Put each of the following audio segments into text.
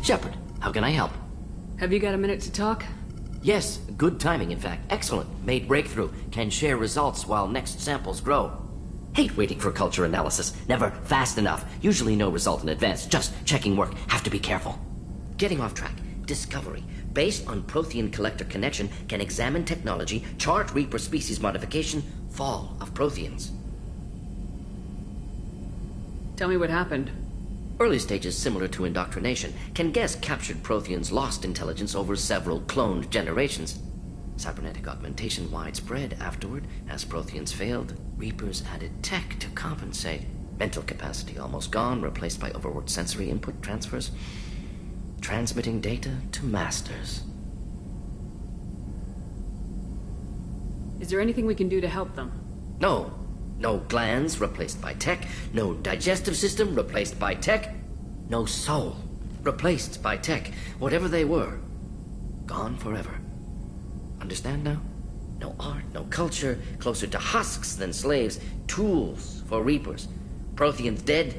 Shepard, how can I help? Have you got a minute to talk? Yes, good timing, in fact. Excellent. Made breakthrough. Can share results while next samples grow. Hate waiting for culture analysis. Never fast enough. Usually no result in advance. Just checking work. Have to be careful. Getting off track. Discovery. Based on Prothean collector connection, can examine technology, chart Reaper species modification, fall of Protheans. Tell me what happened. Early stages similar to indoctrination. Can guess captured Protheans lost intelligence over several cloned generations. Cybernetic augmentation widespread afterward. As Protheans failed, Reapers added tech to compensate. Mental capacity almost gone, replaced by overworked sensory input transfers. Transmitting data to masters. Is there anything we can do to help them? No. No glands replaced by tech. No digestive system replaced by tech. No soul replaced by tech. Whatever they were, gone forever. Understand now? No art, no culture, closer to husks than slaves. Tools for Reapers. Protheans dead.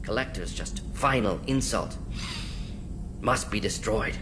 Collectors just final insult. Must be destroyed.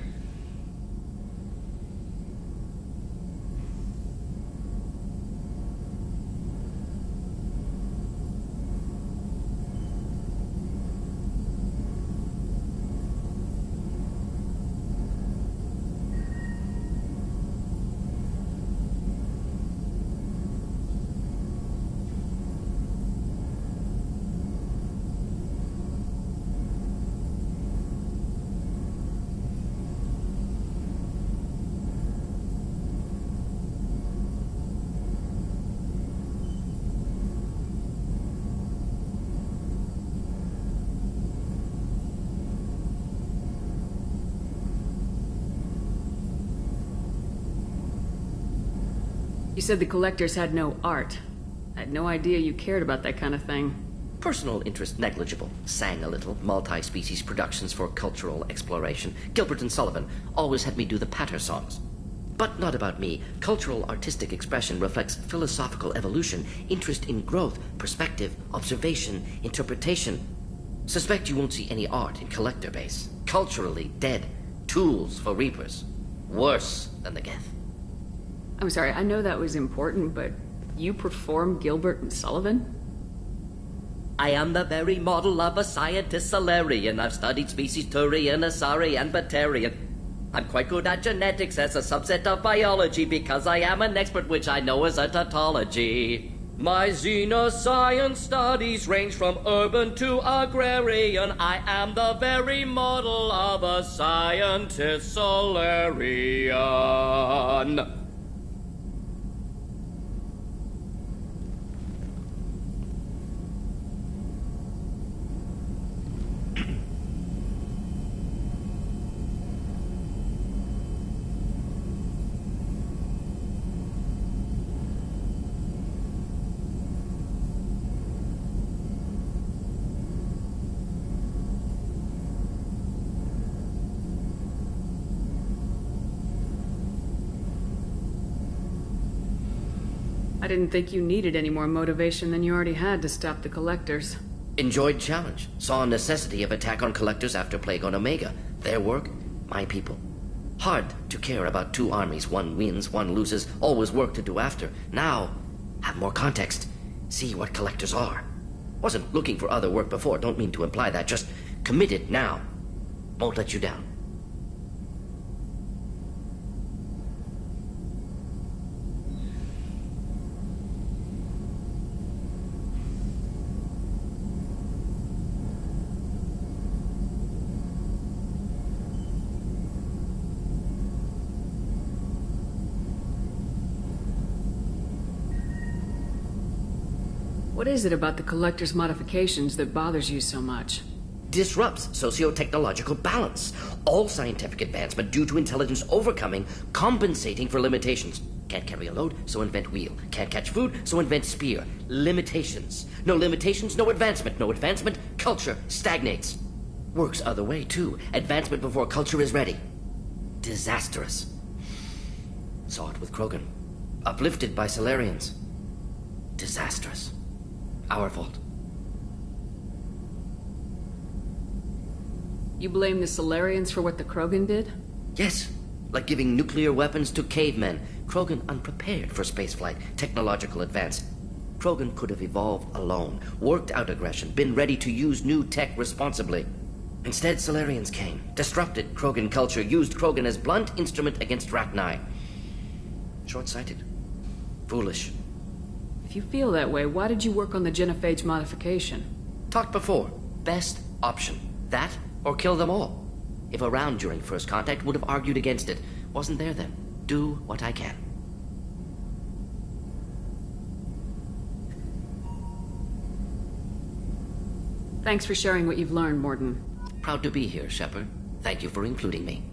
You said the collectors had no art. I had no idea you cared about that kind of thing. Personal interest negligible. Sang a little. Multi-species productions for cultural exploration. Gilbert and Sullivan always had me do the patter songs. But not about me. Cultural artistic expression reflects philosophical evolution, interest in growth, perspective, observation, interpretation. Suspect you won't see any art in collector base. Culturally dead. Tools for Reapers. Worse than the Geth. I'm sorry, I know that was important, but you perform Gilbert and Sullivan? I am the very model of a scientist Solarian. I've studied species Turian, Asari, and Batarian. I'm quite good at genetics as a subset of biology because I am an expert, which I know is a tautology. My xenoscience studies range from urban to agrarian. I am the very model of a scientist Solarian. I didn't think you needed any more motivation than you already had to stop the collectors. Enjoyed challenge. Saw necessity of attack on collectors after Plague on Omega. Their work, my people. Hard to care about two armies. One wins, one loses. Always work to do after. Now, have more context. See what collectors are. Wasn't looking for other work before. Don't mean to imply that. Just committed now. Won't let you down. What is it about the collector's modifications that bothers you so much? Disrupts socio-technological balance. All scientific advancement due to intelligence overcoming, compensating for limitations. Can't carry a load, so invent wheel. Can't catch food, so invent spear. Limitations. No limitations, no advancement. No advancement, culture stagnates. Works other way, too. Advancement before culture is ready. Disastrous. Saw it with Krogan. Uplifted by Solarians. Disastrous. Our fault. You blame the Solarians for what the Krogan did? Yes, like giving nuclear weapons to cavemen. Krogan unprepared for spaceflight, technological advance. Krogan could have evolved alone, worked out aggression, been ready to use new tech responsibly. Instead, Solarians came, disrupted Krogan culture, used Krogan as blunt instrument against Rachni. Short-sighted. Foolish. If you feel that way, why did you work on the genophage modification? Talked before. Best option. That, or kill them all. If around during first contact, would have argued against it. Wasn't there then. Do what I can. Thanks for sharing what you've learned, Mordin. Proud to be here, Shepard. Thank you for including me.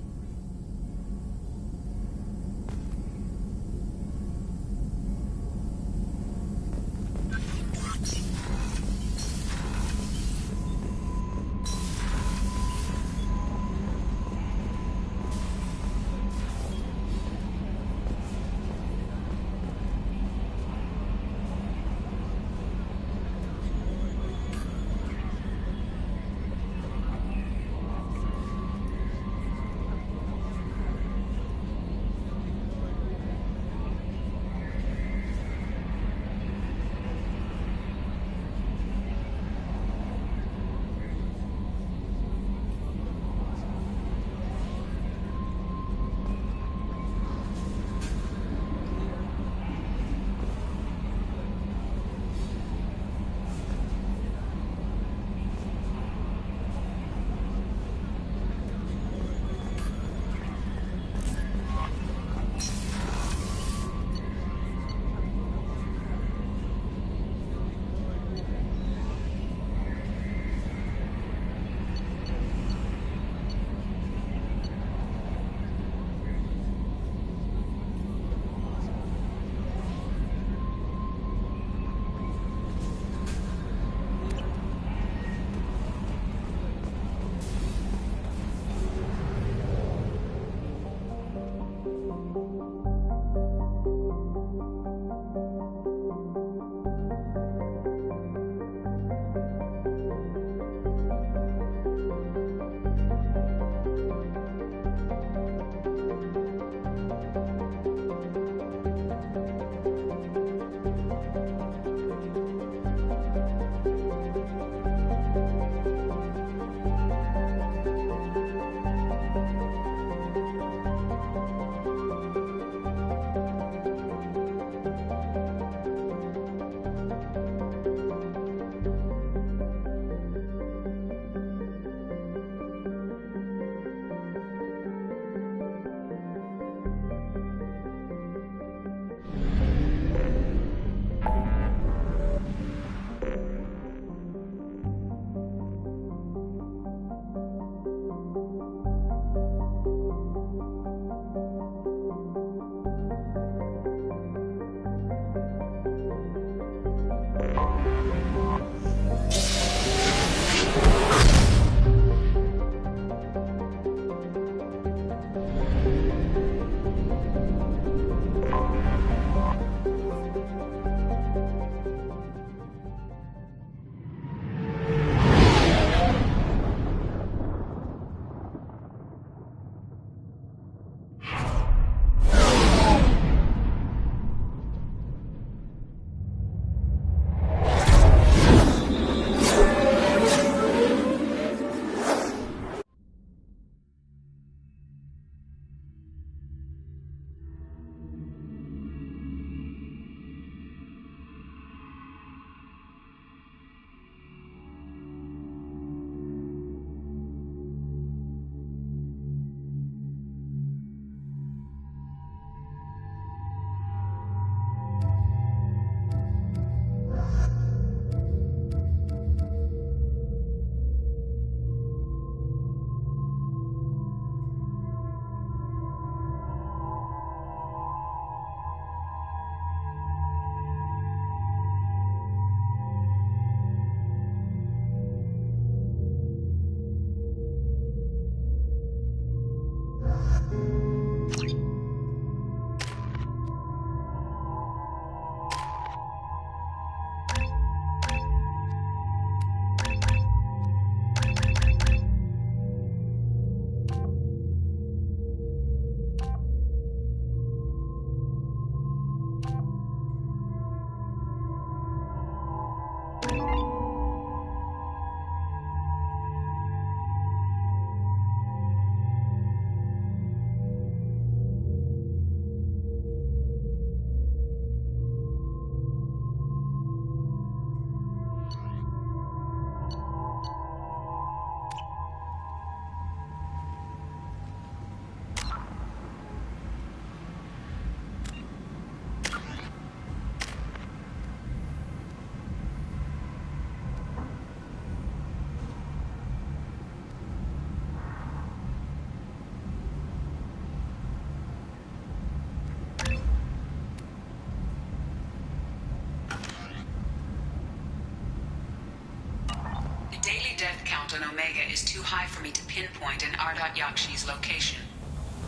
on Omega is too high for me to pinpoint an Ardat Yakshi's location.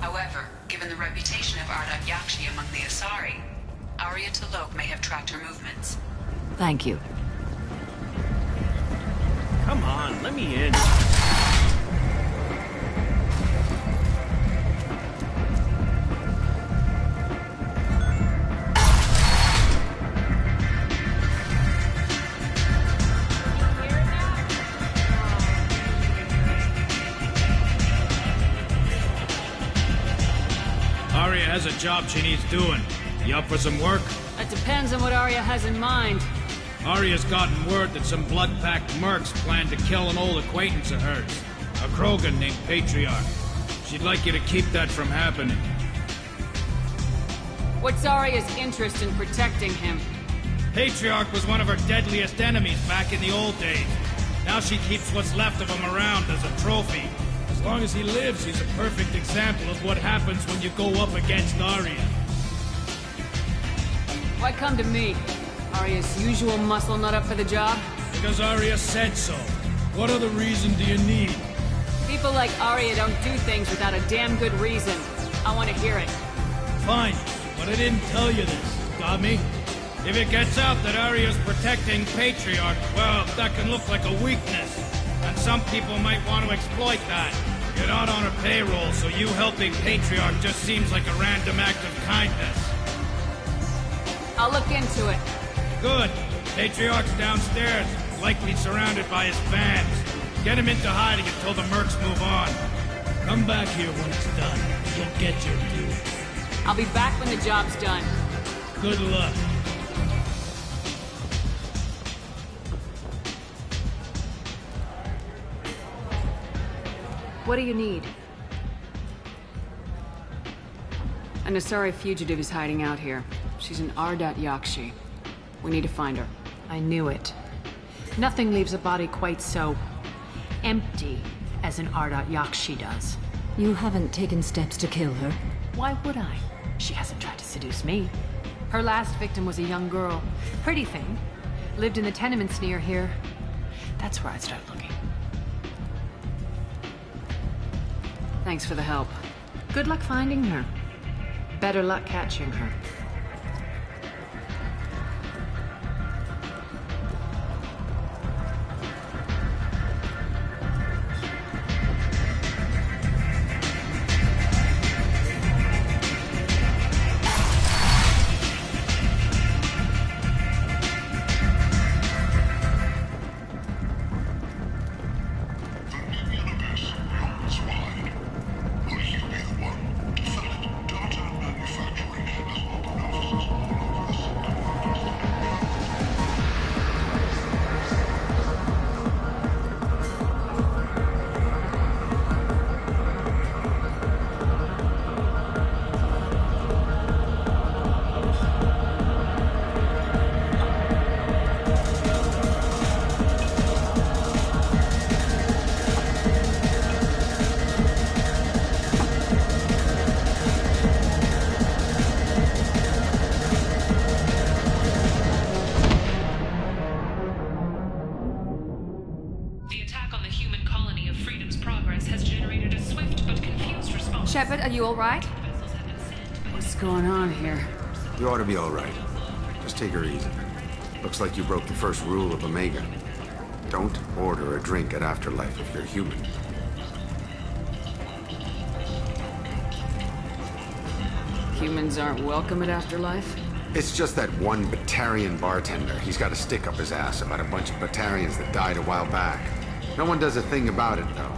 However, given the reputation of Ardat Yakshi among the Asari, Arya T'Loak may have tracked her movements. Thank you. Come on, let me in. Arya has a job she needs doing. You up for some work? That depends on what Arya has in mind. Arya's gotten word that some blood-packed mercs plan to kill an old acquaintance of hers, a Krogan named Patriarch. She'd like you to keep that from happening. What's Arya's interest in protecting him? Patriarch was one of her deadliest enemies back in the old days. Now she keeps what's left of him around as a trophy. As long as he lives, he's a perfect example of what happens when you go up against Arya. Why come to me? Arya's usual muscle not up for the job? Because Arya said so. What other reason do you need? People like Arya don't do things without a damn good reason. I want to hear it. Fine, but I didn't tell you this. Got me? If it gets out that Arya's protecting Patriarch, well, that can look like a weakness. And some people might want to exploit that. You're not on her payroll, so you helping Patriarch just seems like a random act of kindness. I'll look into it. Good. Patriarch's downstairs, likely surrounded by his fans. Get him into hiding until the mercs move on. Come back here when it's done. You'll get your due. I'll be back when the job's done. Good luck. What do you need? An Asari fugitive is hiding out here. She's an Ardat Yakshi. We need to find her. I knew it. Nothing leaves a body quite so empty as an Ardat Yakshi does. You haven't taken steps to kill her? Why would I? She hasn't tried to seduce me. Her last victim was a young girl. Pretty thing. Lived in the tenements near here. That's where I'd start looking. Thanks for the help. Good luck finding her. Better luck catching her. Shepard, are you all right? What's going on here? You ought to be all right. Just take her easy. Looks like you broke the first rule of Omega. Don't order a drink at Afterlife if you're human. Humans aren't welcome at Afterlife? It's just that one Batarian bartender. He's got a stick up his ass about a bunch of Batarians that died a while back. No one does a thing about it, though.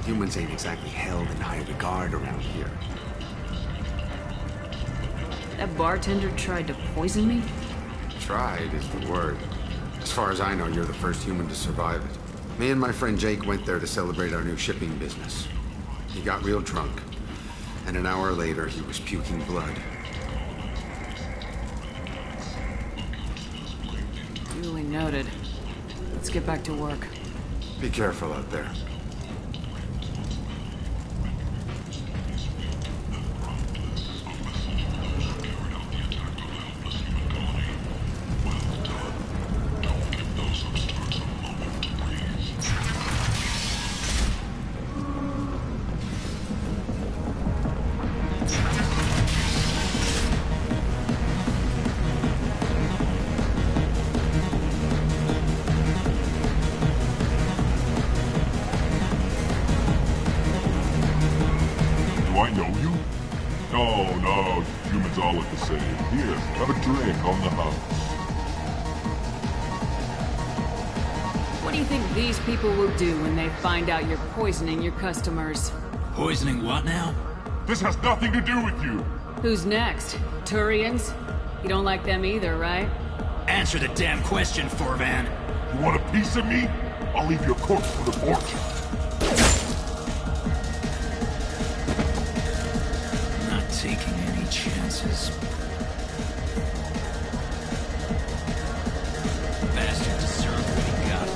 Humans ain't exactly held in high regard around here. That bartender tried to poison me? Tried is the word. As far as I know, you're the first human to survive it. Me and my friend Jake went there to celebrate our new shipping business. He got real drunk, and an hour later he was puking blood. Duly noted. Let's get back to work. Be careful out there. what to say. Here, have a drink on the house. What do you think these people will do when they find out you're poisoning your customers? Poisoning what now? This has nothing to do with you! Who's next? Turians? You don't like them either, right? Answer the damn question, Forvan. You want a piece of me? I'll leave your corpse for the fortune. Not taking any chances. Bastard deserved what he got.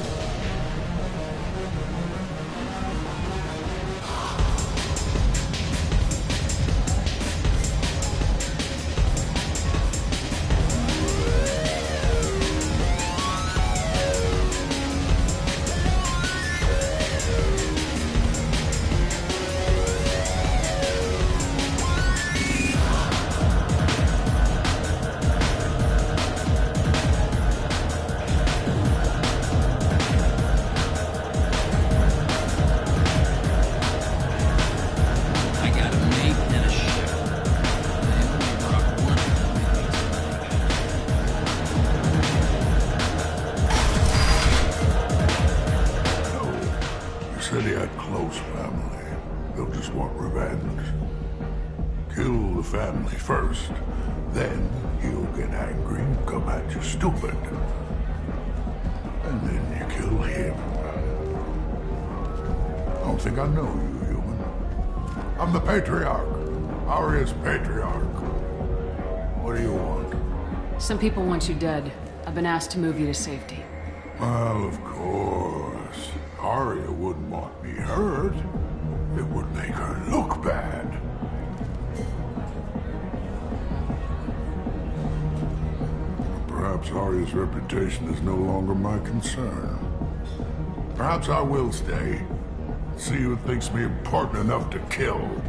Said he had close family. They'll just want revenge. Kill the family first, then he'll get angry and come at you stupid. And then you kill him. I don't think I know you, human. I'm the Patriarch. Aria's Patriarch. What do you want? Some people want you dead. I've been asked to move you to safety. Well, of course. Aria wouldn't want me hurt. It would make her look bad. Perhaps Aria's reputation is no longer my concern. Perhaps I will stay. See who thinks me important enough to kill.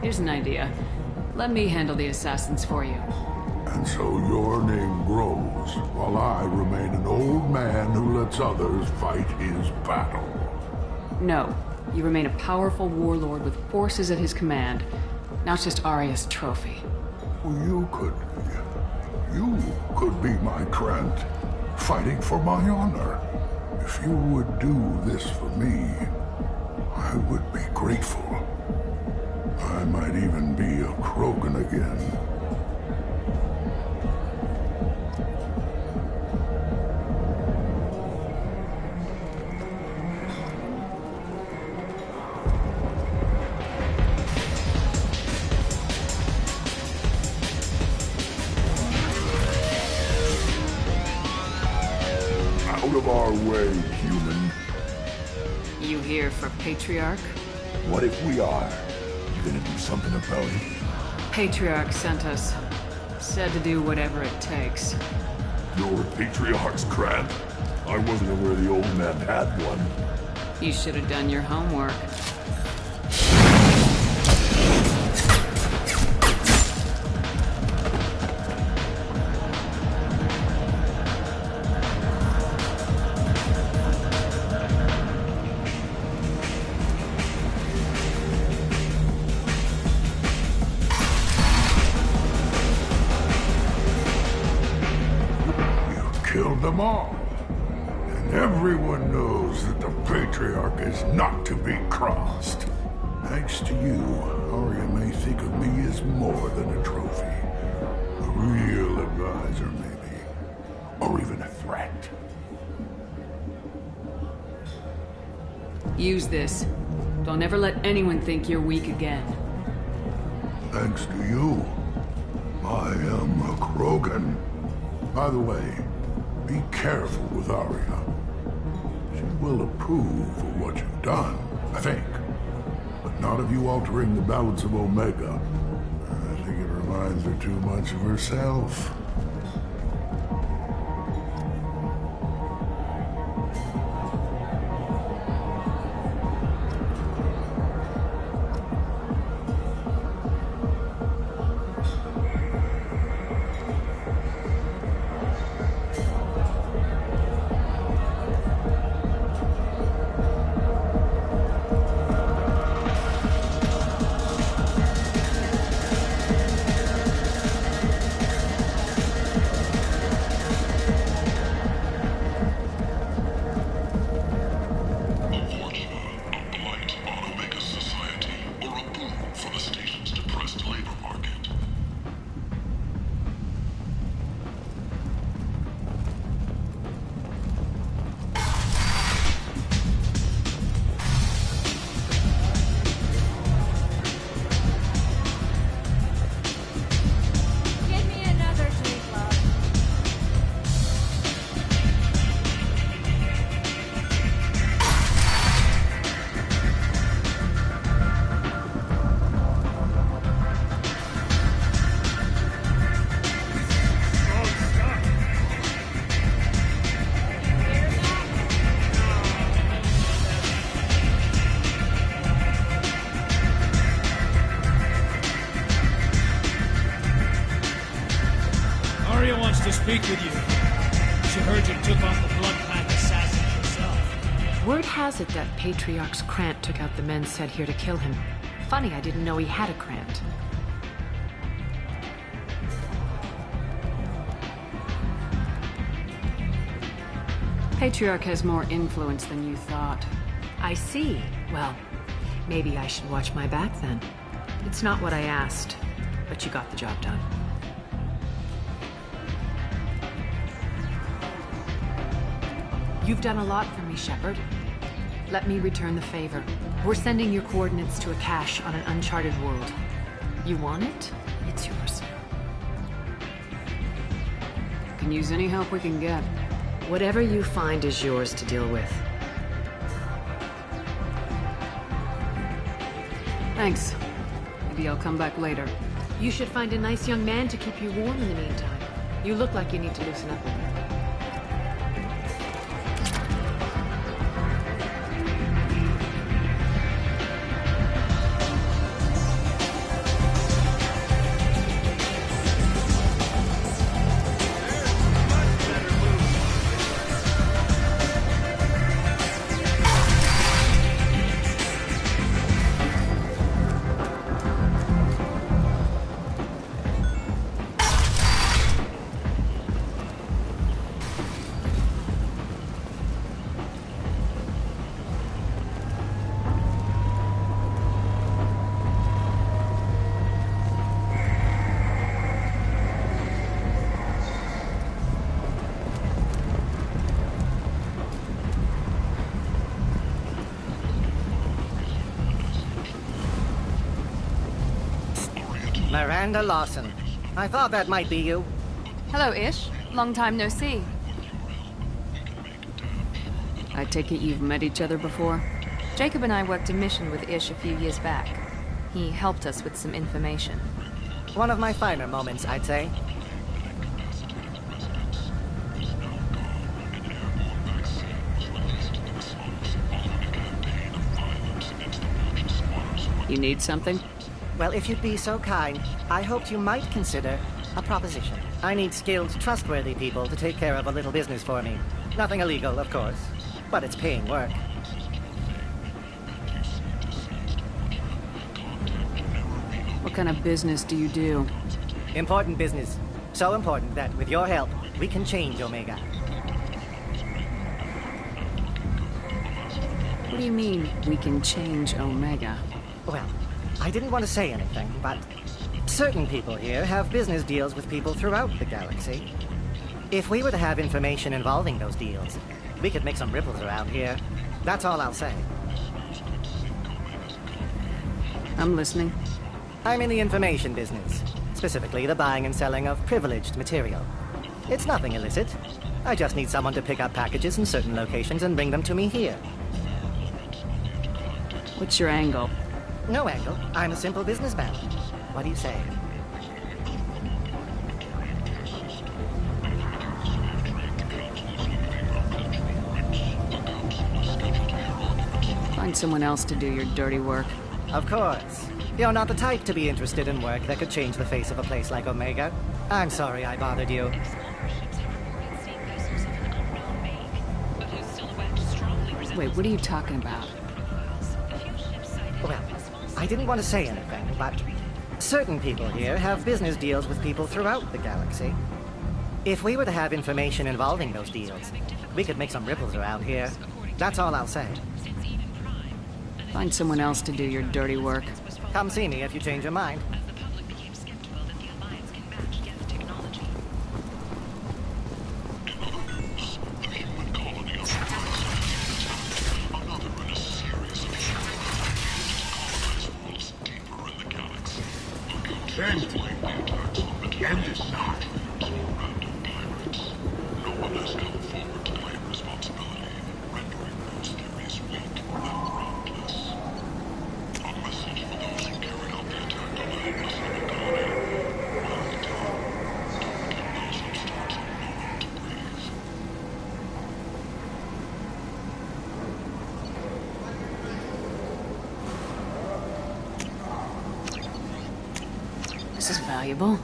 Here's an idea. Let me handle the assassins for you. And so your name grows, while I remain an old man who lets others fight his battle. No. You remain a powerful warlord with forces at his command. Now it's just Aria's trophy. Well, you could be my Trent, fighting for my honor. If you would do this for me, I would be grateful. I might even be a Krogan again. Out of our way, human. You here for Patriarch? What if we are? You gonna do something about it? Patriarch sent us. Said to do whatever it takes. You're a Patriarch's Grant? I wasn't aware the old man had one. You should have done your homework. Killed them all. And everyone knows that the Patriarch is not to be crossed. Thanks to you, Aria may think of me as more than a trophy. A real advisor, maybe. Or even a threat. Use this. Don't ever let anyone think you're weak again. Thanks to you, I am a Krogan. By the way, be careful with Aria. She will approve of what you've done, I think. But not of you altering the balance of Omega. I think it reminds her too much of herself. to speak with you. She heard you took on the Blood Pact assassins yourself. Word has it that Patriarch's Krant took out the men sent here to kill him. Funny, I didn't know he had a Krant. Patriarch has more influence than you thought. I see. Well, maybe I should watch my back then. It's not what I asked, but you got the job done. You've done a lot for me, Shepard. Let me return the favor. We're sending your coordinates to a cache on an uncharted world. You want it? It's yours. Can use any help we can get. Whatever you find is yours to deal with. Thanks. Maybe I'll come back later. You should find a nice young man to keep you warm in the meantime. You look like you need to loosen up a bit. Miranda Lawson. I thought that might be you. Hello, Ish. Long time no see. I take it you've met each other before? Jacob and I worked a mission with Ish a few years back. He helped us with some information. One of my finer moments, I'd say. You need something? Well, if you'd be so kind, I hoped you might consider a proposition. I need skilled, trustworthy people to take care of a little business for me. Nothing illegal, of course, but it's paying work. What kind of business do you do? Important business. So important that, with your help, we can change Omega. What do you mean, we can change Omega? Well, I didn't want to say anything, but certain people here have business deals with people throughout the galaxy. If we were to have information involving those deals, we could make some ripples around here. That's all I'll say. I'm listening. I'm in the information business, specifically the buying and selling of privileged material. It's nothing illicit. I just need someone to pick up packages in certain locations and bring them to me here. What's your angle? No angle. I'm a simple businessman. What do you say? Find someone else to do your dirty work. Of course. You're not the type to be interested in work that could change the face of a place like Omega. I'm sorry I bothered you. Wait, what are you talking about? Well, I didn't want to say anything, but certain people here have business deals with people throughout the galaxy. If we were to have information involving those deals, we could make some ripples around here. That's all I'll say. Find someone else to do your dirty work. Come see me if you change your mind. This is valuable.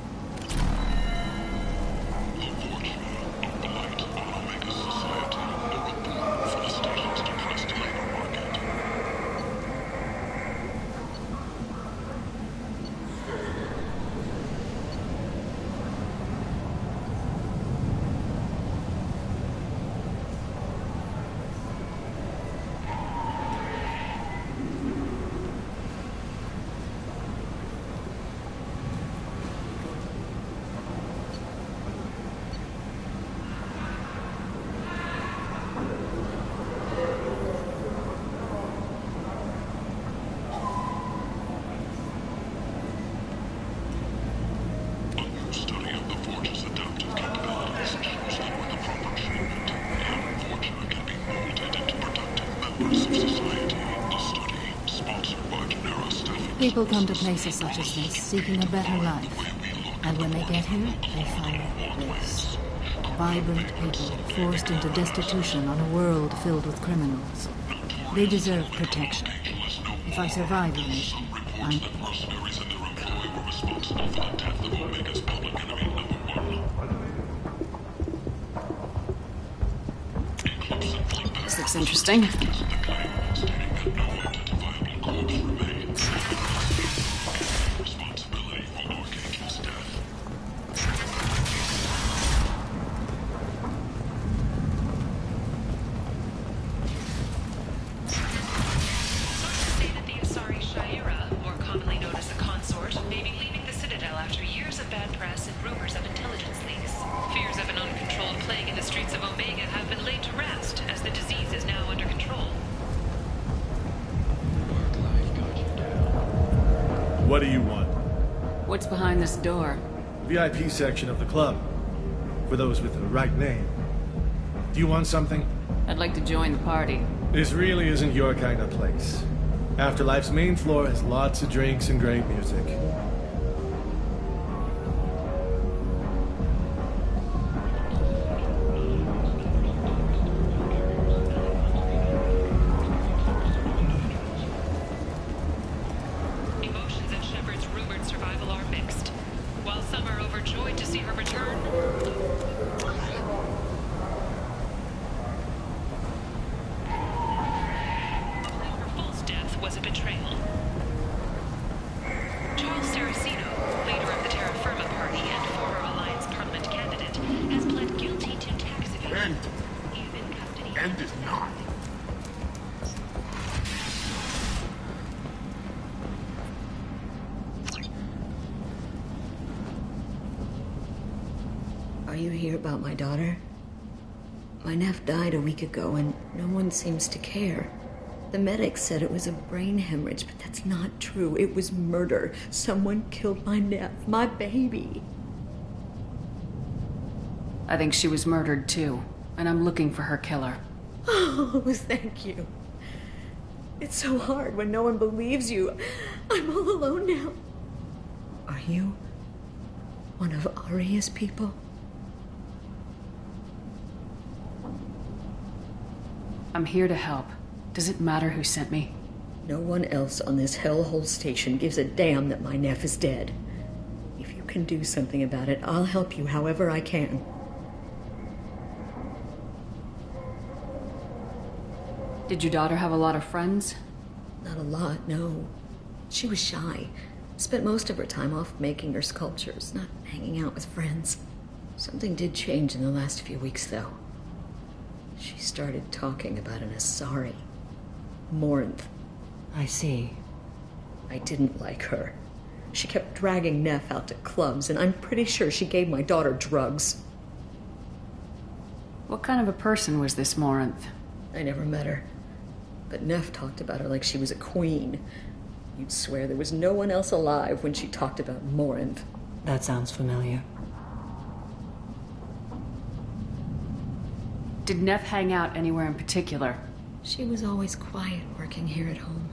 People come to places such as this seeking a better life. And when they get here, they find this. Vibrant people forced into destitution on a world filled with criminals. They deserve protection. If I survive the mission, I'm... This looks interesting. What do you want? What's behind this door? VIP section of the club. For those with the right name. Do you want something? I'd like to join the party. This really isn't your kind of place. Afterlife's main floor has lots of drinks and great music. Are you here about my daughter? My nephew died a week ago and no one seems to care. The medics said it was a brain hemorrhage, but that's not true. It was murder. Someone killed my nephew, my baby. I think she was murdered too, and I'm looking for her killer. Oh, thank you. It's so hard when no one believes you. I'm all alone now. Are you one of Aria's people? I'm here to help. Does it matter who sent me? No one else on this hellhole station gives a damn that my nephew is dead. If you can do something about it, I'll help you however I can. Did your daughter have a lot of friends? Not a lot, no. She was shy. Spent most of her time off making her sculptures, not hanging out with friends. Something did change in the last few weeks, though. She started talking about an Asari. Morinth. I see. I didn't like her. She kept dragging Neff out to clubs, and I'm pretty sure she gave my daughter drugs. What kind of a person was this Morinth? I never met her. But Neff talked about her like she was a queen. You'd swear there was no one else alive when she talked about Morinth. That sounds familiar. Did Neff hang out anywhere in particular? She was always quiet working here at home.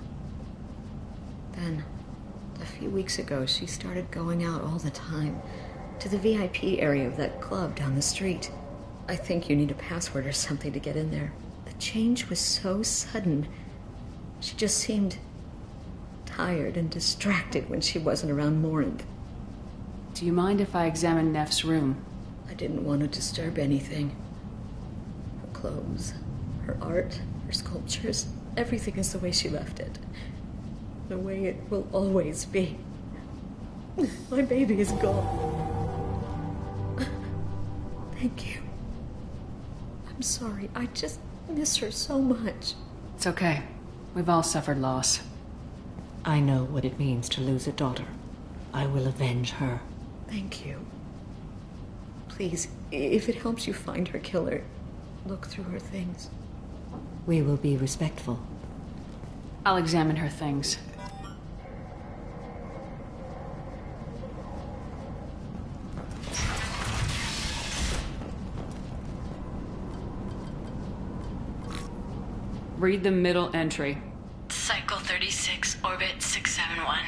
Then, a few weeks ago, she started going out all the time to the VIP area of that club down the street. I think you need a password or something to get in there. The change was so sudden. She just seemed tired and distracted when she wasn't around Morinth. Do you mind if I examine Neff's room? I didn't want to disturb anything. Her clothes, her art, her sculptures, everything is the way she left it. The way it will always be. My baby is gone. Thank you. I'm sorry. I just miss her so much. It's okay. We've all suffered loss. I know what it means to lose a daughter. I will avenge her. Thank you. Please, if it helps you find her killer, look through her things. We will be respectful. I'll examine her things. Read the middle entry. Cycle 36, orbit 671.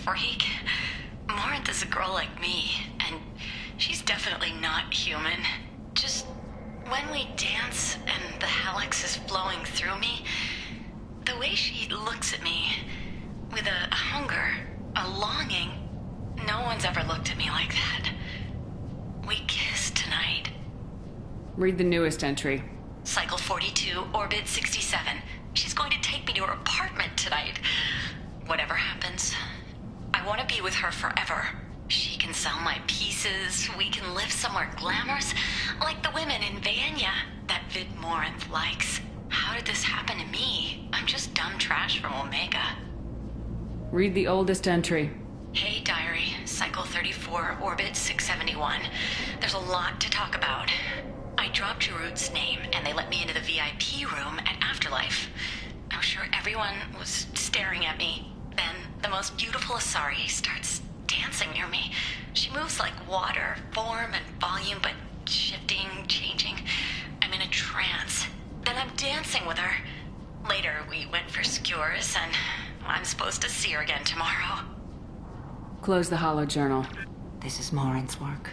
freak. Morinth is a girl like me, and she's definitely not human. Just when we dance and the Helix is flowing through me, the way she looks at me with a hunger, a longing, no one's ever looked at me like that. We kissed tonight. Read the newest entry. Cycle 42, Orbit 67. She's going to take me to her apartment tonight. Whatever happens, I want to be with her forever. She can sell my pieces. We can live somewhere glamorous, like the women in Vanya that Vid Morinth likes. How did this happen to me? I'm just dumb trash from Omega. Read the oldest entry. Hey, Diary. Cycle 34, Orbit 671. There's a lot to talk about. I dropped Jarut's name, and they let me into the VIP room at Afterlife. I'm sure everyone was staring at me. Then, the most beautiful Asari starts dancing near me. She moves like water, form and volume, but shifting, changing. I'm in a trance. Then I'm dancing with her. Later, we went for skewers, and I'm supposed to see her again tomorrow. Close the holo journal. This is Morinth's work.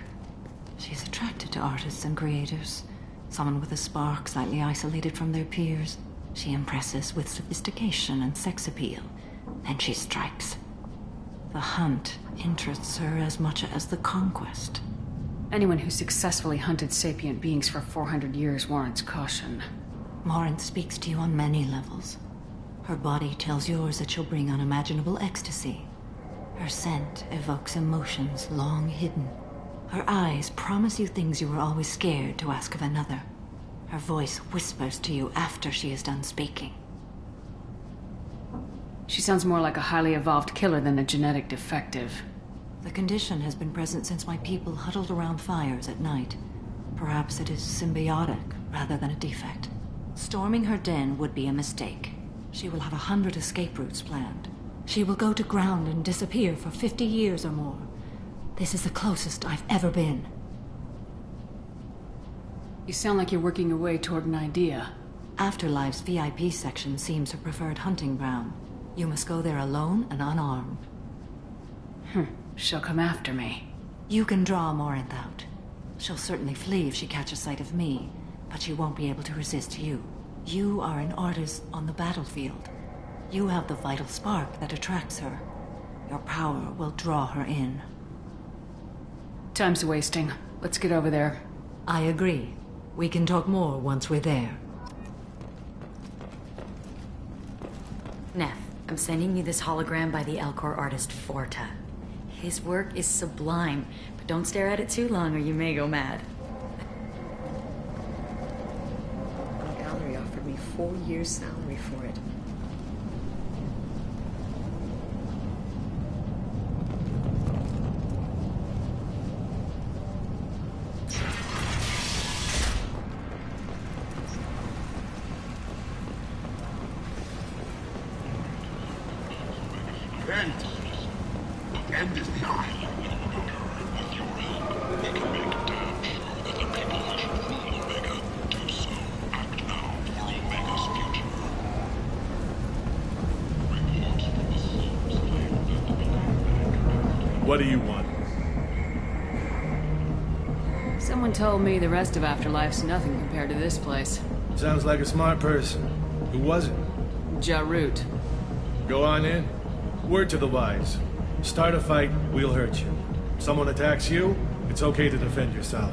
She's attracted to artists and creators. Someone with a spark, slightly isolated from their peers. She impresses with sophistication and sex appeal. Then she strikes. The hunt interests her as much as the conquest. Anyone who successfully hunted sapient beings for 400 years warrants caution. Morinth speaks to you on many levels. Her body tells yours that she'll bring unimaginable ecstasy. Her scent evokes emotions long hidden. Her eyes promise you things you were always scared to ask of another. Her voice whispers to you after she is done speaking. She sounds more like a highly evolved killer than a genetic defective. The condition has been present since my people huddled around fires at night. Perhaps it is symbiotic rather than a defect. Storming her den would be a mistake. She will have 100 escape routes planned. She will go to ground and disappear for 50 years or more. This is the closest I've ever been. You sound like you're working your way toward an idea. Afterlife's VIP section seems her preferred hunting ground. You must go there alone and unarmed. She'll come after me. You can draw Morinth out. She'll certainly flee if she catches sight of me, but she won't be able to resist you. You are an artist on the battlefield. You have the vital spark that attracts her. Your power will draw her in. Time's wasting. Let's get over there. I agree. We can talk more once we're there. Neff, I'm sending you this hologram by the Elcor artist Forta. His work is sublime, but don't stare at it too long or you may go mad. The gallery offered me 4 years' salary for it. End is nigh. What do you want? Someone told me the rest of Afterlife's nothing compared to this place. Sounds like a smart person. Who was it? Jarut. Go on in. Word to the wise. Start a fight, we'll hurt you. Someone attacks you, it's okay to defend yourself.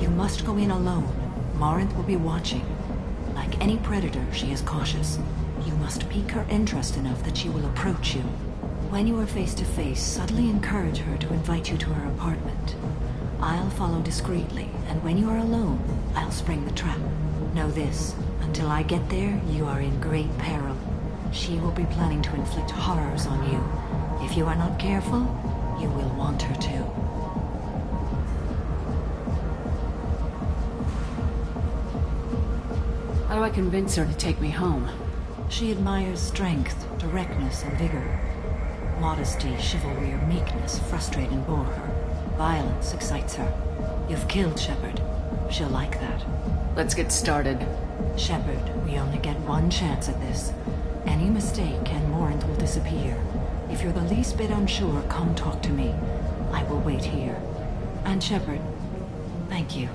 You must go in alone. Morinth will be watching. Like any predator, she is cautious. You must pique her interest enough that she will approach you. When you are face to face, subtly encourage her to invite you to her apartment. I'll follow discreetly, and when you are alone, I'll spring the trap. Know this, until I get there, you are in great peril. She will be planning to inflict horrors on you. If you are not careful, you will want her to. How do I convince her to take me home? She admires strength, directness, and vigor. Modesty, chivalry, or meekness frustrate and bore her. Violence excites her. You've killed Shepard. She'll like that. Let's get started. Shepard, we only get one chance at this. Any mistake and Morant will disappear. If you're the least bit unsure, come talk to me. I will wait here. And Shepard, thank you.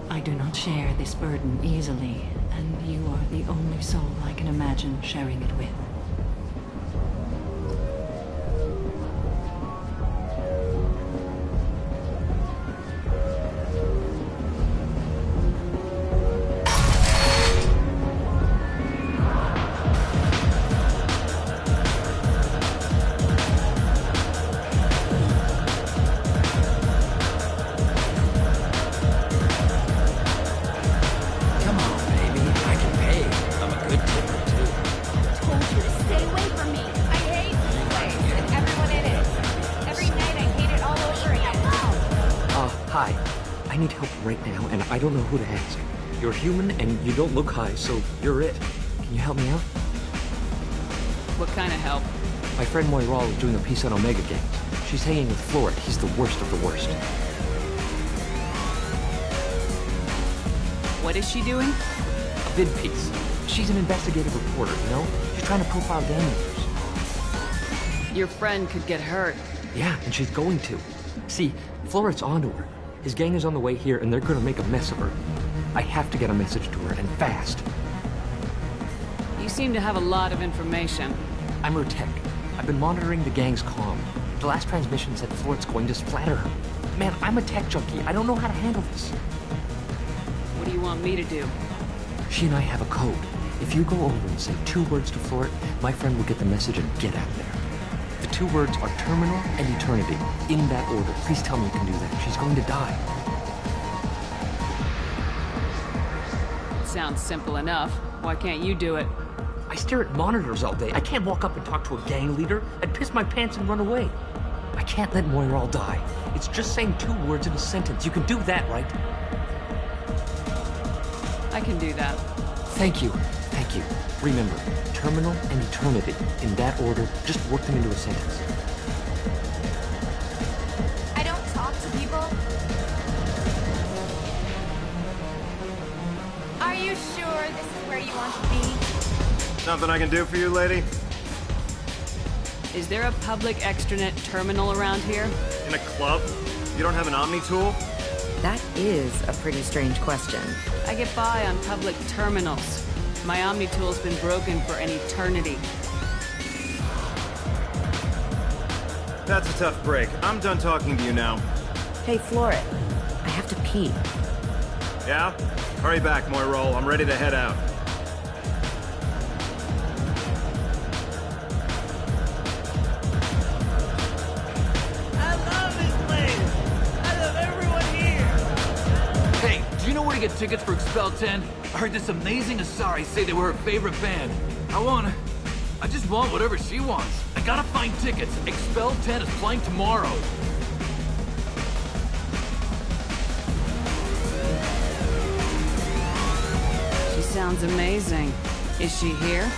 I do not share this burden easily, and you are the only soul I can imagine sharing it with. I don't know who to ask. You're human and you don't look high, so you're it. Can you help me out? What kind of help? My friend Moira is doing a piece on Omega gangs. She's hanging with Floret. He's the worst of the worst. What is she doing? A vid piece. She's an investigative reporter, you know? She's trying to profile gang leaders. Your friend could get hurt. Yeah, and she's going to. See, Floret's onto her. His gang is on the way here, and they're gonna make a mess of her. I have to get a message to her, and fast. You seem to have a lot of information. I'm her tech. I've been monitoring the gang's comm. The last transmission said Floret's going to splatter her. Man, I'm a tech junkie. I don't know how to handle this. What do you want me to do? She and I have a code. If you go over and say 2 words to Floret, my friend will get the message and get out of there. The 2 words are terminal and eternity. In that order. Please tell me you can do that. She's going to die. Sounds simple enough. Why can't you do it? I stare at monitors all day. I can't walk up and talk to a gang leader. I'd piss my pants and run away. I can't let Moira die. It's just saying 2 words in a sentence. You can do that, right? I can do that. Thank you. Thank you. Remember, terminal and eternity. In that order, just work them into a sentence. I don't talk to people. Are you sure this is where you want to be? Something I can do for you, lady? Is there a public extranet terminal around here? In a club? You don't have an Omni tool? That is a pretty strange question. I get by on public terminals. My Omni tool's been broken for an eternity. That's a tough break. I'm done talking to you now. Hey, Floret. I have to pee. Yeah? Hurry back, Moira. I'm ready to head out. I love this place! I love everyone here! Hey, do you know where to get tickets for Expel 10? I heard this amazing Asari say they were her favorite band. I just want whatever she wants. I gotta find tickets. Expel 10 is playing tomorrow. She sounds amazing. Is she here?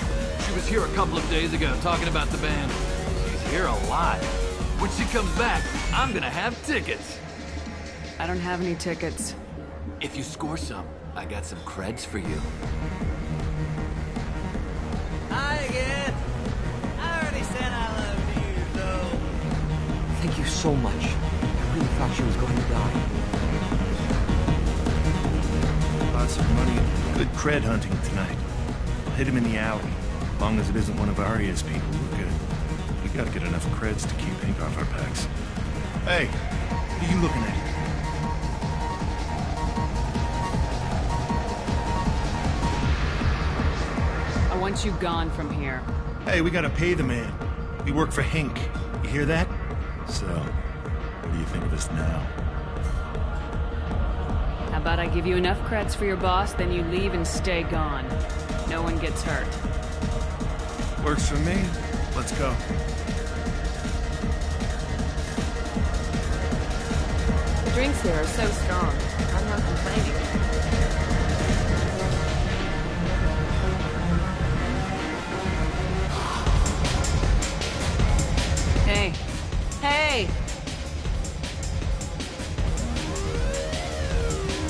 She was here a couple of days ago talking about the band. She's here a lot. When she comes back, I'm gonna have tickets. I don't have any tickets. If you score some, I got some creds for you. Hi again. I already said I loved you, though. Thank you so much. I really thought she was going to die. Lots of money. Good cred hunting tonight. I'll hit him in the alley. As long as it isn't one of Arya's people, we're good. We gotta get enough creds to keep ink off our backs. Hey, what are you looking at? I want you gone from here. Hey, we gotta pay the man. We work for Hink. You hear that? So, what do you think of us now? How about I give you enough creds for your boss, then you leave and stay gone. No one gets hurt. Works for me. Let's go. The drinks here are so strong. I'm not complaining.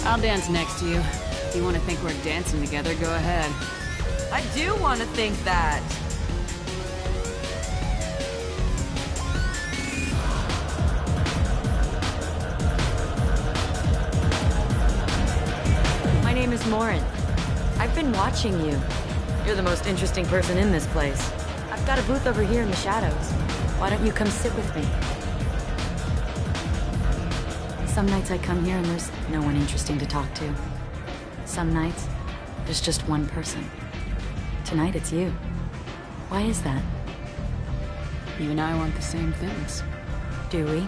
I'll dance next to you. If you want to think we're dancing together, go ahead. I do want to think that. My name is Morin. I've been watching you. You're the most interesting person in this place. I've got a booth over here in the shadows. Why don't you come sit with me? Some nights I come here and there's no one interesting to talk to. Some nights, there's just one person. Tonight it's you. Why is that? You and I want the same things. Do we?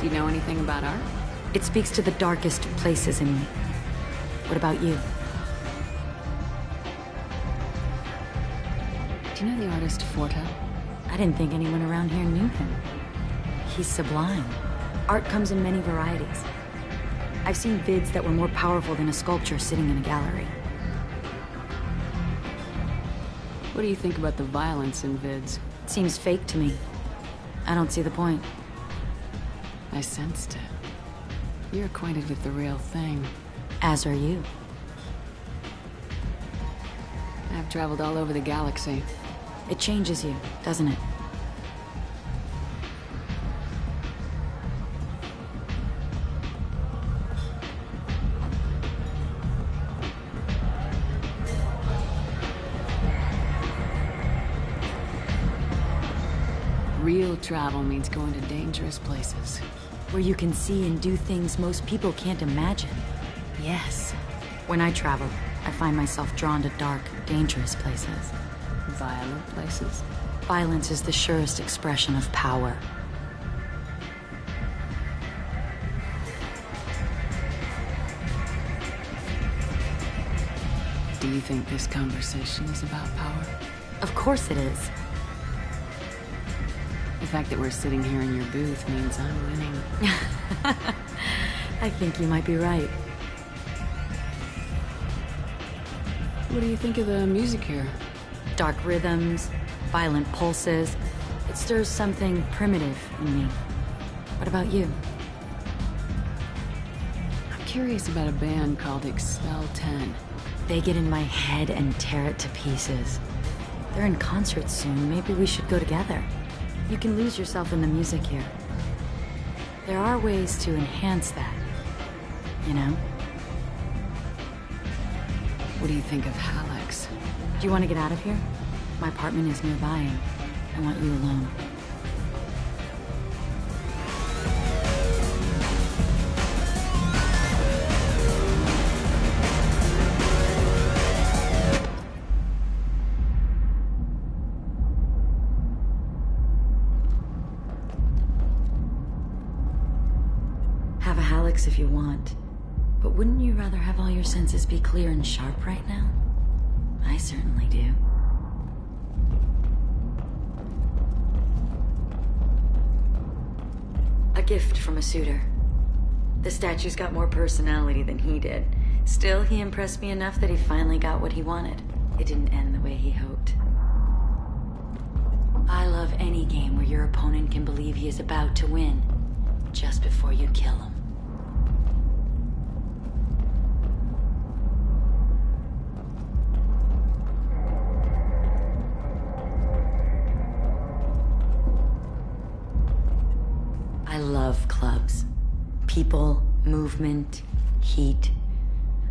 Do you know anything about art? It speaks to the darkest places in me. What about you? Do you know the artist Forta? I didn't think anyone around here knew him. He's sublime. Art comes in many varieties. I've seen vids that were more powerful than a sculpture sitting in a gallery. What do you think about the violence in vids? It seems fake to me. I don't see the point. I sensed it. You're acquainted with the real thing. As are you. I've traveled all over the galaxy. It changes you, doesn't it? Real travel means going to dangerous places. Where you can see and do things most people can't imagine. Yes. When I travel, I find myself drawn to dark, dangerous places. Violent places? Violence is the surest expression of power. Do you think this conversation is about power? Of course it is. The fact that we're sitting here in your booth means I'm winning. I think you might be right. What do you think of the music here? Dark rhythms, violent pulses. It stirs something primitive in me. What about you? I'm curious about a band called Expel 10. They get in my head and tear it to pieces. They're in concert soon. Maybe we should go together. You can lose yourself in the music here. There are ways to enhance that, you know? What do you think of Hallex? Do you want to get out of here? My apartment is nearby and I want you alone. Have a Hallex if you want. But wouldn't you rather have all your senses be clear and sharp right now? I certainly do. A gift from a suitor. The statue's got more personality than he did. Still, he impressed me enough that he finally got what he wanted. It didn't end the way he hoped. I love any game where your opponent can believe he is about to win, just before you kill him. I love clubs. People, movement, heat.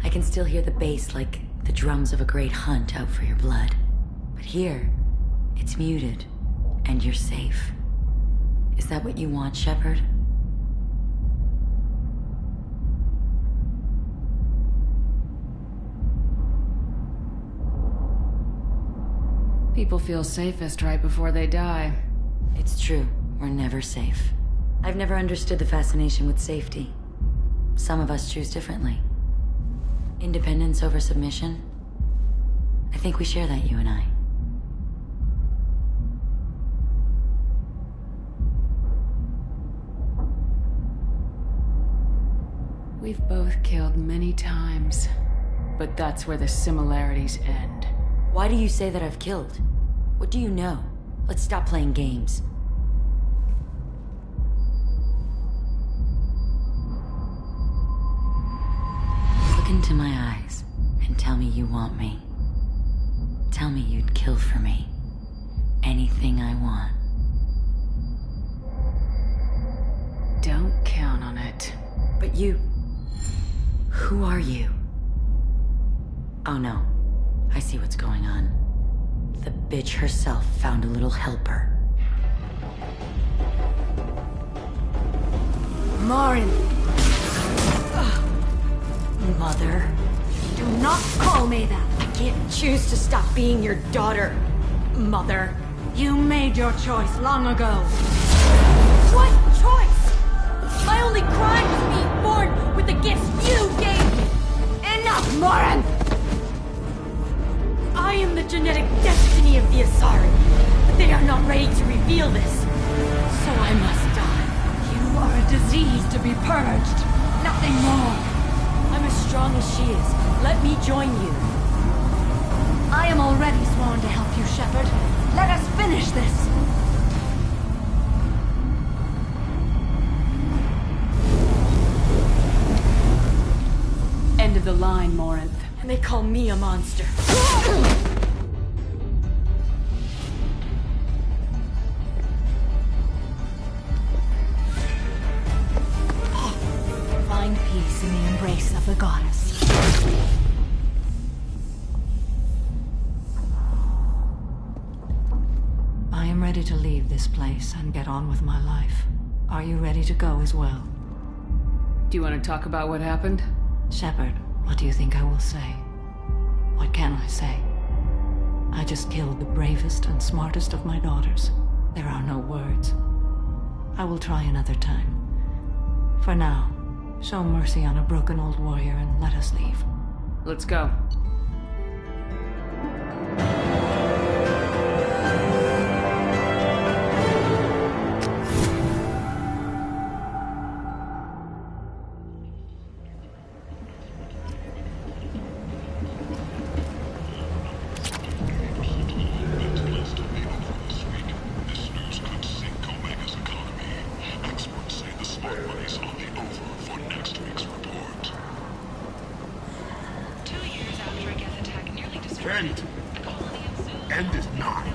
I can still hear the bass like the drums of a great hunt out for your blood. But here, it's muted, and you're safe. Is that what you want, Shepard? People feel safest right before they die. It's true. We're never safe. I've never understood the fascination with safety. Some of us choose differently. Independence over submission? I think we share that, you and I. We've both killed many times, but that's where the similarities end. Why do you say that I've killed? What do you know? Let's stop playing games. Look into my eyes and tell me you want me. Tell me you'd kill for me. Anything I want. Don't count on it. But you... Who are you? Oh no. I see what's going on. The bitch herself found a little helper. Marin! Mother. Do not call me that! I can't choose to stop being your daughter, Mother. You made your choice long ago. What choice? My only crime was being born with the gifts you gave me! Enough, Marin! I am the genetic destiny of the Asari, but they are not ready to reveal this. So I must die. You are a disease to be purged. Nothing more. I'm as strong as she is. Let me join you. I am already sworn to help you, Shepard. Let us finish this. End of the line, Morinth. And they call me a monster. Find peace in the embrace of the goddess. I am ready to leave this place and get on with my life. Are you ready to go as well? Do you want to talk about what happened? Shepard, what do you think I will say? What can I say? I just killed the bravest and smartest of my daughters. There are no words. I will try another time. For now, show mercy on a broken old warrior and let us leave. Let's go. End is not.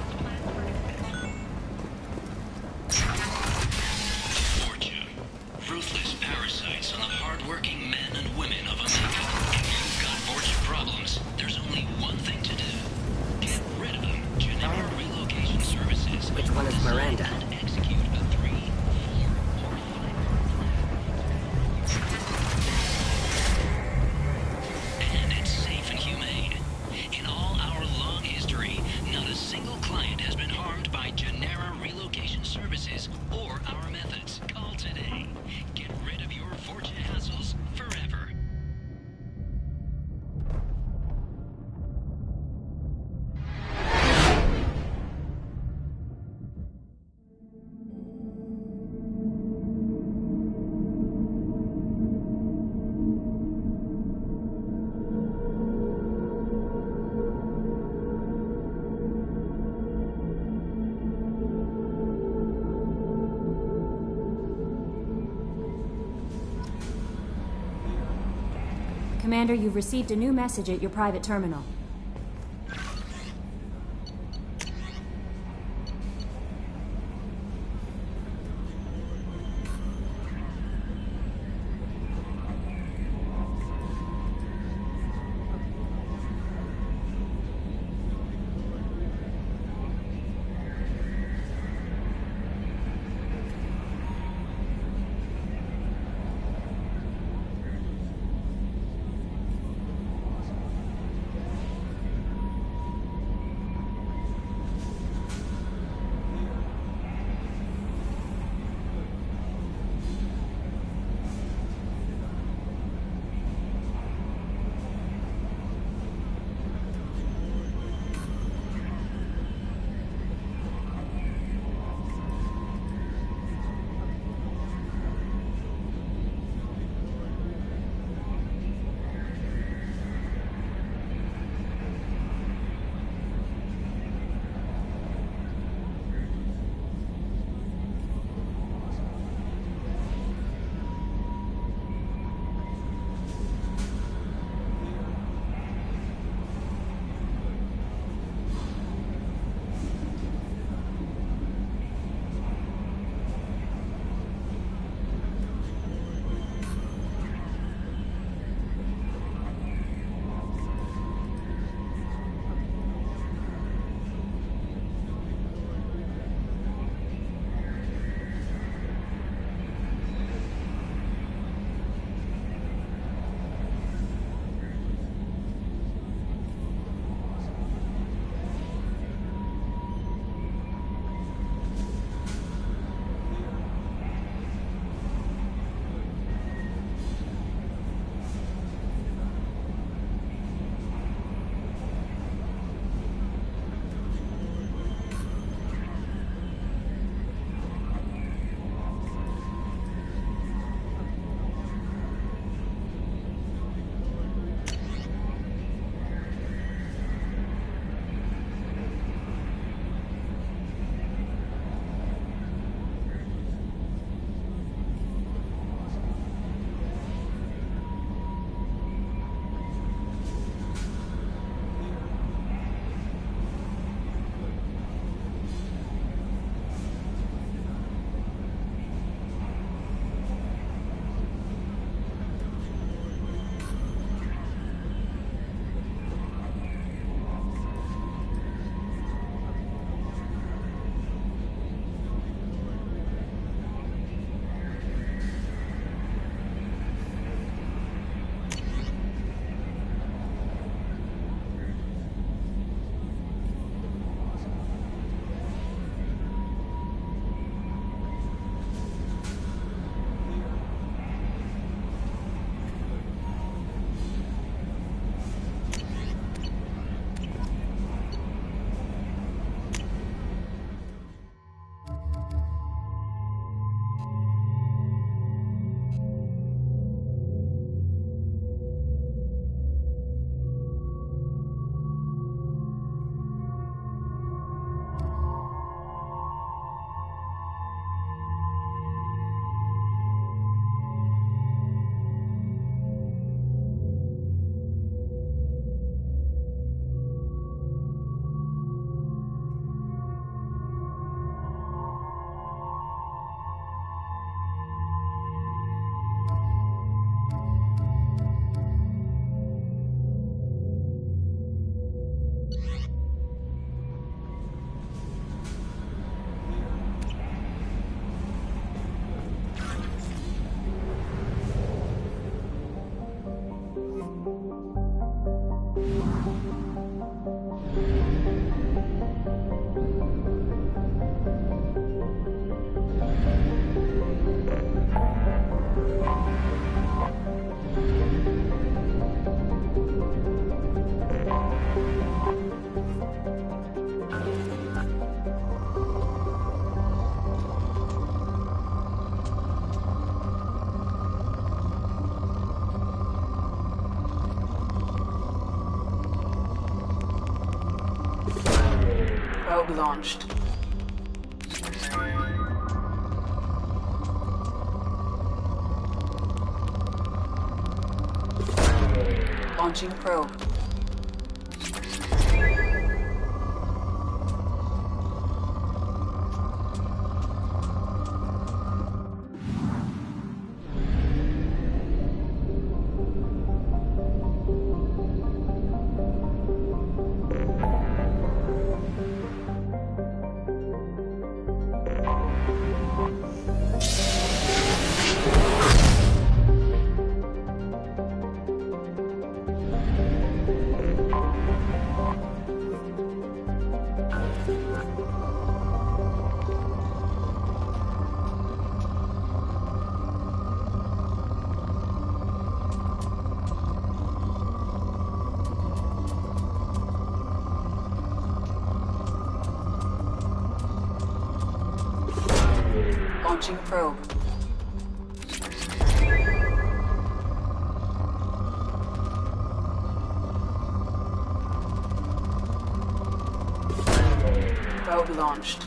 Ruthless parasites on the hard-working men and women of Omega. If you've got fortune problems, there's only one thing to do. Get rid of them. Geneva Relocation Services. Which one is Miranda? Execute a 3, 4, or 5. And it's safe and humane. In all our long history, not a single client has been harmed by Genera Relocation Services or our methods. Call today. Get rid of your fortune hassles forever. Commander, you've received a new message at your private terminal. Probe launched. Launching probe. Launching probe. Probe launched.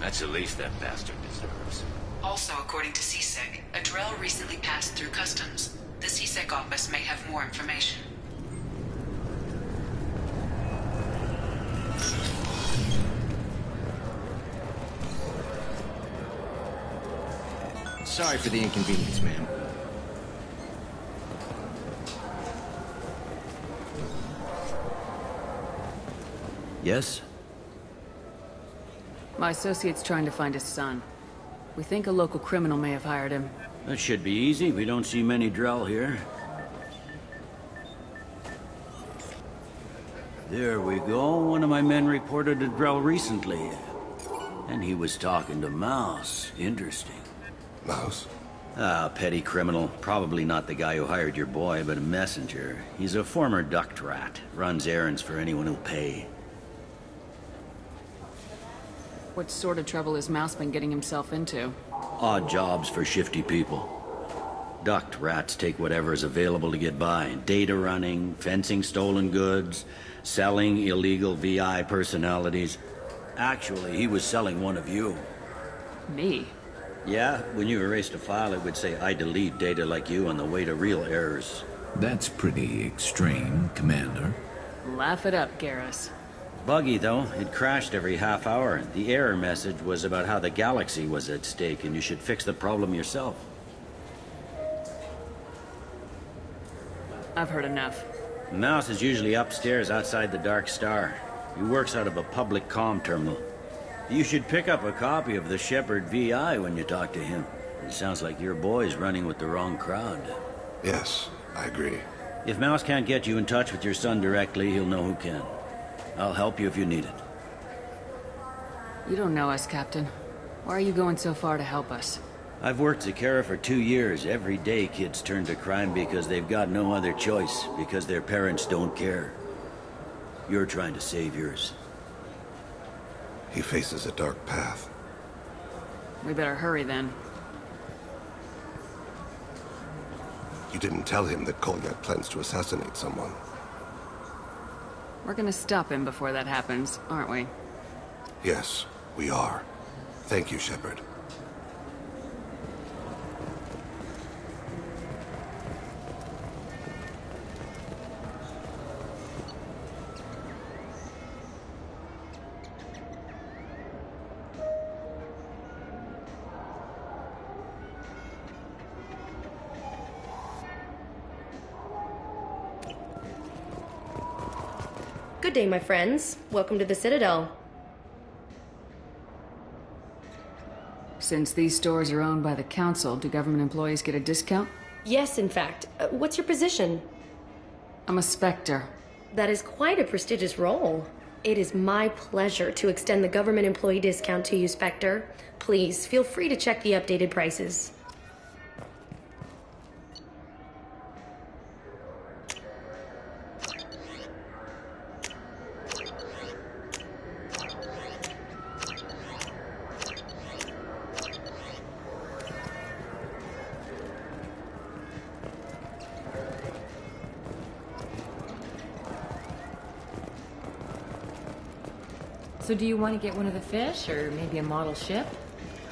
That's the least that bastard deserves. Also, according to CSEC, a Drell recently passed through customs. The CSEC office may have more information. Sorry for the inconvenience, ma'am. Yes? My associate's trying to find his son. We think a local criminal may have hired him. That should be easy. We don't see many Drell here. There we go. One of my men reported a Drell recently. And he was talking to Mouse. Interesting. Mouse? Ah, petty criminal. Probably not the guy who hired your boy, but a messenger. He's a former duct rat. Runs errands for anyone who'll pay. What sort of trouble has Mouse been getting himself into? Odd jobs for shifty people. Duct rats take whatever is available to get by. Data running, fencing stolen goods, selling illegal VI personalities. Actually, he was selling one of you. Me? Yeah, when you erased a file, it would say, I delete data like you on the way to real errors. That's pretty extreme, Commander. Laugh it up, Garrus. Buggy, though. It crashed every half hour. The error message was about how the galaxy was at stake, and you should fix the problem yourself. I've heard enough. Mouse is usually upstairs outside the Dark Star. He works out of a public comm terminal. You should pick up a copy of the Shepherd VI when you talk to him. It sounds like your boy's running with the wrong crowd. Yes, I agree. If Mouse can't get you in touch with your son directly, he'll know who can. I'll help you if you need it. You don't know us, Captain. Why are you going so far to help us? I've worked Zakera for 2 years. Every day kids turn to crime because they've got no other choice, because their parents don't care. You're trying to save yours. He faces a dark path. We better hurry then. You didn't tell him that Kolyak plans to assassinate someone. We're gonna stop him before that happens, aren't we? Yes, we are. Thank you, Shepard. Good day, my friends. Welcome to the Citadel. Since these stores are owned by the Council, do government employees get a discount? Yes, in fact. What's your position? I'm a Spectre. That is quite a prestigious role. It is my pleasure to extend the government employee discount to you, Spectre. Please, feel free to check the updated prices. So do you want to get one of the fish, or maybe a model ship?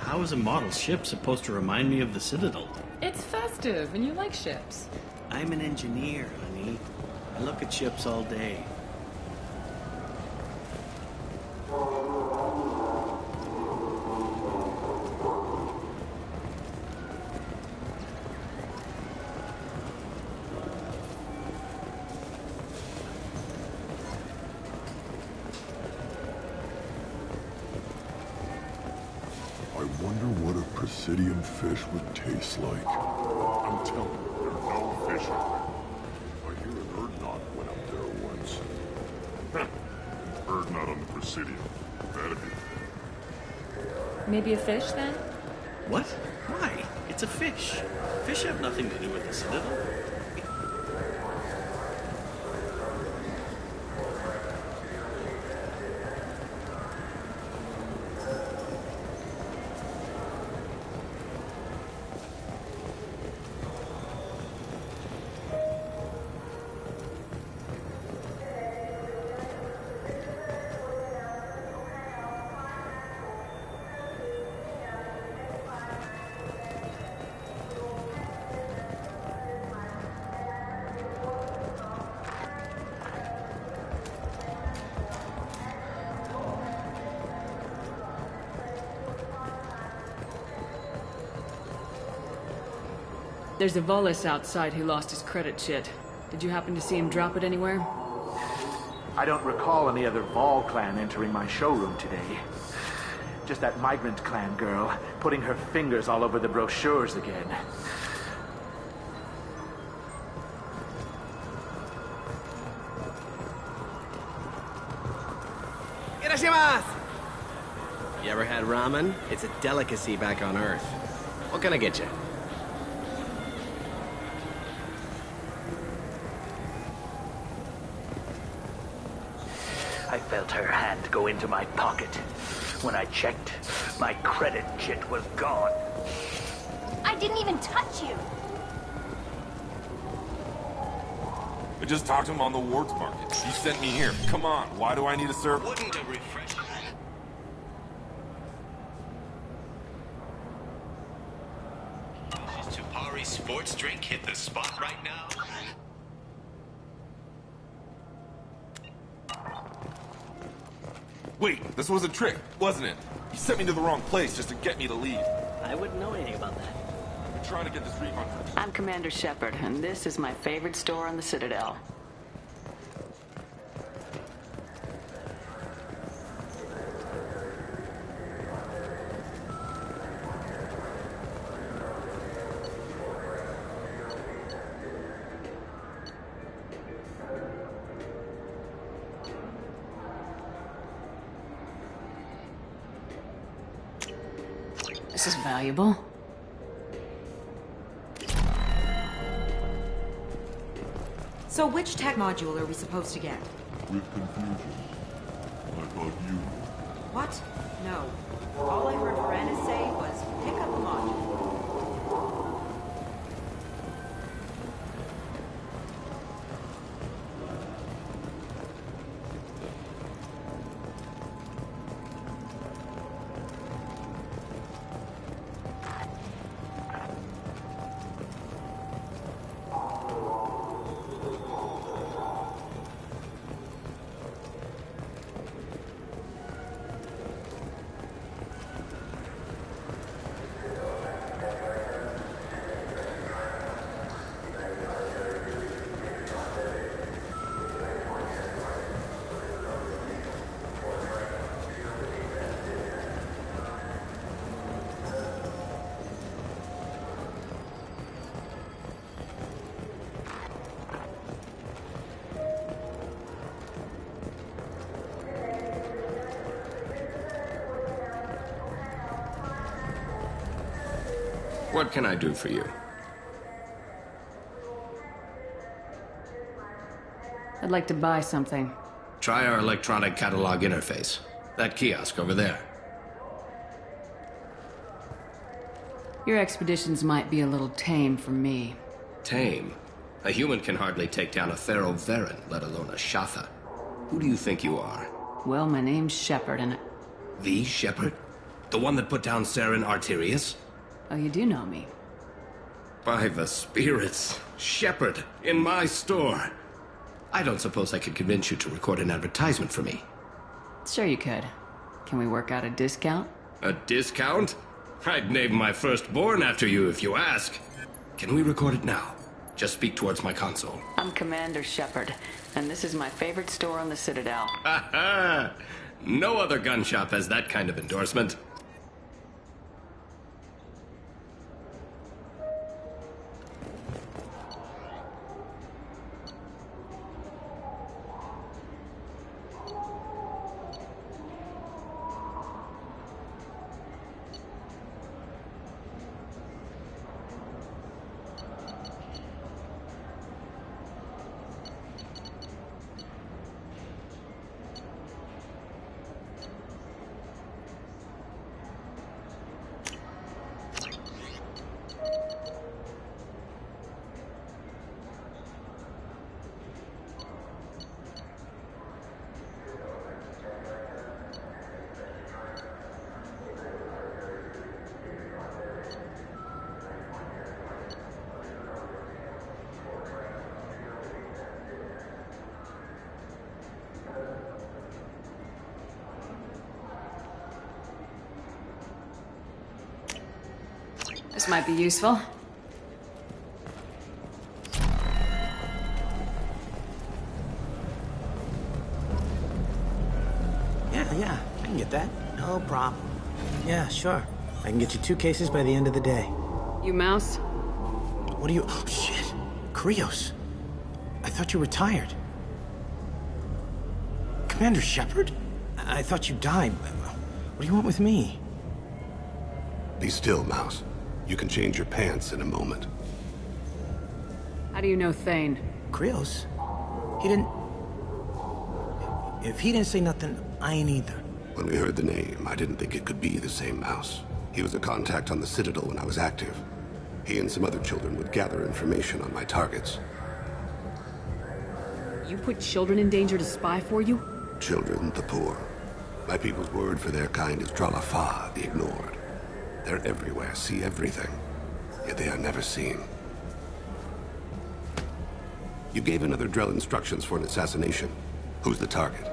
How is a model ship supposed to remind me of the Citadel? It's festive, and you like ships. I'm an engineer, honey. I look at ships all day. Presidium fish would taste like. I'm telling you, there's no fish out there. I hear an Erdnot went up there once. Erdnot on the Presidium. That'd be... Maybe a fish, then? What? Why? It's a fish. Fish have nothing to do with the Citadel. There's a Volus outside who lost his credit chit. Did you happen to see him drop it anywhere? I don't recall any other Vol clan entering my showroom today. Just that migrant clan girl putting her fingers all over the brochures again. You ever had ramen? It's a delicacy back on Earth. What can I get you? I felt her hand go into my pocket. When I checked, my credit chit was gone. I didn't even touch you. I just talked to him on the Wards Market. He sent me here. Come on, why do I need a server? Wouldn't a refreshment? Does Tupari sports drink hit the spot right now? Wait, this was a trick, wasn't it? He sent me to the wrong place just to get me to leave. I wouldn't know anything about that. I'm trying to get this refund for... I'm Commander Shepard, and this is my favorite store on the Citadel. This is valuable. So which tech module are we supposed to get? With confusion. I thought you... What? No. All I heard Francis say was, pick up a module. What can I do for you? I'd like to buy something. Try our electronic catalog interface. That kiosk over there. Your expeditions might be a little tame for me. Tame? A human can hardly take down a Thero Varen, let alone a Shatha. Who do you think you are? Well, my name's Shepard, and The Shepard? The one that put down Saren Arterius? Oh, you do know me. By the spirits. Shepard, in my store. I don't suppose I could convince you to record an advertisement for me. Sure you could. Can we work out a discount? A discount? I'd name my firstborn after you if you ask. Can we record it now? Just speak towards my console. I'm Commander Shepard, and this is my favorite store on the Citadel. Ha ha! No other gun shop has that kind of endorsement. This might be useful. Yeah, I can get that. No problem. Yeah, sure. I can get you 2 cases by the end of the day. You Mouse? What are you... Oh, shit. Krios. I thought you were retired. Commander Shepard? I thought you died. What do you want with me? Be still, Mouse. You can change your pants in a moment. How do you know Thane? Krios? He didn't... If he didn't say nothing, I ain't either. When we heard the name, I didn't think it could be the same Mouse. He was a contact on the Citadel when I was active. He and some other children would gather information on my targets. You put children in danger to spy for you? Children, the poor. My people's word for their kind is Dralafa, the ignored. They're everywhere, see everything. Yet they are never seen. You gave another Drell instructions for an assassination. Who's the target?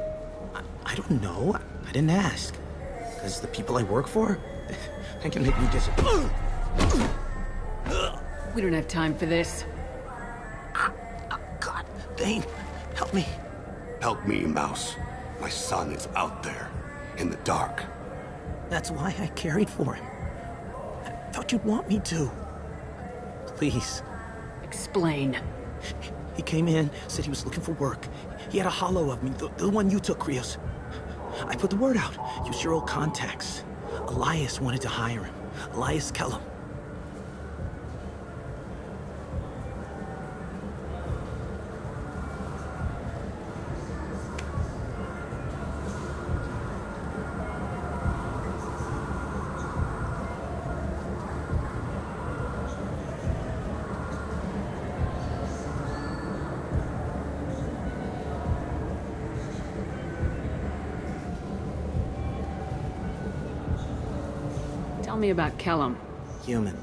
I don't know. I didn't ask. Because the people I work for, they can make me We don't have time for this. God, Thane, help me. Help me, Mouse. My son is out there, in the dark. That's why I carried for him. I thought you'd want me to. Please. Explain. He came in, said he was looking for work. He had a hollow of me, the one you took, Krios. I put the word out. Used your old contacts. Elias wanted to hire him. Elias Kellum. Tell me about Kellum. Human.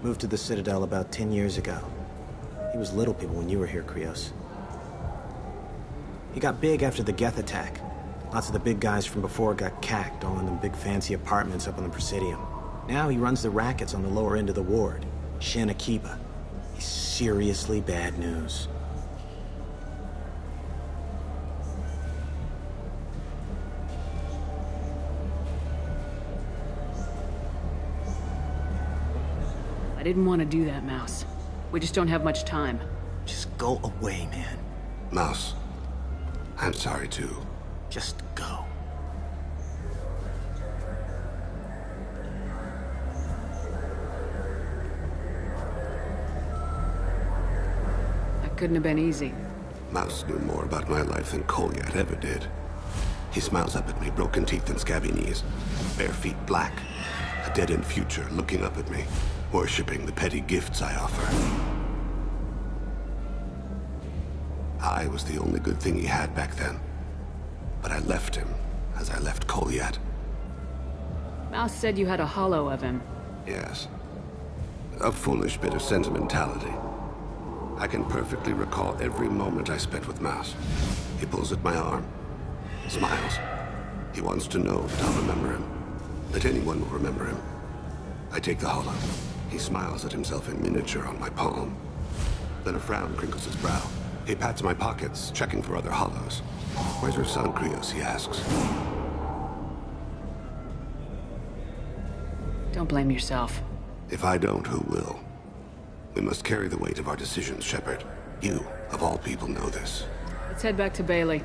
Moved to the Citadel about 10 years ago. He was little people when you were here, Krios. He got big after the Geth attack. Lots of the big guys from before got cacked, all in them big fancy apartments up on the Presidium. Now he runs the rackets on the lower end of the ward. Shin Akiba. He's seriously bad news. I didn't want to do that, Mouse. We just don't have much time. Just go away, man. Mouse, I'm sorry too. Just go. That couldn't have been easy. Mouse knew more about my life than Kolyat ever did. He smiles up at me, broken teeth and scabby knees, bare feet black, a dead-end future looking up at me, worshipping the petty gifts I offer. I was the only good thing he had back then. But I left him, as I left Kolyat. Mouse said you had a hollow of him. Yes. A foolish bit of sentimentality. I can perfectly recall every moment I spent with Mouse. He pulls at my arm, smiles. He wants to know that I'll remember him, that anyone will remember him. I take the hollow. He smiles at himself in miniature on my palm. Then a frown crinkles his brow. He pats my pockets, checking for other hollows. Where's your son, Krios, he asks. Don't blame yourself. If I don't, who will? We must carry the weight of our decisions, Shepard. You, of all people, know this. Let's head back to Bailey.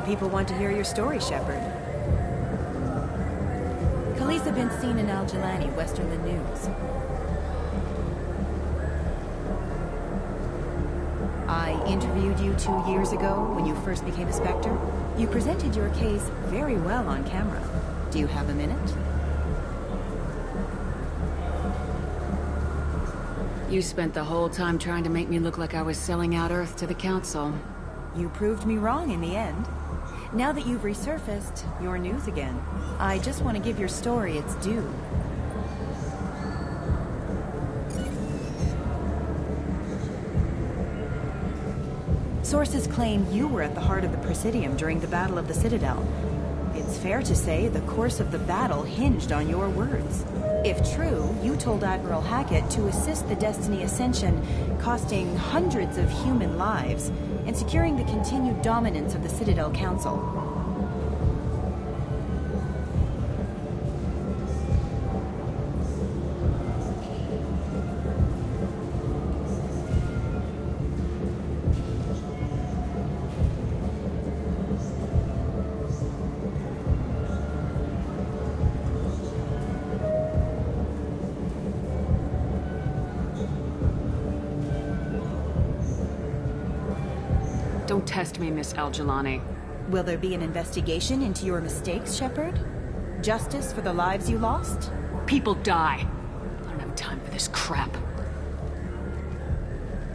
People want to hear your story, Shepard. Khalees been seen in Al-Jalani, west of the news. I interviewed you 2 years ago when you first became a Spectre. You presented your case very well on camera. Do you have a minute? You spent the whole time trying to make me look like I was selling out Earth to the Council. You proved me wrong in the end. Now that you've resurfaced, you're news again. I just want to give your story its due. Sources claim you were at the heart of the Presidium during the Battle of the Citadel. It's fair to say the course of the battle hinged on your words. If true, you told Admiral Hackett to assist the Destiny Ascension, costing hundreds of human lives, and securing the continued dominance of the Citadel Council. Don't test me, Miss Al-Jelani. Will there be an investigation into your mistakes, Shepard? Justice for the lives you lost? People die. I don't have time for this crap.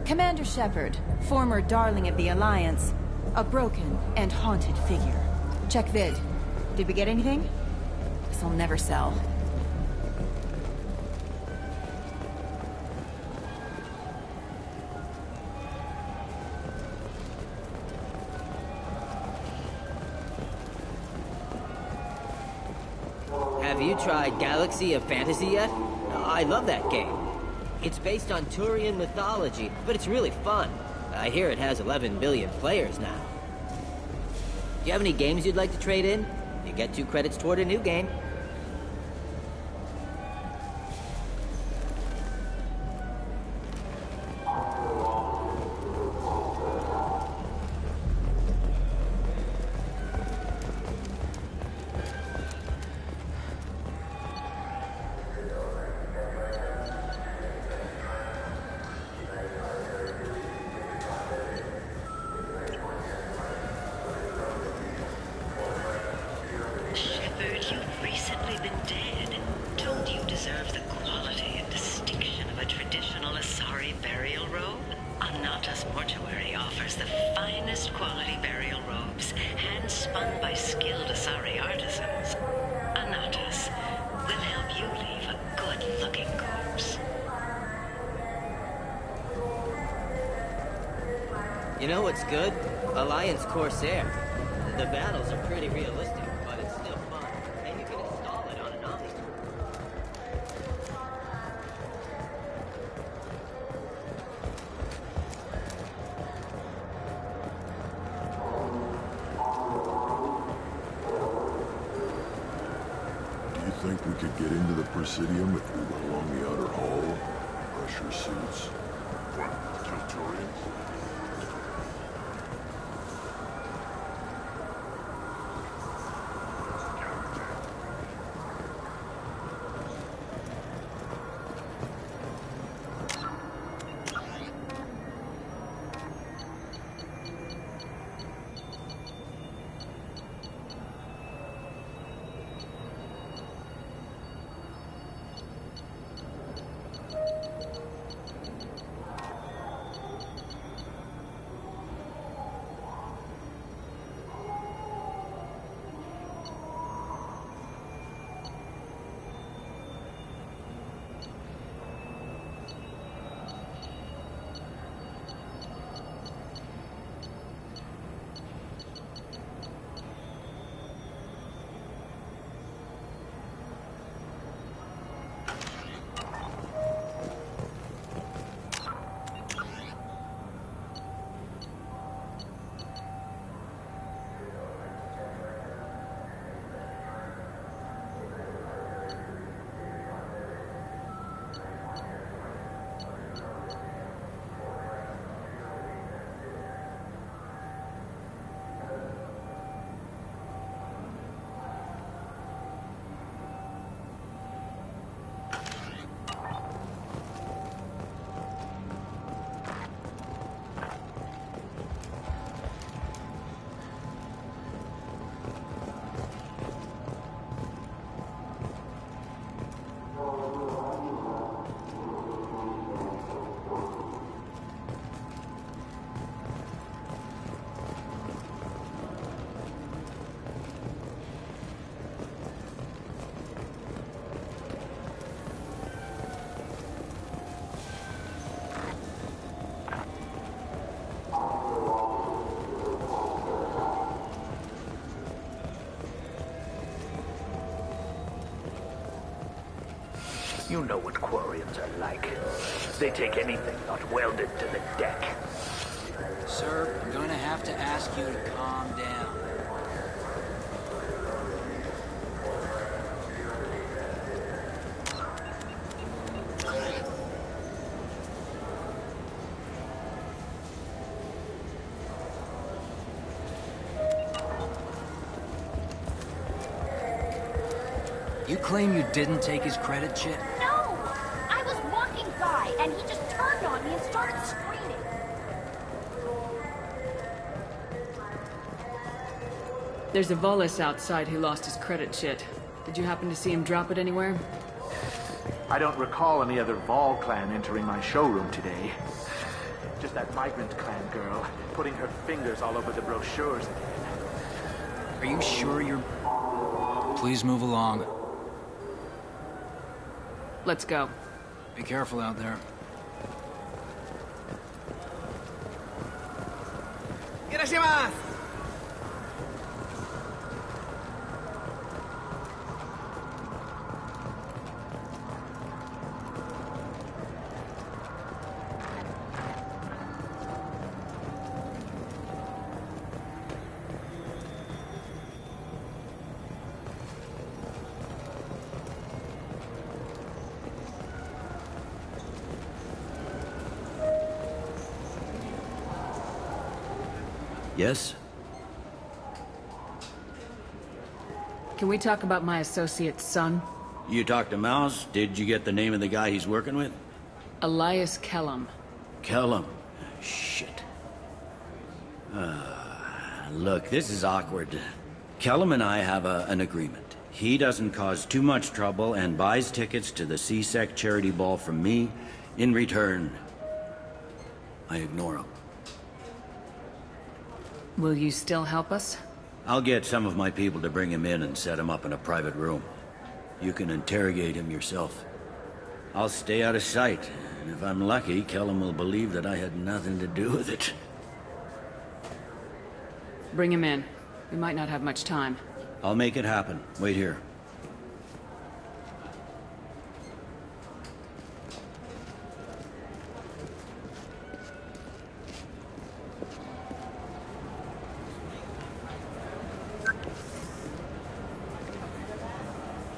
Commander Shepard, former darling of the Alliance, a broken and haunted figure. Check vid. Did we get anything? This'll never sell. Have you tried Galaxy of Fantasy yet? I love that game. It's based on Turian mythology, but it's really fun. I hear it has 11 billion players now. Do you have any games you'd like to trade in? You get 2 credits toward a new game. You know what's good? Alliance Corsair. The battles are pretty realistic, but it's still fun. And you can install it on an Omni. Do you think we could get into the Presidium if we went along the outer hall? Pressure suits. What? Kill Turians? You know what Quarians are like. They take anything not welded to the deck. Sir, I'm going to have to ask you to calm down. You claim you didn't take his credit chit? No! I was walking by, and he just turned on me and started screaming. There's a Volus outside who lost his credit chit. Did you happen to see him drop it anywhere? I don't recall any other Vol clan entering my showroom today. Just that migrant clan girl putting her fingers all over the brochures again. Are you sure you're... Please move along. Let's go. Be careful out there. Irashimasu! Yes? Can we talk about my associate's son? You talked to Mouse? Did you get the name of the guy he's working with? Elias Kellum. Kellum. Shit. Look, this is awkward. Kellum and I have an agreement. He doesn't cause too much trouble and buys tickets to the C-Sec charity ball from me. In return, I ignore him. Will you still help us? I'll get some of my people to bring him in and set him up in a private room. You can interrogate him yourself. I'll stay out of sight, and if I'm lucky, Kellum will believe that I had nothing to do with it. Bring him in. We might not have much time. I'll make it happen. Wait here.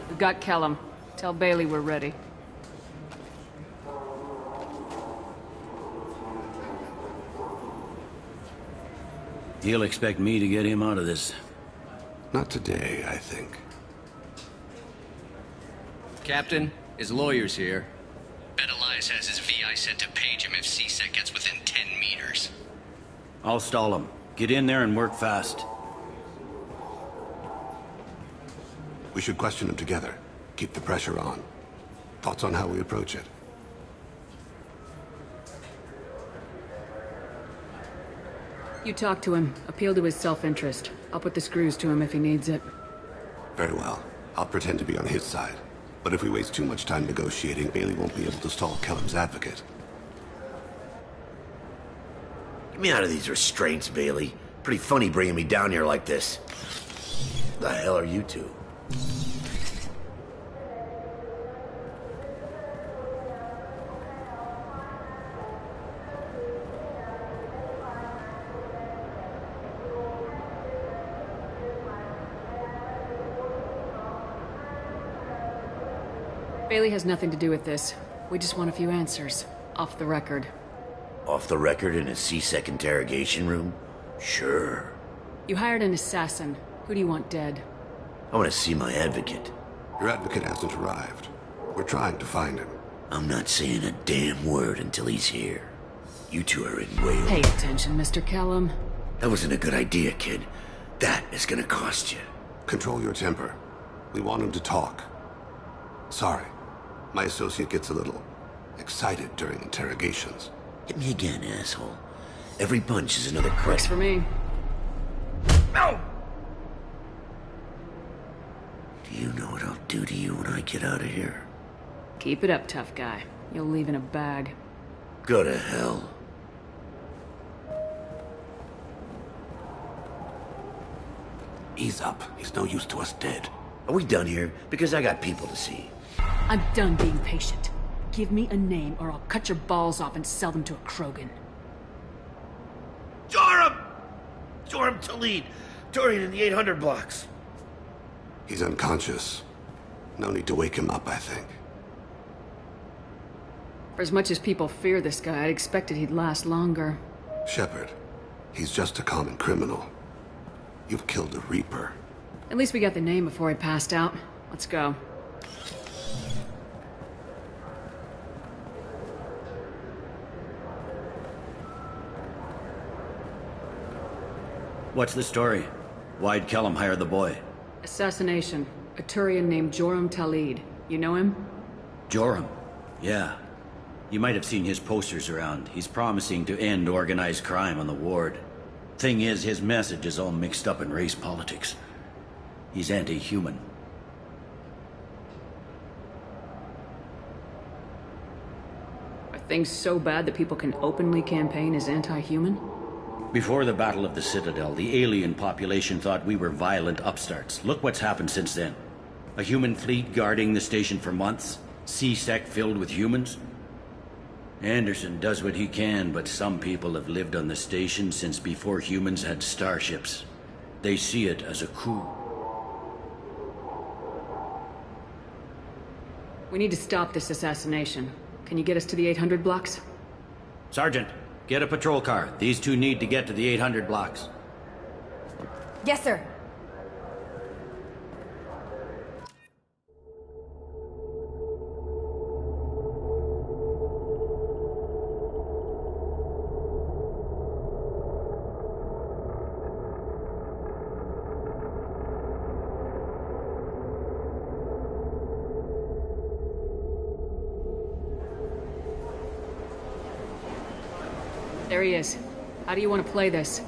We've got Kellum. Tell Bailey we're ready. He'll expect me to get him out of this. Not today, I think. Captain, his lawyer's here. Bet Elias has his VI set to page him if C-Sec gets within 10 meters. I'll stall him. Get in there and work fast. We should question him together. Keep the pressure on. Thoughts on how we approach it? You talk to him. Appeal to his self-interest. I'll put the screws to him if he needs it. Very well. I'll pretend to be on his side. But if we waste too much time negotiating, Bailey won't be able to stall Kellum's advocate. Get me out of these restraints, Bailey. Pretty funny bringing me down here like this. The hell are you two? Bailey has nothing to do with this. We just want a few answers. Off the record. Off the record in a C-Sec interrogation room? Sure. You hired an assassin. Who do you want dead? I want to see my advocate. Your advocate hasn't arrived. We're trying to find him. I'm not saying a damn word until he's here. You two are in way over. Pay attention, Mr. Kellum. That wasn't a good idea, kid. That is gonna cost you. Control your temper. We want him to talk. Sorry. My associate gets a little excited during interrogations. Hit me again, asshole. Every punch is another crack. Works for me. No! Do you know what I'll do to you when I get out of here? Keep it up, tough guy. You'll leave in a bag. Go to hell. Ease up. He's no use to us dead. Are we done here? Because I got people to see. I'm done being patient. Give me a name or I'll cut your balls off and sell them to a Krogan. Joram! Joram Talid, Turian in the 800 blocks. He's unconscious. No need to wake him up, I think. For as much as people fear this guy, I expected he'd last longer. Shepard, he's just a common criminal. You've killed a Reaper. At least we got the name before he passed out. Let's go. What's the story? Why'd Kellum hire the boy? Assassination. A Turian named Joram Talid. You know him? Joram? Yeah. You might have seen his posters around. He's promising to end organized crime on the ward. Thing is, his message is all mixed up in race politics. He's anti-human. Are things so bad that people can openly campaign as anti-human? Before the Battle of the Citadel, the alien population thought we were violent upstarts. Look what's happened since then. A human fleet guarding the station for months. C-Sec filled with humans. Anderson does what he can, but some people have lived on the station since before humans had starships. They see it as a coup. We need to stop this assassination. Can you get us to the 800 blocks? Sergeant, get a patrol car. These two need to get to the 800 blocks. Yes, sir. There he is. How do you want to play this?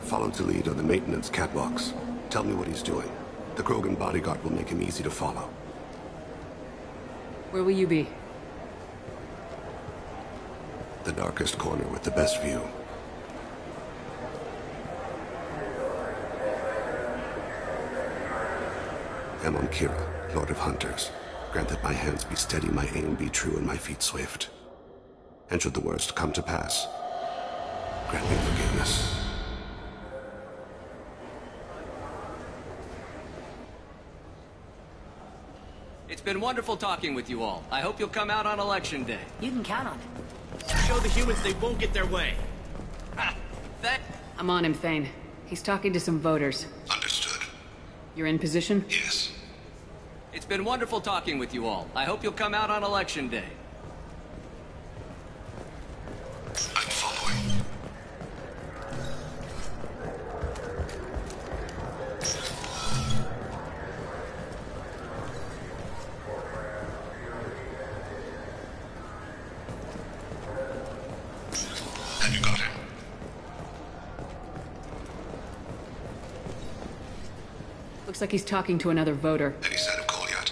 Follow to lead on the maintenance catwalks. Tell me what he's doing. The Krogan bodyguard will make him easy to follow. Where will you be? The darkest corner with the best view. Amon Kira, Lord of Hunters. Grant that my hands be steady, my aim be true, and my feet swift. And should the worst come to pass, grant me forgiveness. It's been wonderful talking with you all. I hope you'll come out on Election Day. You can count on it. Show the humans they won't get their way. I'm on him, Thane. He's talking to some voters. Understood. You're in position? Yes. It's been wonderful talking with you all. I hope you'll come out on Election Day. I'm following. Have you got him? Looks like he's talking to another voter. Any sign of call yet?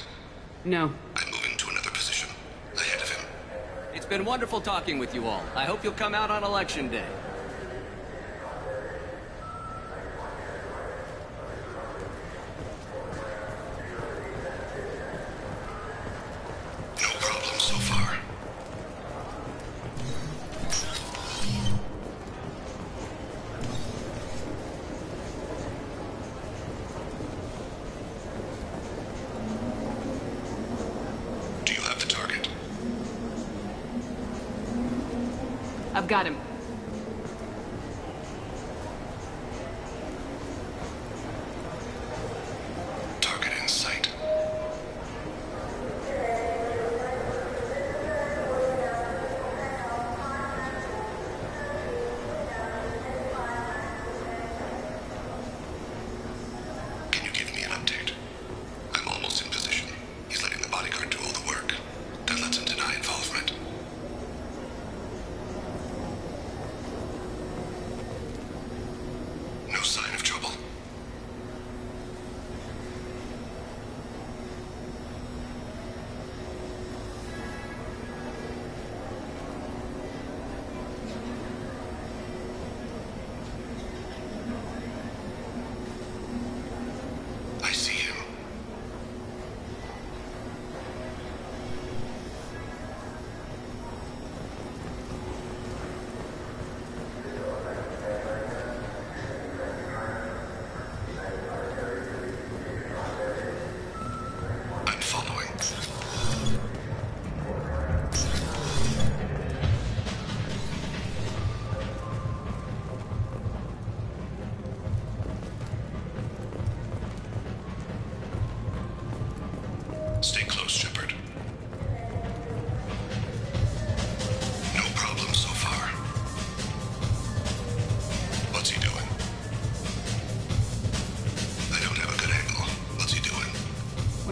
No. I'm moving to another position. Ahead of him. It's been wonderful talking with you all. I hope you'll come out on Election Day. No problem so far. Do you have the target? I've got him. Target in sight. Can you give me an update? I'm almost in position. He's letting the bodyguard do all the work. That lets him deny involvement.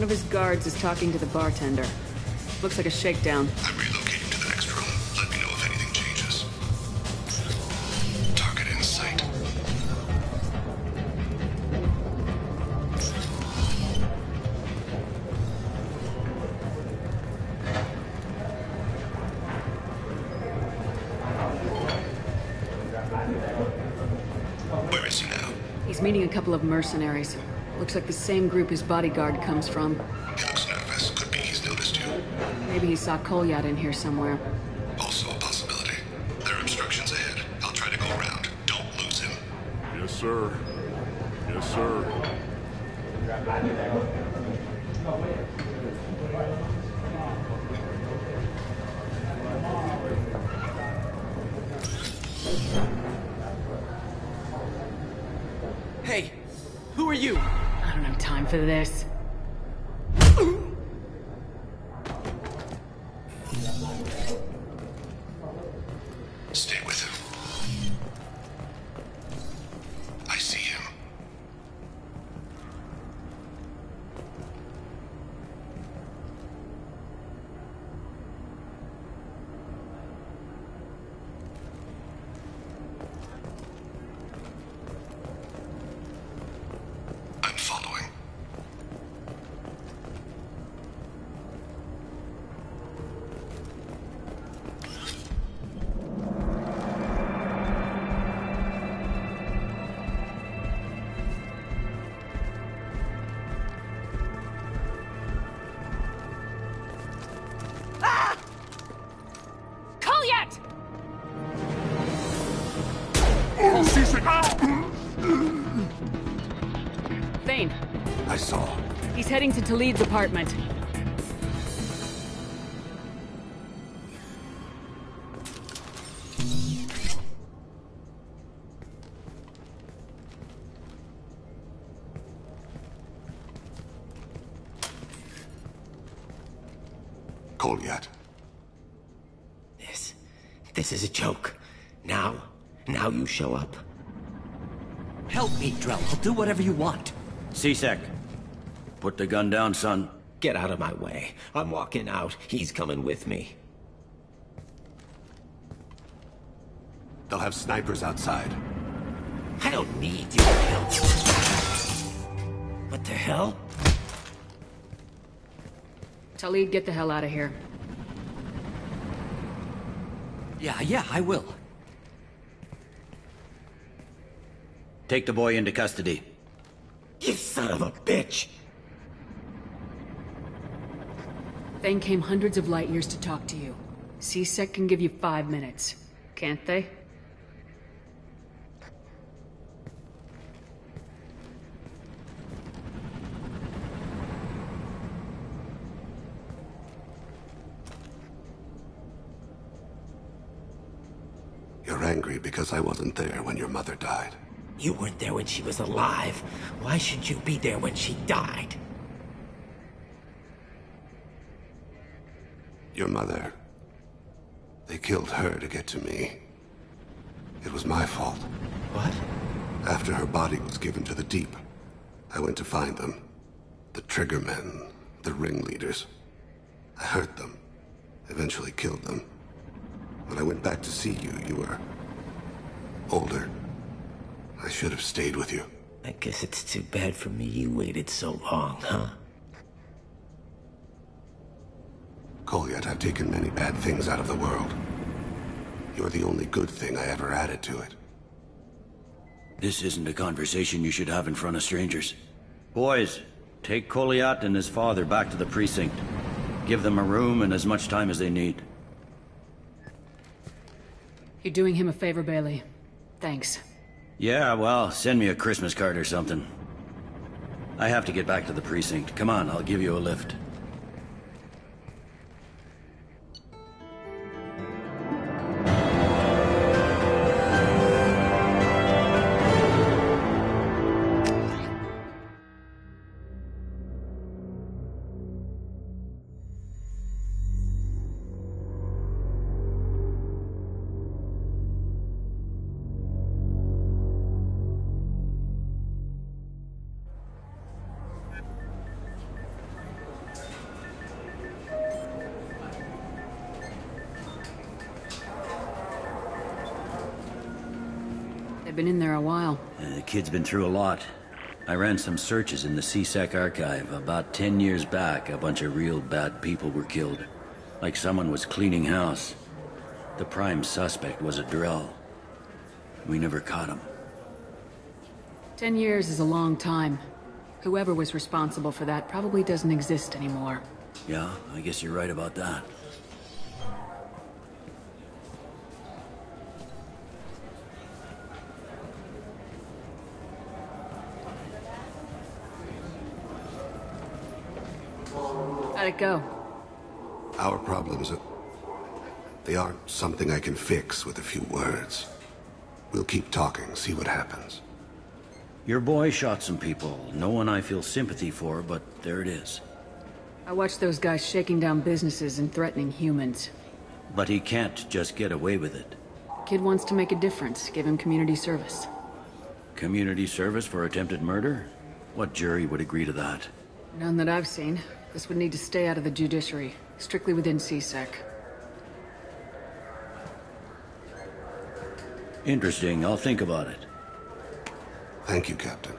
of his guards is talking to the bartender. Looks like a shakedown. I'm relocating to the next room. Let me know if anything changes. Target in sight. Where is he now? He's meeting a couple of mercenaries. Looks like the same group his bodyguard comes from. He looks nervous. Could be he's noticed you. Maybe he saw Kolyat in here somewhere. Also a possibility. There are obstructions ahead. I'll try to go around. Don't lose him. Yes, sir. Yes, sir. Hey, who are you? I don't have time for this. Stay with him. I see him. I'm following. Kolyat! Thane, I saw. he's heading to Talid's apartment. Kolyat. This is a joke. Now you show up. Help me, Drell. I'll do whatever you want. C-Sec, put the gun down, son. Get out of my way. I'm walking out. He's coming with me. They'll have snipers outside. I don't need your help. What the hell? Talid, get the hell out of here. Yeah, I will. Take the boy into custody. You son of a bitch! Thane came hundreds of light years to talk to you. C-Sec can give you 5 minutes. Can't they? You're angry because I wasn't there when your mother died. You weren't there when she was alive. Why should you be there when she died? Your mother. They killed her to get to me. It was my fault. What? After her body was given to the Deep, I went to find them. The Triggermen, the ringleaders. I hurt them. Eventually killed them. When I went back to see you, you were older. I should have stayed with you. I guess it's too bad for me you waited so long, huh? Kolyat, I've taken many bad things out of the world. You're the only good thing I ever added to it. This isn't a conversation you should have in front of strangers. Boys, take Kolyat and his father back to the precinct. Give them a room and as much time as they need. You're doing him a favor, Bailey. Thanks. Yeah, well, send me a Christmas card or something. I have to get back to the precinct. Come on, I'll give you a lift. been in there a while. The kid's been through a lot. I ran some searches in the CSEC archive. About 10 years back, a bunch of real bad people were killed. Like someone was cleaning house. The prime suspect was a drill. We never caught him. 10 years is a long time. Whoever was responsible for that probably doesn't exist anymore. Yeah, I guess you're right about that. How'd it go? Our problems they aren't something I can fix with a few words. We'll keep talking, see what happens. Your boy shot some people. No one I feel sympathy for, but there it is. I watched those guys shaking down businesses and threatening humans. But he can't just get away with it. Kid wants to make a difference. Give him community service. Community service for attempted murder? What jury would agree to that? None that I've seen. This would need to stay out of the judiciary. Strictly within CSEC. Interesting. I'll think about it. Thank you, Captain.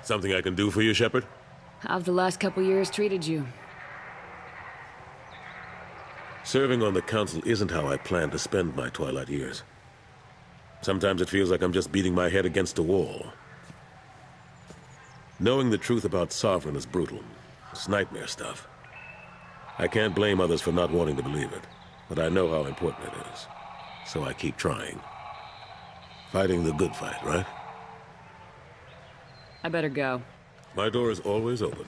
Something I can do for you, Shepard? How've the last couple years treated you? Serving on the council isn't how I plan to spend my twilight years. Sometimes it feels like I'm just beating my head against a wall. Knowing the truth about Sovereign is brutal. It's nightmare stuff. I can't blame others for not wanting to believe it, but I know how important it is. So I keep trying. Fighting the good fight, right? I better go. My door is always open.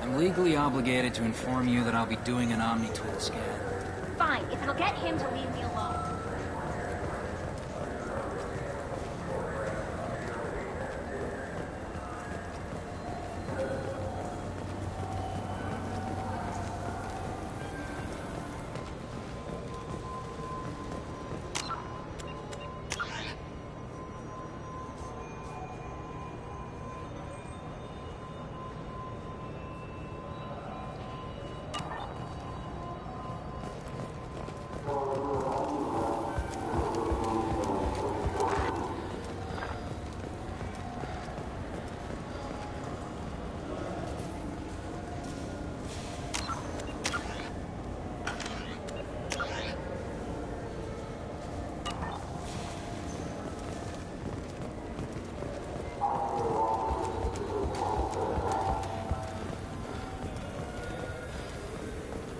I'm legally obligated to inform you that I'll be doing an Omni-Tool scan. Fine, if it'll get him to leave me alone.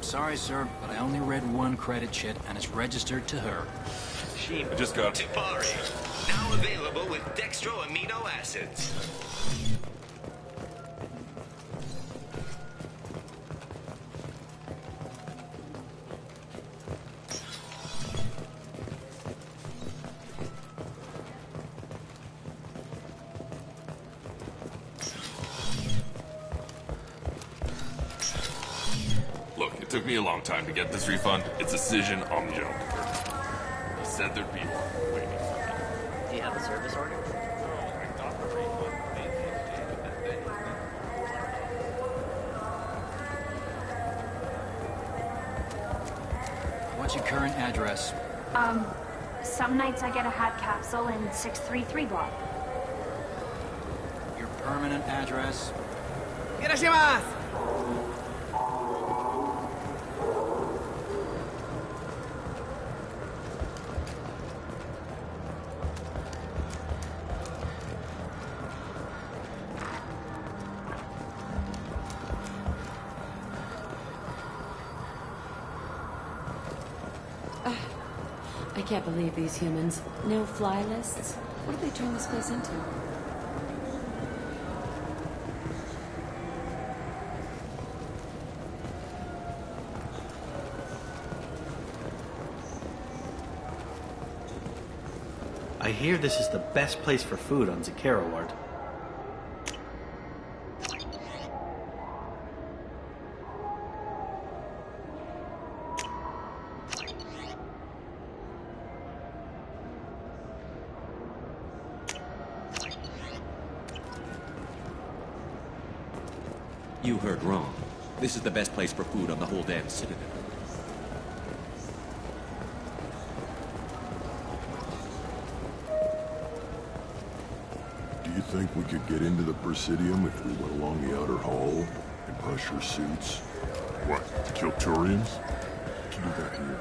Sorry, sir, but I only read one credit chit, and it's registered to her. I just got... Tipari, now available with dextro amino acids. Look, it took me a long time to get this refund. It's a decision on the job. He said there'd be one waiting for me. Do you have a service order? What's your current address? Some nights I get a hat capsule in 633 block. Your permanent address? I can't believe these humans. No fly lists? What have they turned this place into? I hear this is the best place for food on Zakara Ward. You heard wrong. This is the best place for food on the whole damn Citadel. Do you think we could get into the Presidium if we went along the outer hall in pressure suits? What, to kill Turians? To do that here.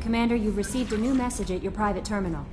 Commander, you've received a new message at your private terminal.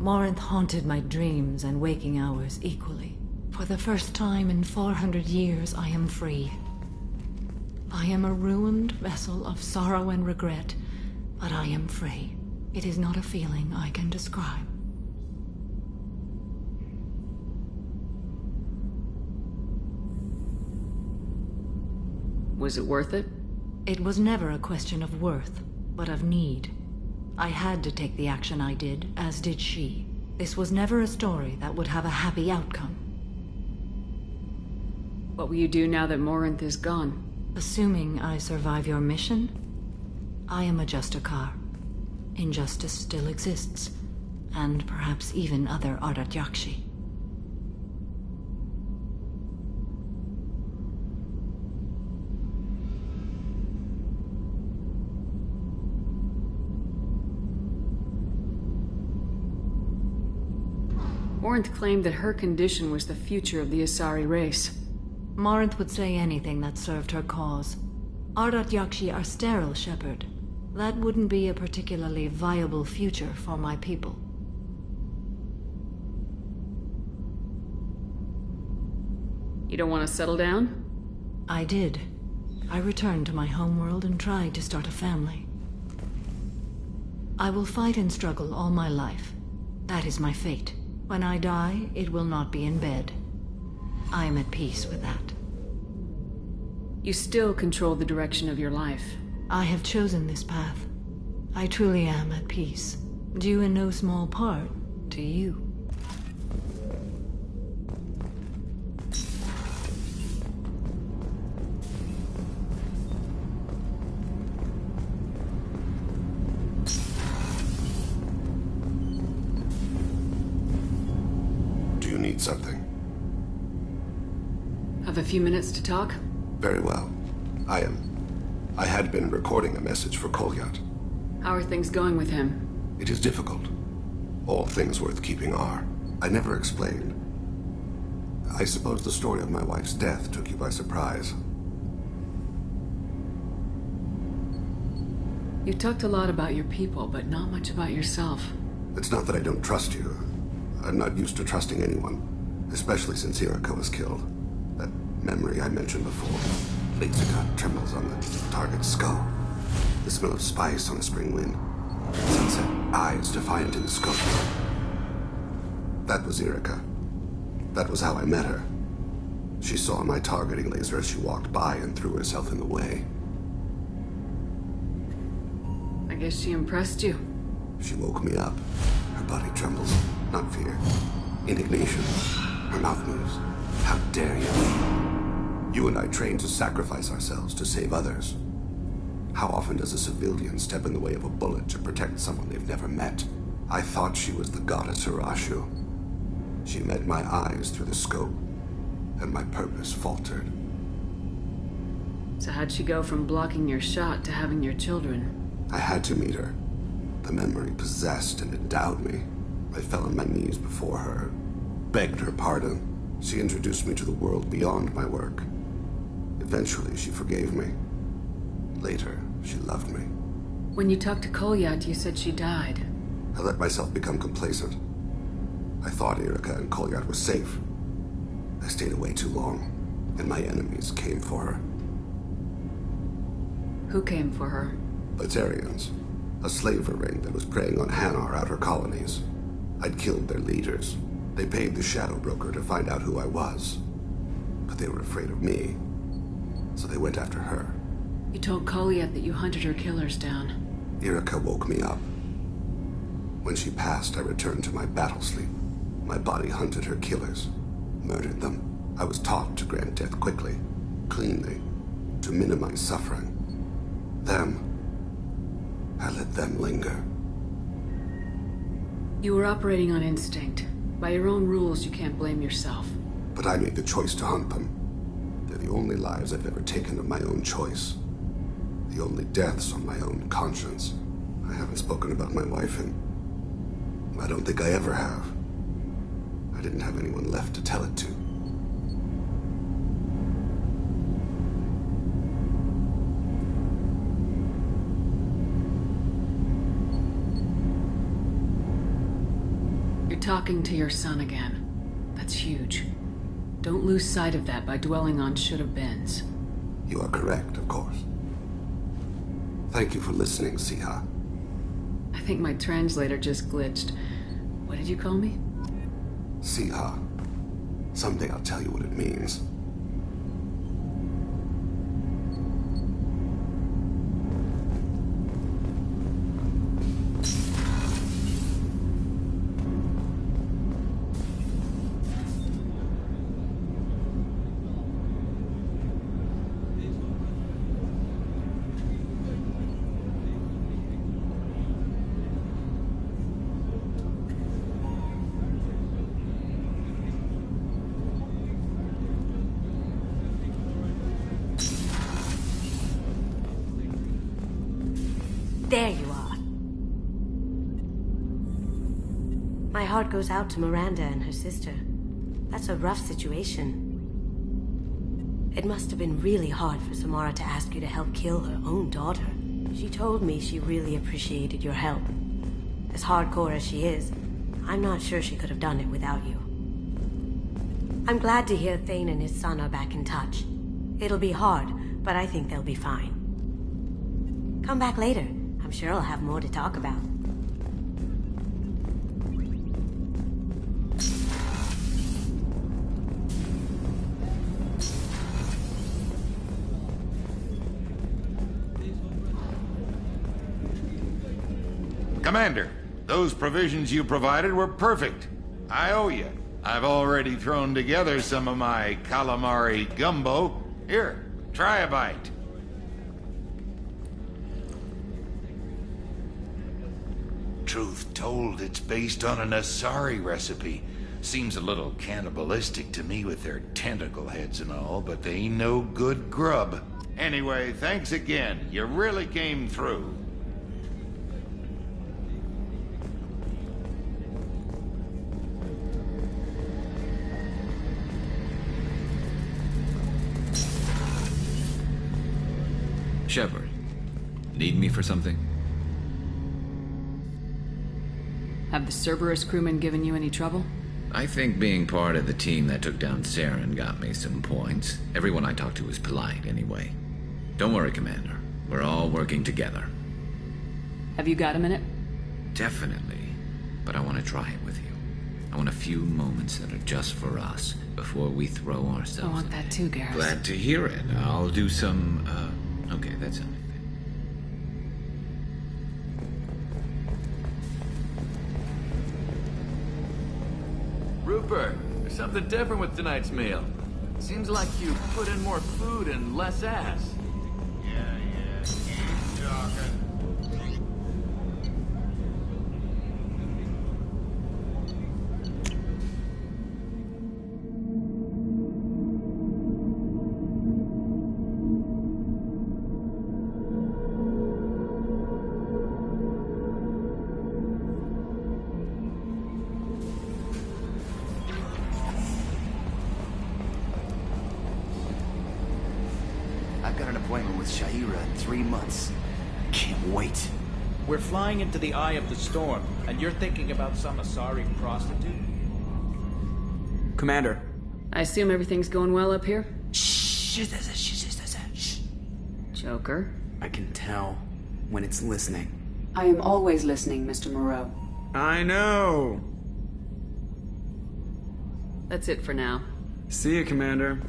Morinth haunted my dreams and waking hours equally. For the first time in 400 years, I am free. I am a ruined vessel of sorrow and regret, but I am free. It is not a feeling I can describe. Was it worth it? It was never a question of worth, but of need. I had to take the action I did, as did she. This was never a story that would have a happy outcome. What will you do now that Morinth is gone? Assuming I survive your mission, I am a Justicar. Injustice still exists, and perhaps even other Ardat Yakshi. Morinth claimed that her condition was the future of the Asari race. Morinth would say anything that served her cause. Ardat Yakshi are sterile, Shepard. That wouldn't be a particularly viable future for my people. You don't want to settle down? I did. I returned to my homeworld and tried to start a family. I will fight and struggle all my life. That is my fate. When I die, it will not be in bed. I am at peace with that. You still control the direction of your life. I have chosen this path. I truly am at peace, due in no small part to you. Do you need something? Have a few minutes to talk? Very well. I had been recording a message for Kolyat. How are things going with him? It is difficult. All things worth keeping are. I never explained. I suppose the story of my wife's death took you by surprise. You talked a lot about your people, but not much about yourself. It's not that I don't trust you. I'm not used to trusting anyone, especially since Yee-Haw was killed. That memory I mentioned before. Laser gun trembles on the target's skull. The smell of spice on a spring wind. Sunset eyes defiant in the scope. That was Yee-Haw. That was how I met her. She saw my targeting laser as she walked by and threw herself in the way. I guess she impressed you. She woke me up. Her body trembles. Not fear. Indignation. Her mouth moves. How dare you? You and I trained to sacrifice ourselves to save others. How often does a civilian step in the way of a bullet to protect someone they've never met? I thought she was the goddess Arashu. She met my eyes through the scope, and my purpose faltered. So how'd she go from blocking your shot to having your children? I had to meet her. The memory possessed and endowed me. I fell on my knees before her, begged her pardon. She introduced me to the world beyond my work. Eventually, she forgave me. Later, she loved me. When you talked to Kolyat, you said she died. I let myself become complacent. I thought Yee-Haw and Kolyat were safe. I stayed away too long, and my enemies came for her. Who came for her? Batarians. A slaver ring that was preying on Hanar outer colonies. I'd killed their leaders. They paid the Shadow Broker to find out who I was. But they were afraid of me, so they went after her. You told Kolyat that you hunted her killers down. Yee-Haw woke me up. When she passed, I returned to my battle sleep. My body hunted her killers, murdered them. I was taught to grant death quickly, cleanly, to minimize suffering. I let them linger. You were operating on instinct. By your own rules, you can't blame yourself. But I made the choice to hunt them. They're the only lives I've ever taken of my own choice. The only deaths on my own conscience. I haven't spoken about my wife and I don't think I ever have. I didn't have anyone left to tell it to. talking to your son again. That's huge. Don't lose sight of that by dwelling on should-have-beens. You are correct, of course. Thank you for listening, Yee-Haw. I think my translator just glitched. What did you call me? Yee-Haw. Someday I'll tell you what it means. There you are. My heart goes out to Miranda and her sister. That's a rough situation. It must have been really hard for Samara to ask you to help kill her own daughter. She told me she really appreciated your help. As hardcore as she is, I'm not sure she could have done it without you. I'm glad to hear Thane and his son are back in touch. It'll be hard, but I think they'll be fine. Come back later. I'm sure I'll have more to talk about. Commander, those provisions you provided were perfect. I owe you. I've already thrown together some of my calamari gumbo. Here, try a bite. Truth told, it's based on an Asari recipe. Seems a little cannibalistic to me with their tentacle heads and all, but they ain't no good grub. Anyway, thanks again. You really came through. Shepard, need me for something? Have the Cerberus crewmen given you any trouble? I think being part of the team that took down Saren got me some points. Everyone I talked to was polite, anyway. Don't worry, Commander. We're all working together. Have you got a minute? Definitely. But I want to try it with you. I want a few moments that are just for us, before we throw ourselves I want that too, Garrus. Glad to hear it. I'll do some, okay, that's something. Rupert, there's something different with tonight's meal. Seems like you put in more food and less ass. Yeah, keep talking. Shahira in 3 months. Can't wait. We're flying into the eye of the storm, and you're thinking about some Asari prostitute? Commander. I assume everything's going well up here? Shh. Joker? I can tell when it's listening. I am always listening, Mr. Moreau. I know. That's it for now. See you, Commander.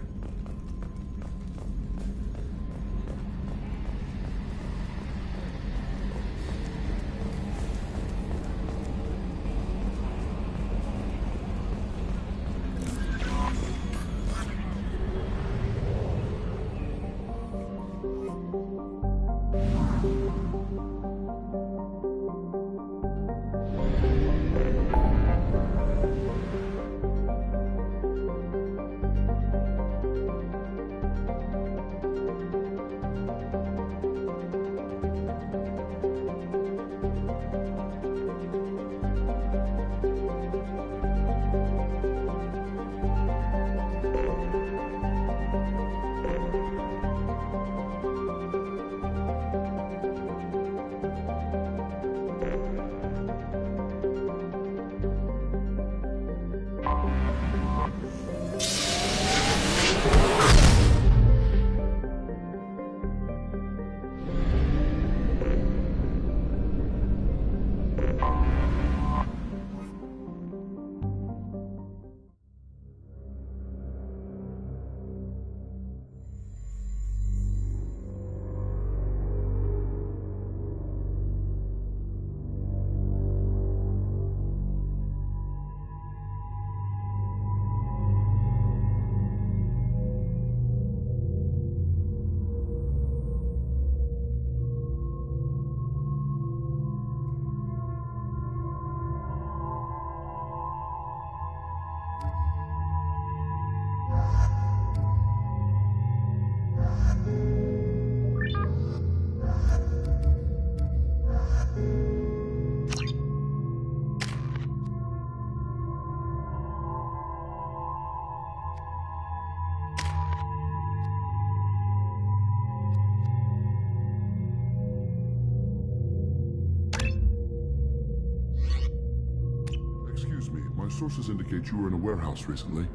sources indicate you were in a warehouse recently.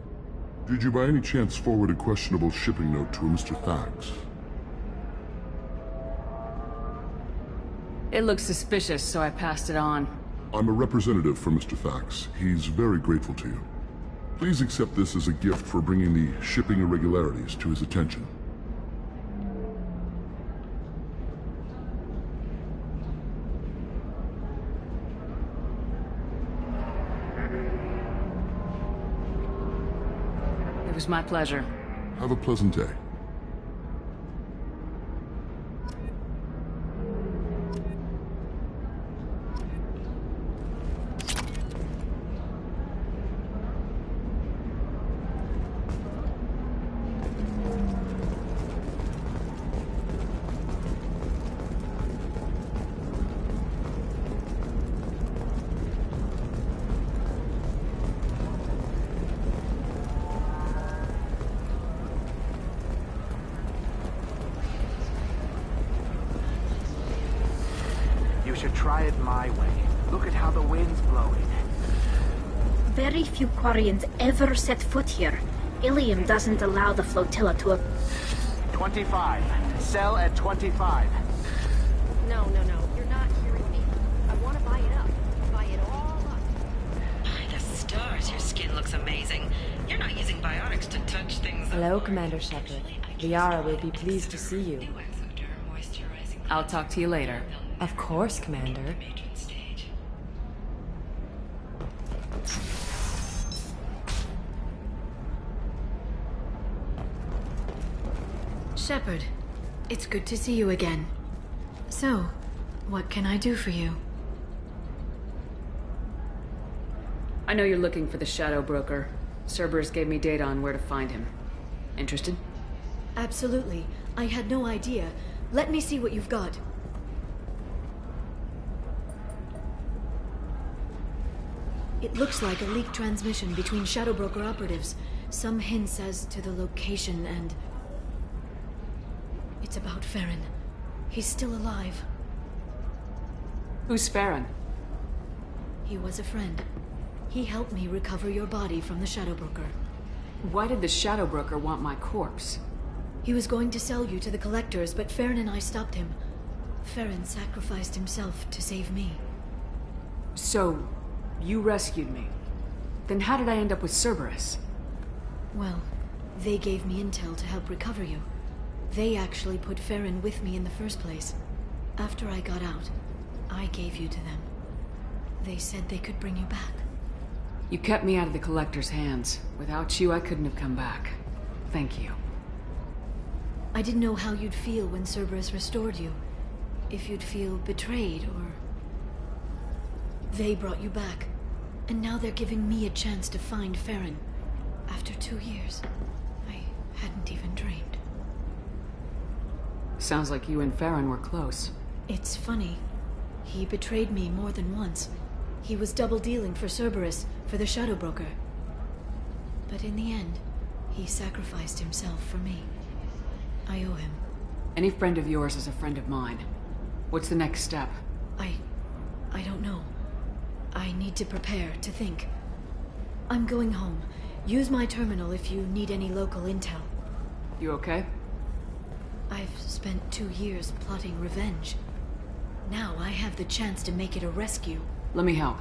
Did you by any chance forward a questionable shipping note to a Mr. Thags? It looks suspicious, so I passed it on. I'm a representative for Mr. Thags. He's very grateful to you. Please accept this as a gift for bringing the shipping irregularities to his attention. It was my pleasure. Have a pleasant day. You should try it my way. Look at how the wind's blowing. Very few Quarians ever set foot here. Ilium doesn't allow the flotilla to... 25. Sell at 25. No. You're not hearing me. I want to buy it up. Buy it all up. By the stars, your skin looks amazing. You're not using biotics to touch things. Hello, Commander Shepard. Liara will be pleased to see you. I'll talk to you later. Of course, Commander. Shepard, it's good to see you again. So, what can I do for you? I know you're looking for the Shadow Broker. Cerberus gave me data on where to find him. Interested? Absolutely. I had no idea. Let me see what you've got. It looks like a leaked transmission between Shadow Broker operatives. Some hints as to the location and... It's about Farron. He's still alive. Who's Farron? He was a friend. He helped me recover your body from the Shadow Broker. Why did the Shadow Broker want my corpse? He was going to sell you to the Collectors, but Farron and I stopped him. Farron sacrificed himself to save me. So, you rescued me. Then how did I end up with Cerberus? Well, they gave me intel to help recover you. They actually put Farron with me in the first place. After I got out, I gave you to them. They said they could bring you back. You kept me out of the Collector's hands. Without you, I couldn't have come back. Thank you. I didn't know how you'd feel when Cerberus restored you. If you'd feel betrayed, or... They brought you back. And now they're giving me a chance to find Farron. After 2 years. I hadn't even dreamed. Sounds like you and Farron were close. It's funny. He betrayed me more than once. He was double-dealing for Cerberus, for the Shadow Broker. But in the end, he sacrificed himself for me. I owe him. Any friend of yours is a friend of mine. What's the next step? I don't know. I need to prepare, to think. I'm going home. Use my terminal if you need any local intel. You okay? I've spent 2 years plotting revenge. Now I have the chance to make it a rescue. Let me help.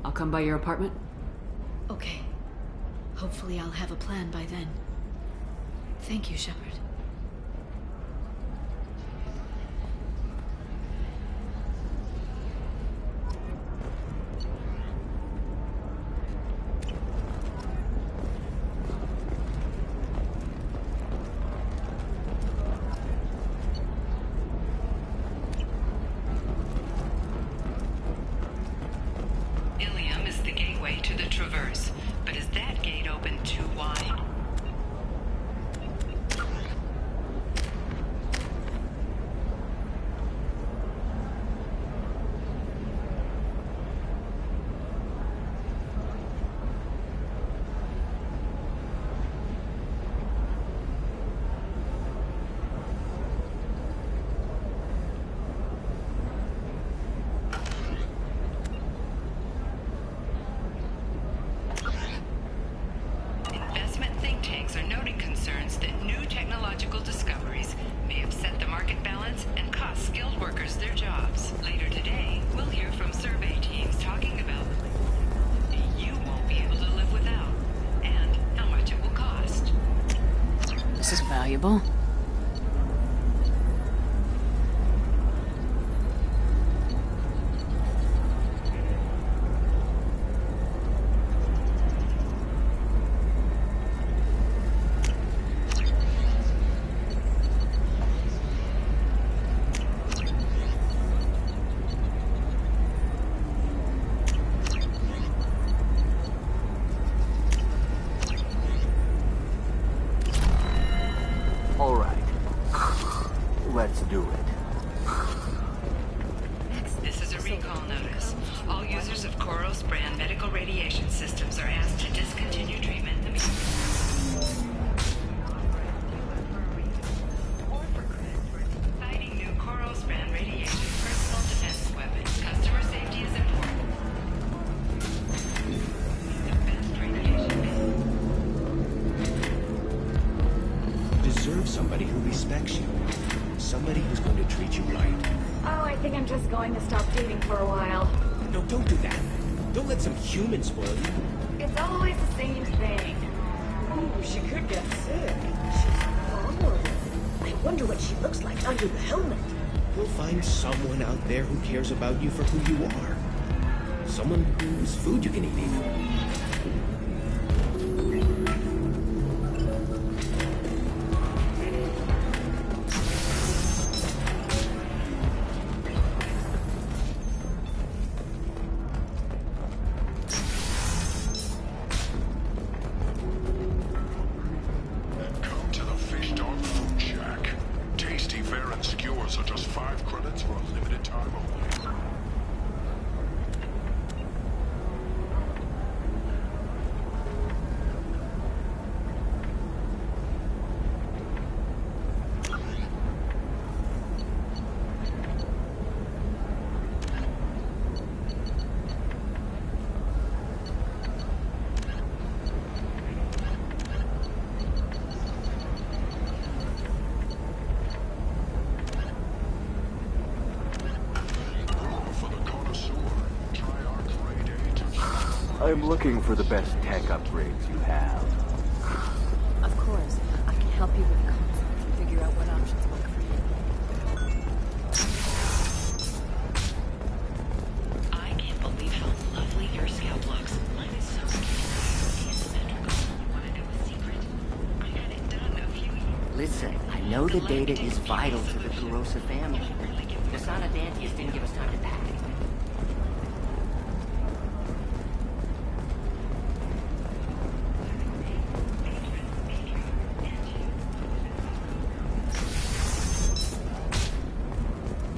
I'll come by your apartment. Okay. Hopefully I'll have a plan by then. Thank you, Shepard. Ilium is the gateway to the Traverse, but is that gate open too wide? This is valuable. All right. Let's do it. This is a recall notice. All users of Koros brand medical radiation systems are asked to discontinue treatment immediately. Citing new Koros brand radiation personal defense weapon. Customer safety is important. Deserve somebody who respects you. Somebody who's going to treat you right. Oh, I think I'm just going to stop dating for a while. No, don't do that. Don't let some human spoil you. It's always the same thing. Ooh, she could get sick. She's vulnerable. I wonder what she looks like under the helmet. You'll find someone out there who cares about you for who you are. Someone whose food you can eat even. Come to the Fish Dog Food Shack. Tasty fare and skewers are just 5 credits for a limited time only. I'm looking for the best tech upgrades you have. Of course. I can help you with the concepts and figure out what options work for you. I can't believe how lovely your scalp looks. Mine is so asymmetrical. You want to know a secret? I had it done a few years. Listen, I know the data is vital to the Kurosa family. The Sana Dantius didn't give us time to pack.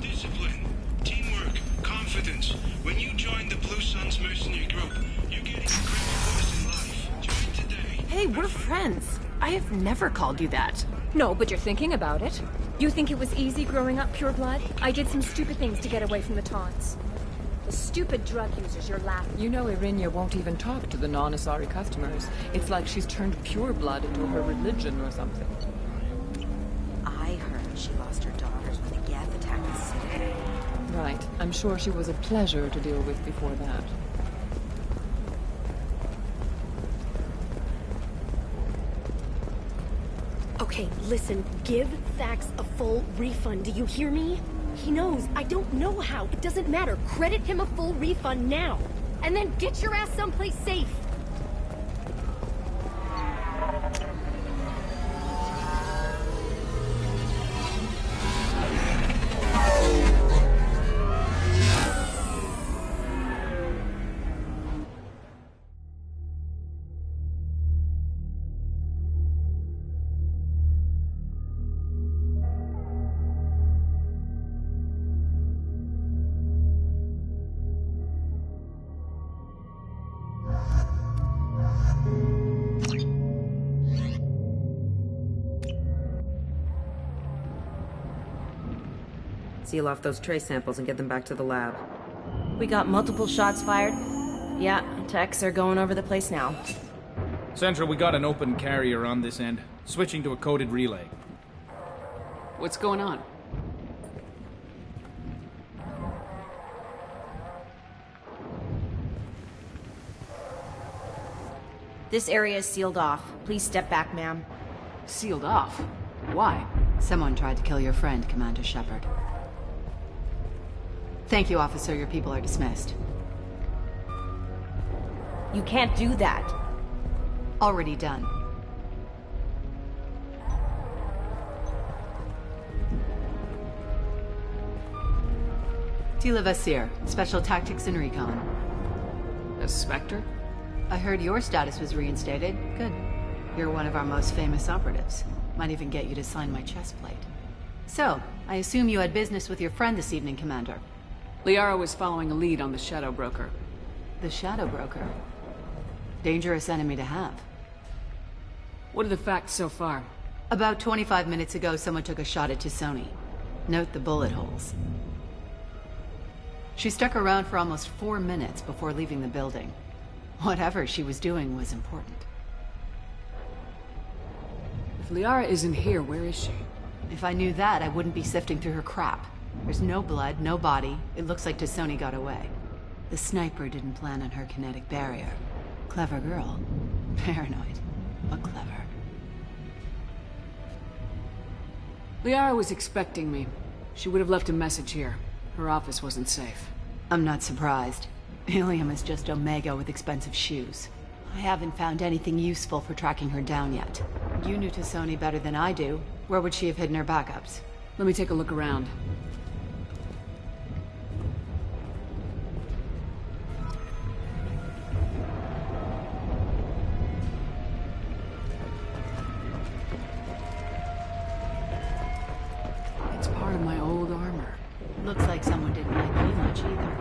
Discipline, teamwork, confidence. When you join the Blue Suns mercenary group, you're getting a great course in life. Join today. Hey, we're friends. I have never called you that. No, but you're thinking about it. You think it was easy growing up pure blood? I did some stupid things to get away from the taunts. The stupid drug users you're laughing. You know Irinia won't even talk to the non-Asari customers. It's like she's turned pure blood into her religion or something. I heard she lost her daughters when the Geth attacked the city. Right. I'm sure she was a pleasure to deal with before that. Okay, listen, give Thax a full refund, do you hear me? He knows, I don't know how, it doesn't matter. Credit him a full refund now. And then get your ass someplace safe. Seal off those trace samples and get them back to the lab. We got multiple shots fired. Yeah, techs are going over the place now. Central, we got an open carrier on this end. Switching to a coded relay. What's going on? This area is sealed off. Please step back, ma'am. Sealed off? Why? Someone tried to kill your friend, Commander Shepard. Thank you, officer. Your people are dismissed. You can't do that. Already done. Tila Vasir, Special Tactics and Recon. A Spectre? I heard your status was reinstated. Good. You're one of our most famous operatives. Might even get you to sign my chest plate. So, I assume you had business with your friend this evening, Commander. Liara was following a lead on the Shadow Broker. The Shadow Broker? Dangerous enemy to have. What are the facts so far? About 25 minutes ago, someone took a shot at T'Soni. Note the bullet holes. She stuck around for almost 4 minutes before leaving the building. Whatever she was doing was important. If Liara isn't here, where is she? If I knew that, I wouldn't be sifting through her crap. There's no blood, no body. It looks like T'Soni got away. The sniper didn't plan on her kinetic barrier. Clever girl. Paranoid, but clever. Liara was expecting me. She would have left a message here. Her office wasn't safe. I'm not surprised. Ilium is just Omega with expensive shoes. I haven't found anything useful for tracking her down yet. You knew T'Soni better than I do. Where would she have hidden her backups? Let me take a look around. It's part of my old armor. Looks like someone didn't like me much either.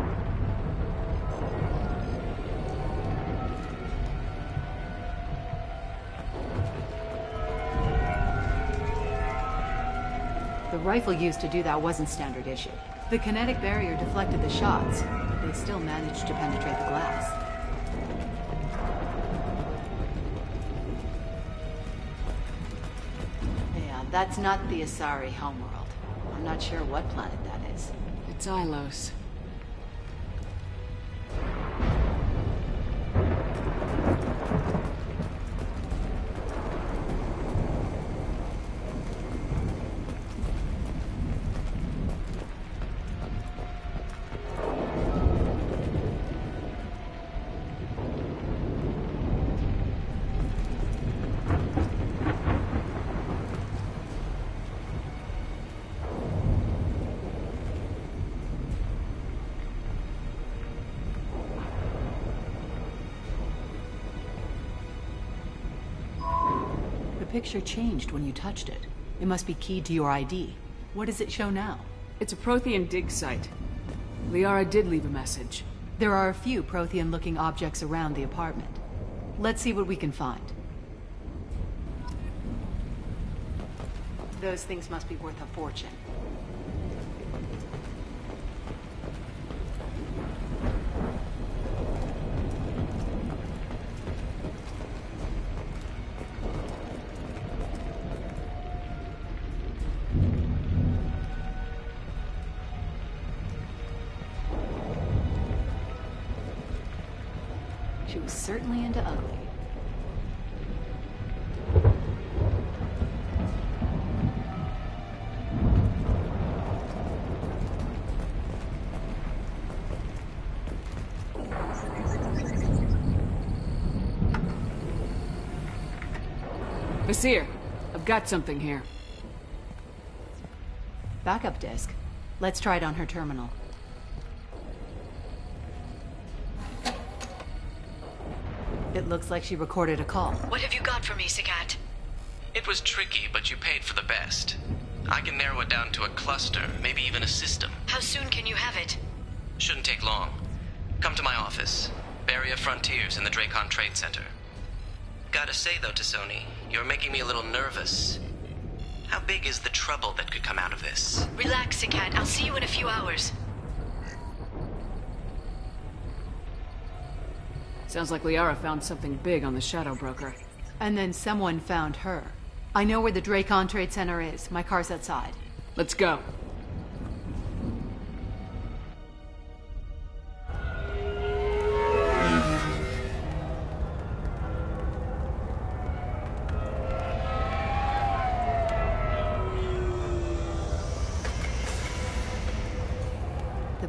The rifle used to do that wasn't standard issue. The kinetic barrier deflected the shots, but they still managed to penetrate the glass. Yeah, that's not the Asari homeworld. I'm not sure what planet that is. It's Ilos. The picture changed when you touched it. It must be keyed to your ID. What does it show now? It's a Prothean dig site. Liara did leave a message. There are a few Prothean-looking objects around the apartment. Let's see what we can find. Those things must be worth a fortune. She was certainly into ugly. Vasir, I've got something here. Backup disk. Let's try it on her terminal. It looks like she recorded a call. What have you got for me, Sagat? It was tricky, but you paid for the best. I can narrow it down to a cluster, maybe even a system. How soon can you have it? Shouldn't take long. Come to my office. Barrier Frontiers in the Dracon Trade Center. Gotta say though, T'Soni, you're making me a little nervous. How big is the trouble that could come out of this? Relax, Sagat. I'll see you in a few hours. Sounds like Liara found something big on the Shadow Broker. And then someone found her. I know where the Dracon Trade Center is. My car's outside. Let's go.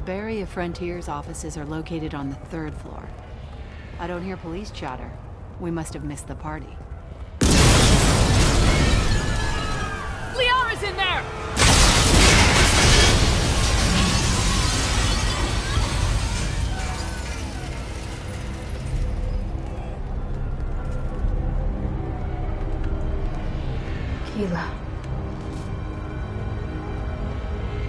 Barrier Frontier's offices are located on the 3rd floor. I don't hear police chatter. We must have missed the party. Liara's in there! Keela.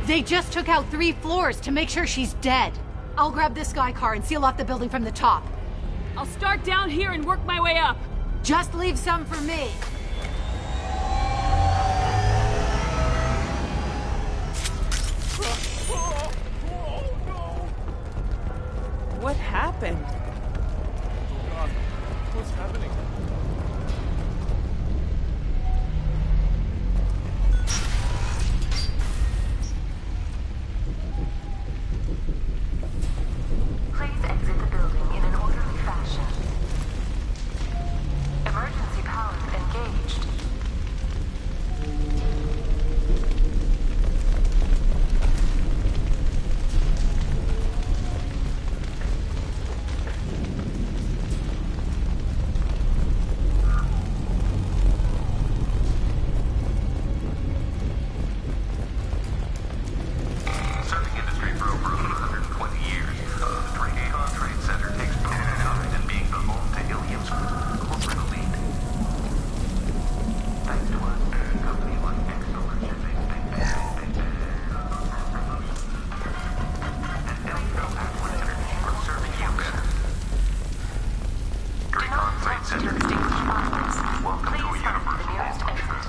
They just took out 3 floors to make sure she's dead. I'll grab this Sky car and seal off the building from the top. I'll start down here and work my way up. Just leave some for me. What happened? Oh God, what's happening? Please exit the building in an orderly fashion. Emergency power engaged. Serving industry for over 120 years, the Yee-Haw Trade Center takes pride in being the home to Ilium's corporate elite. Thanks to us, companies like Excellent Shipping, and Elko Aqua Energy are serving you better. Dracon Trade Center. Welcome to a universe of options.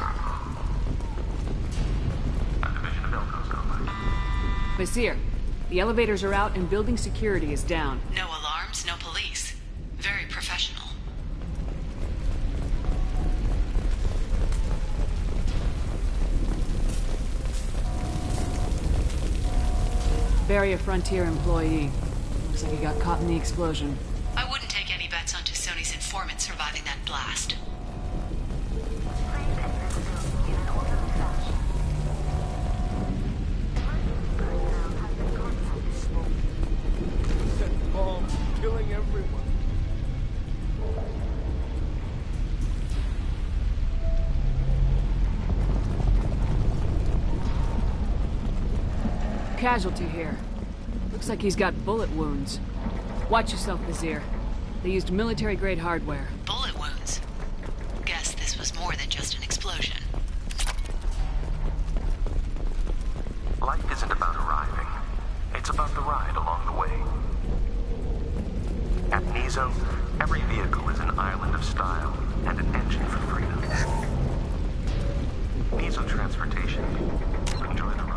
A division of Elko's company. Vizier, the elevators are out and building security is down. No alarms, no police. Very professional. Barrier Frontier employee. Looks like he got caught in the explosion. I wouldn't take any bets on Sony's informant surviving that blast. Set bombs, killing everyone. Casualty here. Looks like he's got bullet wounds. Watch yourself, Vizier. They used military-grade hardware. Bullet wounds. Guess this was more than just an explosion. Life isn't about arriving. It's about the ride along the way. At Nizo, every vehicle is an island of style and an engine for freedom. Nizo Transportation. Enjoy the ride.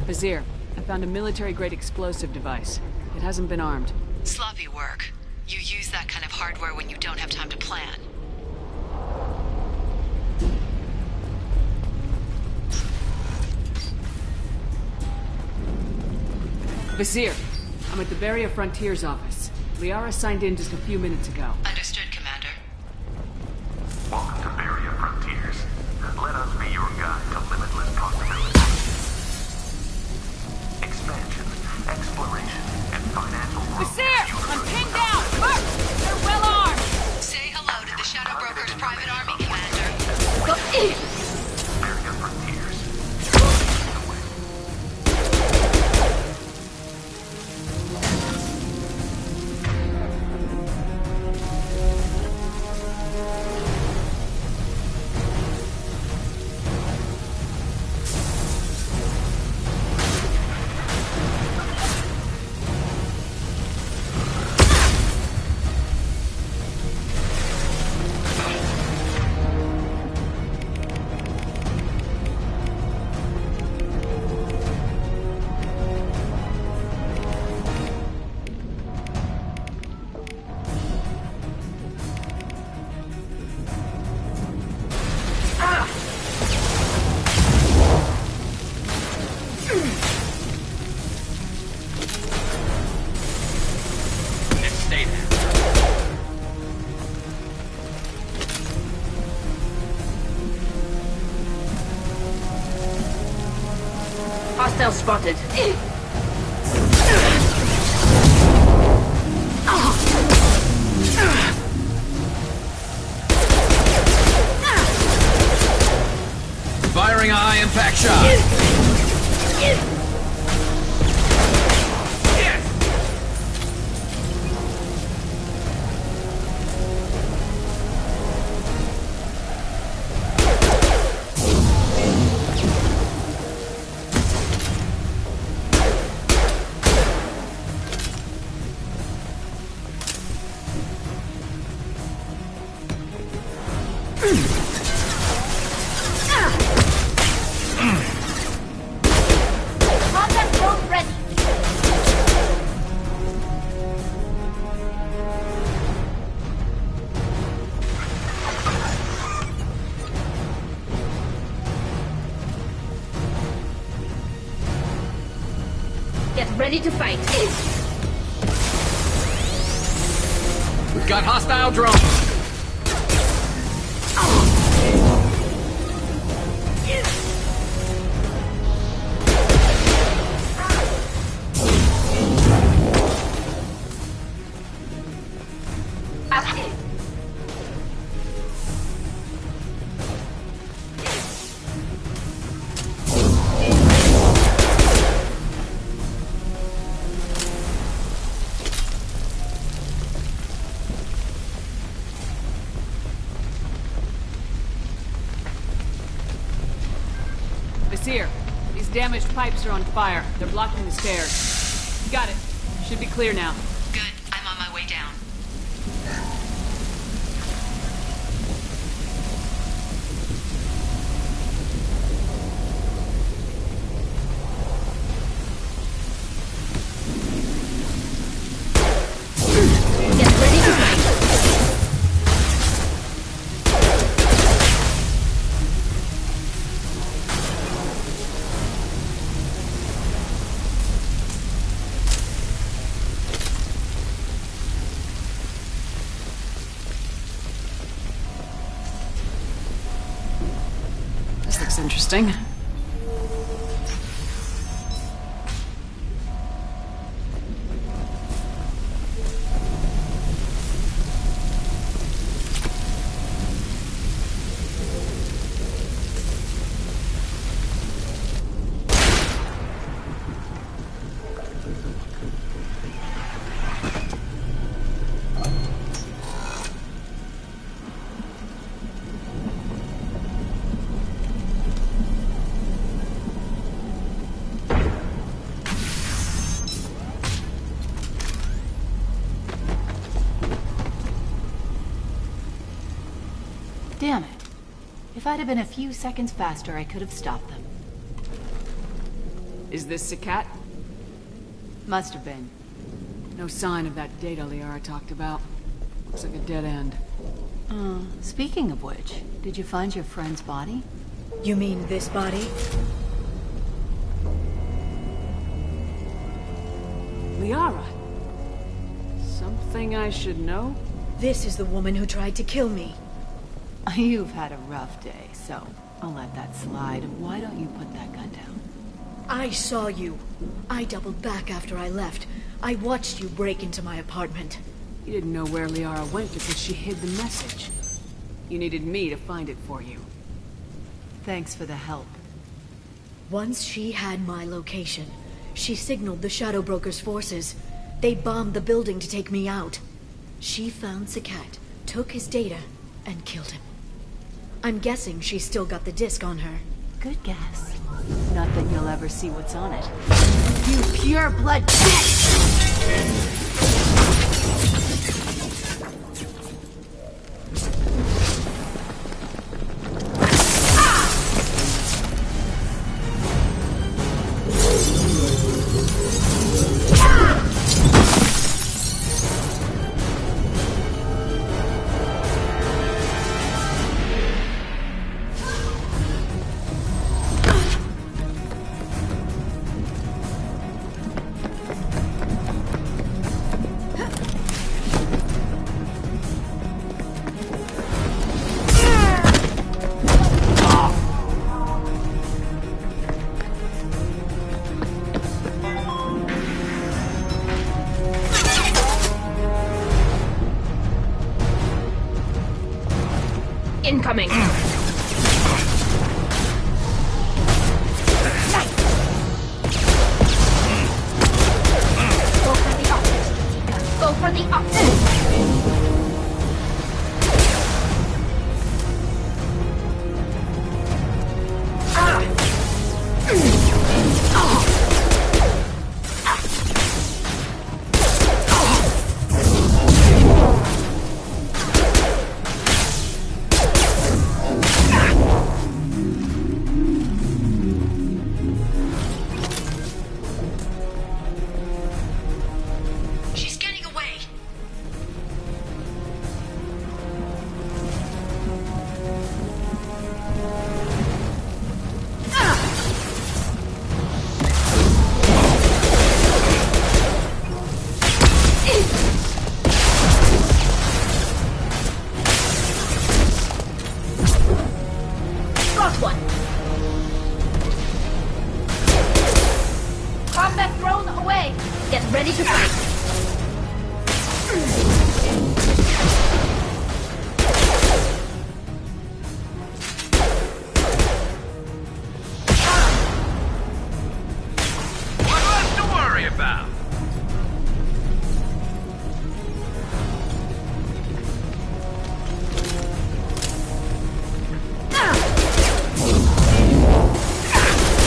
Vizier, I found a military-grade explosive device. It hasn't been armed. Sloppy work. You use that kind of hardware when you don't have time to plan. Vizier, I'm at the Barrier Frontiers office. Liara signed in just a few minutes ago. Understood, Commander. Welcome to Barrier Frontiers. Let us be your guide to limitless possibilities. Expansion, exploration, and financial growth. Vizier! I'm pinned down! Mark! They're well armed! Say hello to the Shadow Broker's private army, Commander. Barrier Frontiers. Hostile spotted. Firing a high-impact shot. Combat drone ready. Get ready to fight. We've got hostile drones. Vizier, these damaged pipes are on fire. They're blocking the stairs. Got it. Should be clear now. Good. I'm on my way down. Get ready to fight. This looks interesting. Damn it. If I'd have been a few seconds faster, I could have stopped them. Is this Sakat? Must have been. No sign of that data Liara talked about. Looks like a dead end. Speaking of which, did you find your friend's body? You mean this body? Liara? Something I should know? This is the woman who tried to kill me. You've had a rough day, so I'll let that slide. Why don't you put that gun down? I saw you. I doubled back after I left. I watched you break into my apartment. You didn't know where Liara went because she hid the message. You needed me to find it for you. Thanks for the help. Once she had my location, she signaled the Shadow Broker's forces. They bombed the building to take me out. She found Sakat, took his data, and killed him. I'm guessing she's still got the disc on her. Good guess. Not that you'll ever see what's on it. You pure blood bitch! Incoming! Go for the optic! Ready to fight. What left to worry about?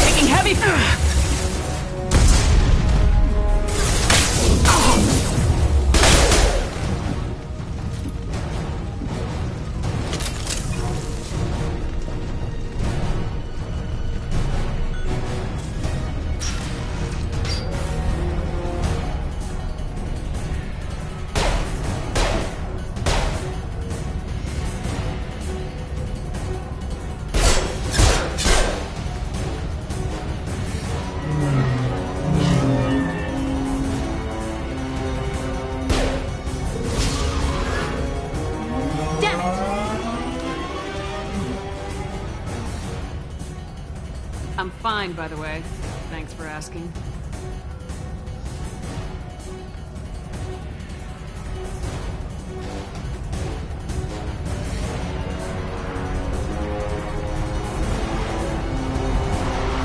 Taking heavy. I'm fine, by the way. Thanks for asking.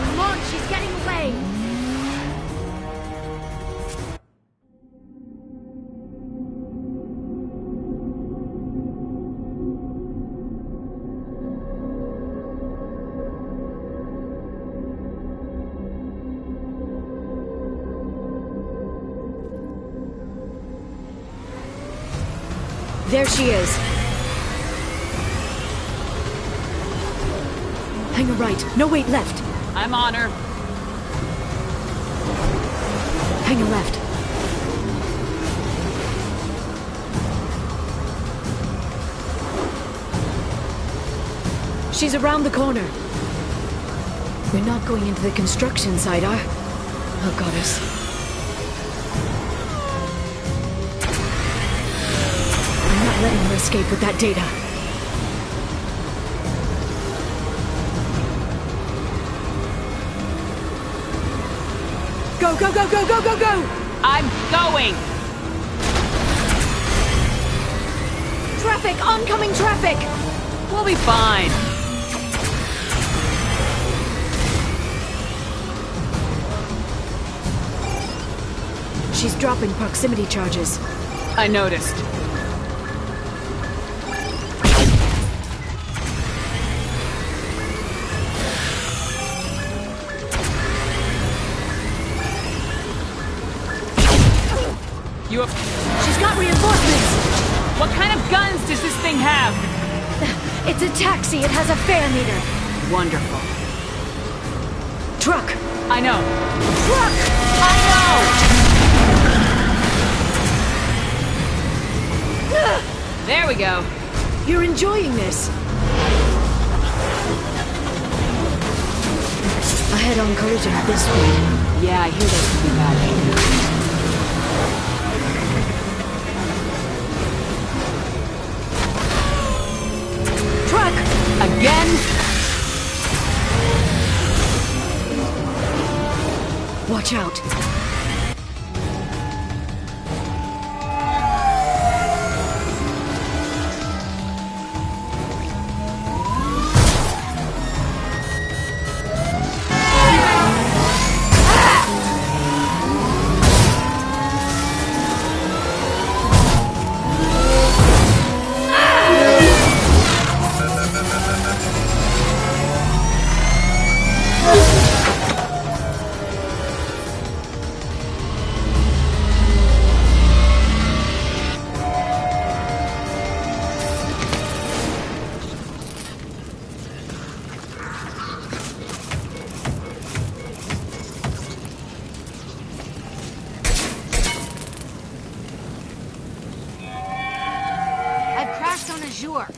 Come on, she's getting away! There she is. Hang a right. No, wait, left. I'm on her. Hang a left. She's around the corner. We're not going into the construction site, are? Oh, goddess. I'm not letting her escape with that data. Go, go, go, go, go, go, go! I'm going! Traffic! Oncoming traffic! We'll be fine. She's dropping proximity charges. I noticed. You have... She's got reinforcements! What kind of guns does this thing have? It's a taxi. It has a fare meter. Wonderful. Truck! I know. Truck! I know! There we go. You're enjoying this. A head-on collision at this speed. Yeah, I hear that can be bad. Truck! Again? Watch out.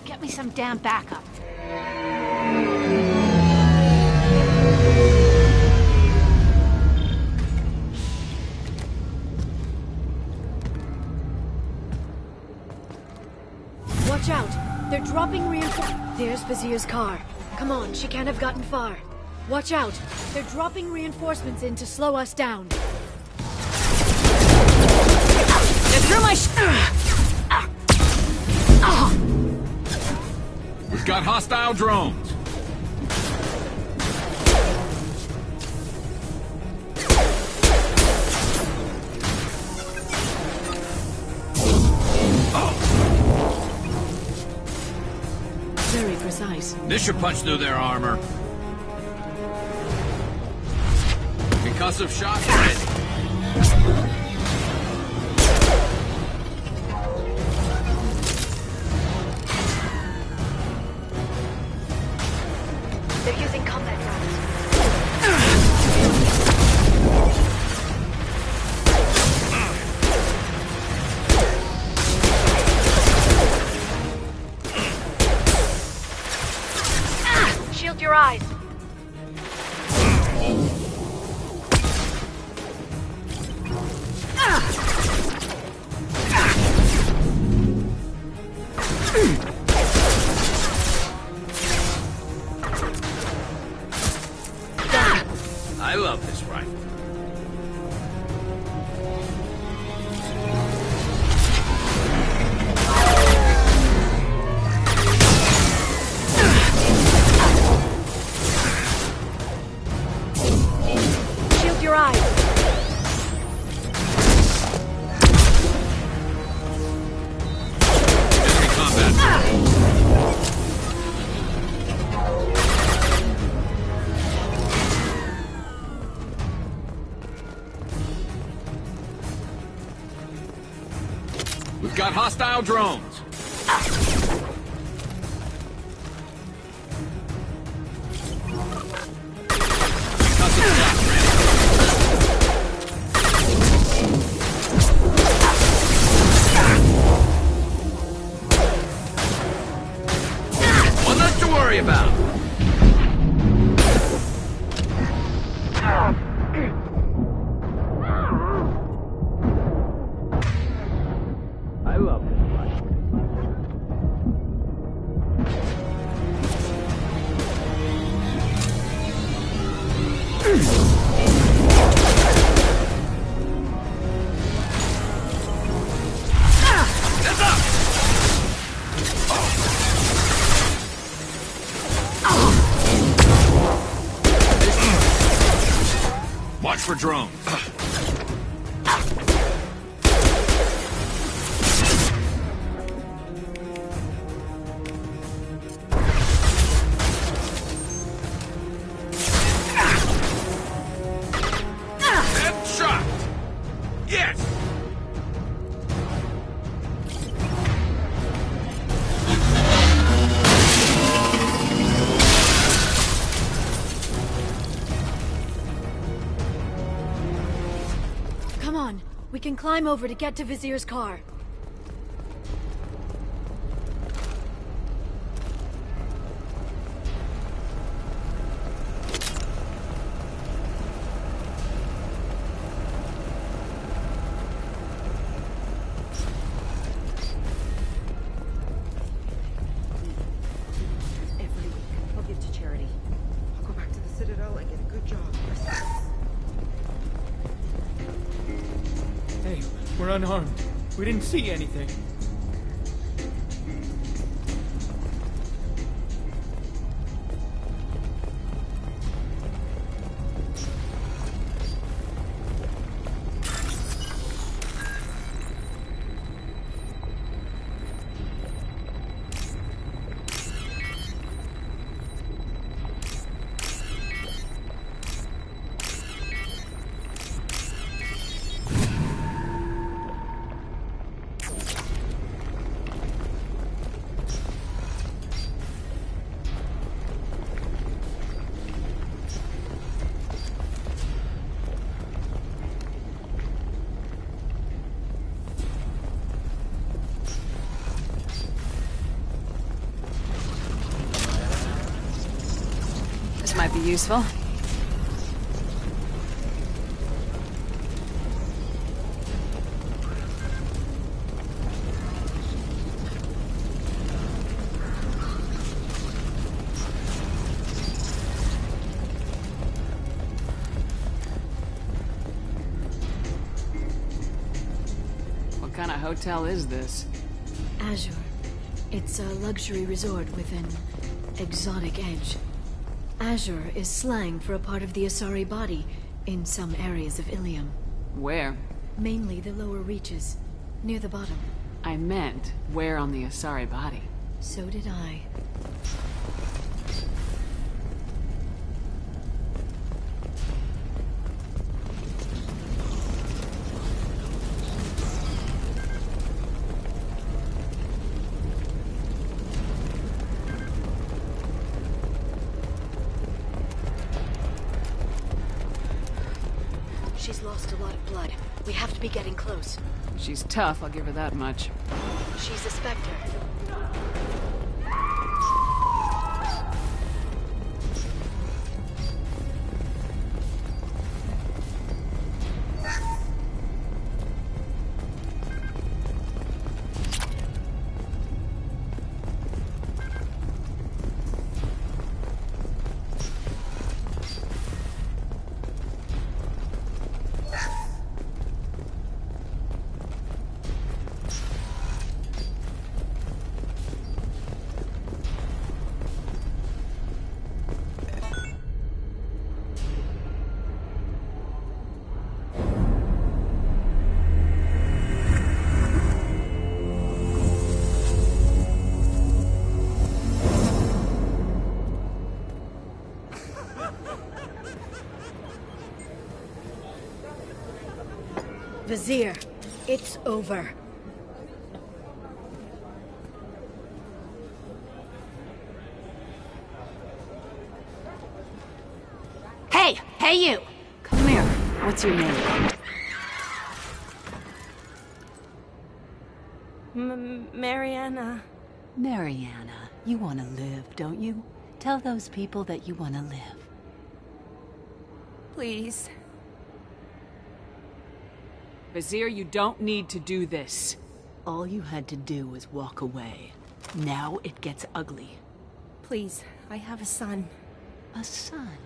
Get me some damn backup. Watch out! They're dropping reinforcements. There's Vazir's car. Come on, she can't have gotten far. Watch out! They're dropping reinforcements in to slow us down. They're through my We've got hostile drones. Very precise. This should punch through their armor. Concussive shot ready. They're using combat rounds. Shield your eyes. I love this rifle. Shield your eyes. Enemy combat. We've got hostile drones. Concussive shot ready. worry about. I love this rifle. Watch for drones. Headshot! Yes! Come on. We can climb over to get to Vizier's car. Every week, I'll give to charity. I'll go back to the Citadel and get a good job. Hey, we're unharmed. We didn't see anything. This might be useful. What kind of hotel is this? Azure. It's a luxury resort with an exotic edge. Azure is slang for a part of the Asari body in some areas of Ilium. Where? Mainly the lower reaches, near the bottom. I meant, where on the Asari body? So did I. She's lost a lot of blood. We have to be getting close. She's tough, I'll give her that much. She's a Spectre. Vizier, it's over. Hey! Hey, you! Come here. What's your name? Mariana. Mariana. You want to live, don't you? Tell those people that you want to live. Please. Vizier, you don't need to do this. All you had to do was walk away. Now it gets ugly. Please, I have a son. A son?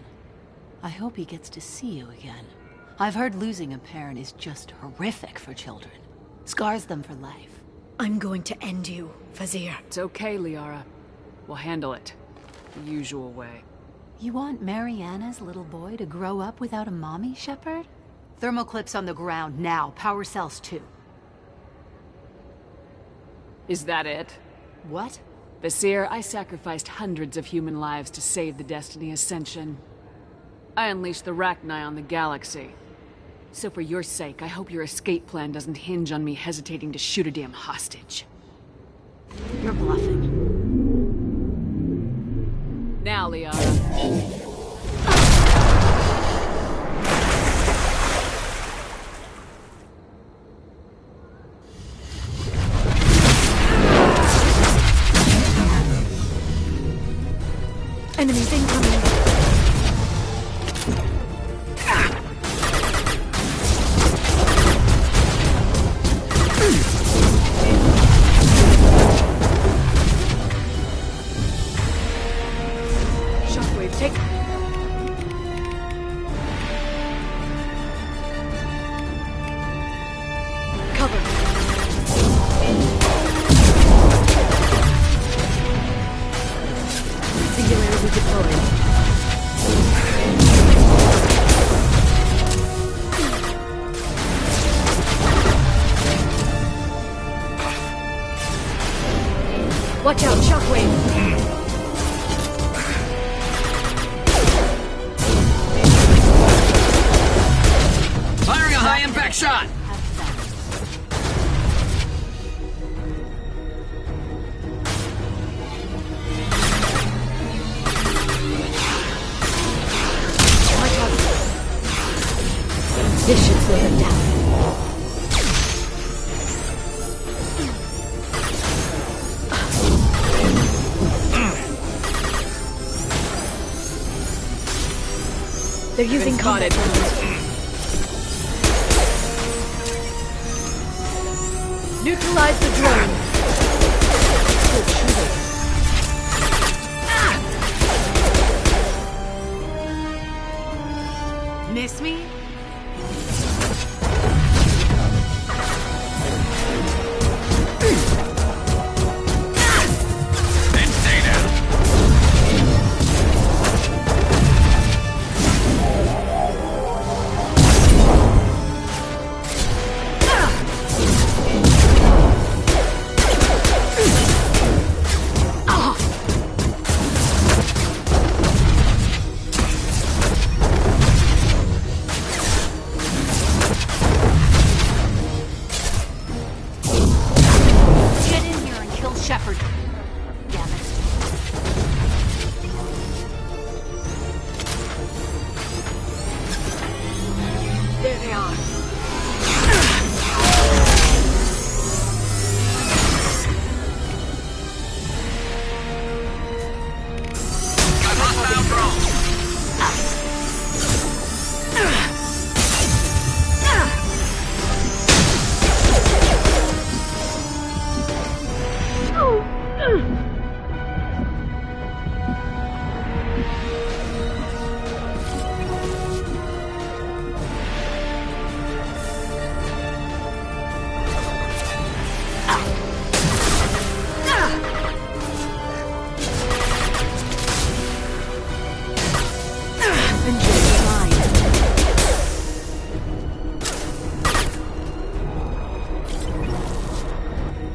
I hope he gets to see you again. I've heard losing a parent is just horrific for children. Scars them for life. I'm going to end you, Vizier. It's okay, Liara. We'll handle it. The usual way. You want Mariana's little boy to grow up without a mommy, Shepard? Thermal clips on the ground now. Power cells too. Is that it? What? Vizier, I sacrificed hundreds of human lives to save the Destiny Ascension. I unleashed the Rachni on the galaxy. So for your sake, I hope your escape plan doesn't hinge on me hesitating to shoot a damn hostage. You're bluffing. Now, Liara. Enemies incoming! Shockwave, take... Cover! Singularity deployed. Watch out, Shockwave! Firing a high-impact shot! This should slow them down. They're using combat drones. Neutralize the drone. Good shooting. Miss me? Then stay down. Get in here and kill Shepard. Damn it. There they are. Got hostile drone.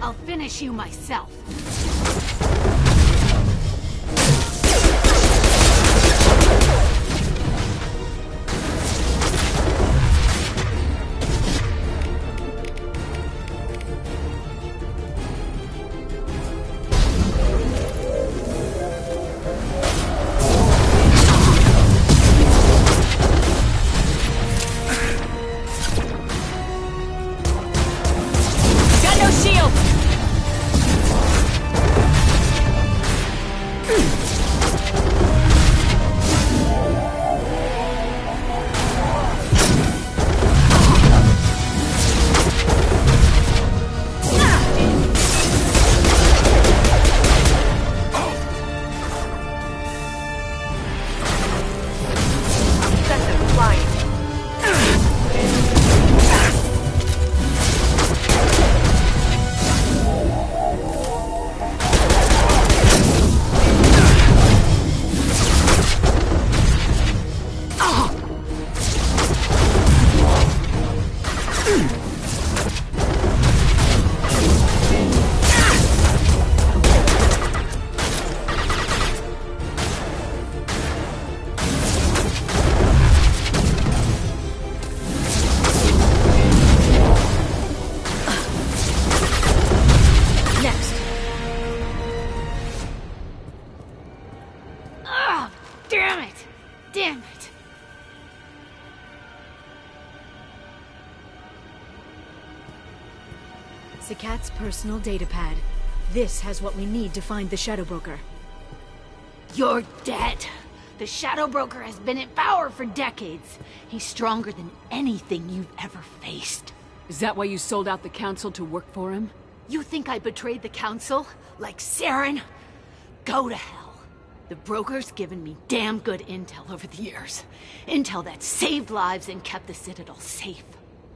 I'll finish you myself. Got no shield! Damn it! Sakat's personal data pad. This has what we need to find the Shadow Broker. You're dead. The Shadow Broker has been in power for decades. He's stronger than anything you've ever faced. Is that why you sold out the Council to work for him? You think I betrayed the Council? Like Saren? Go to hell. The Broker's given me damn good intel over the years. Intel that saved lives and kept the Citadel safe.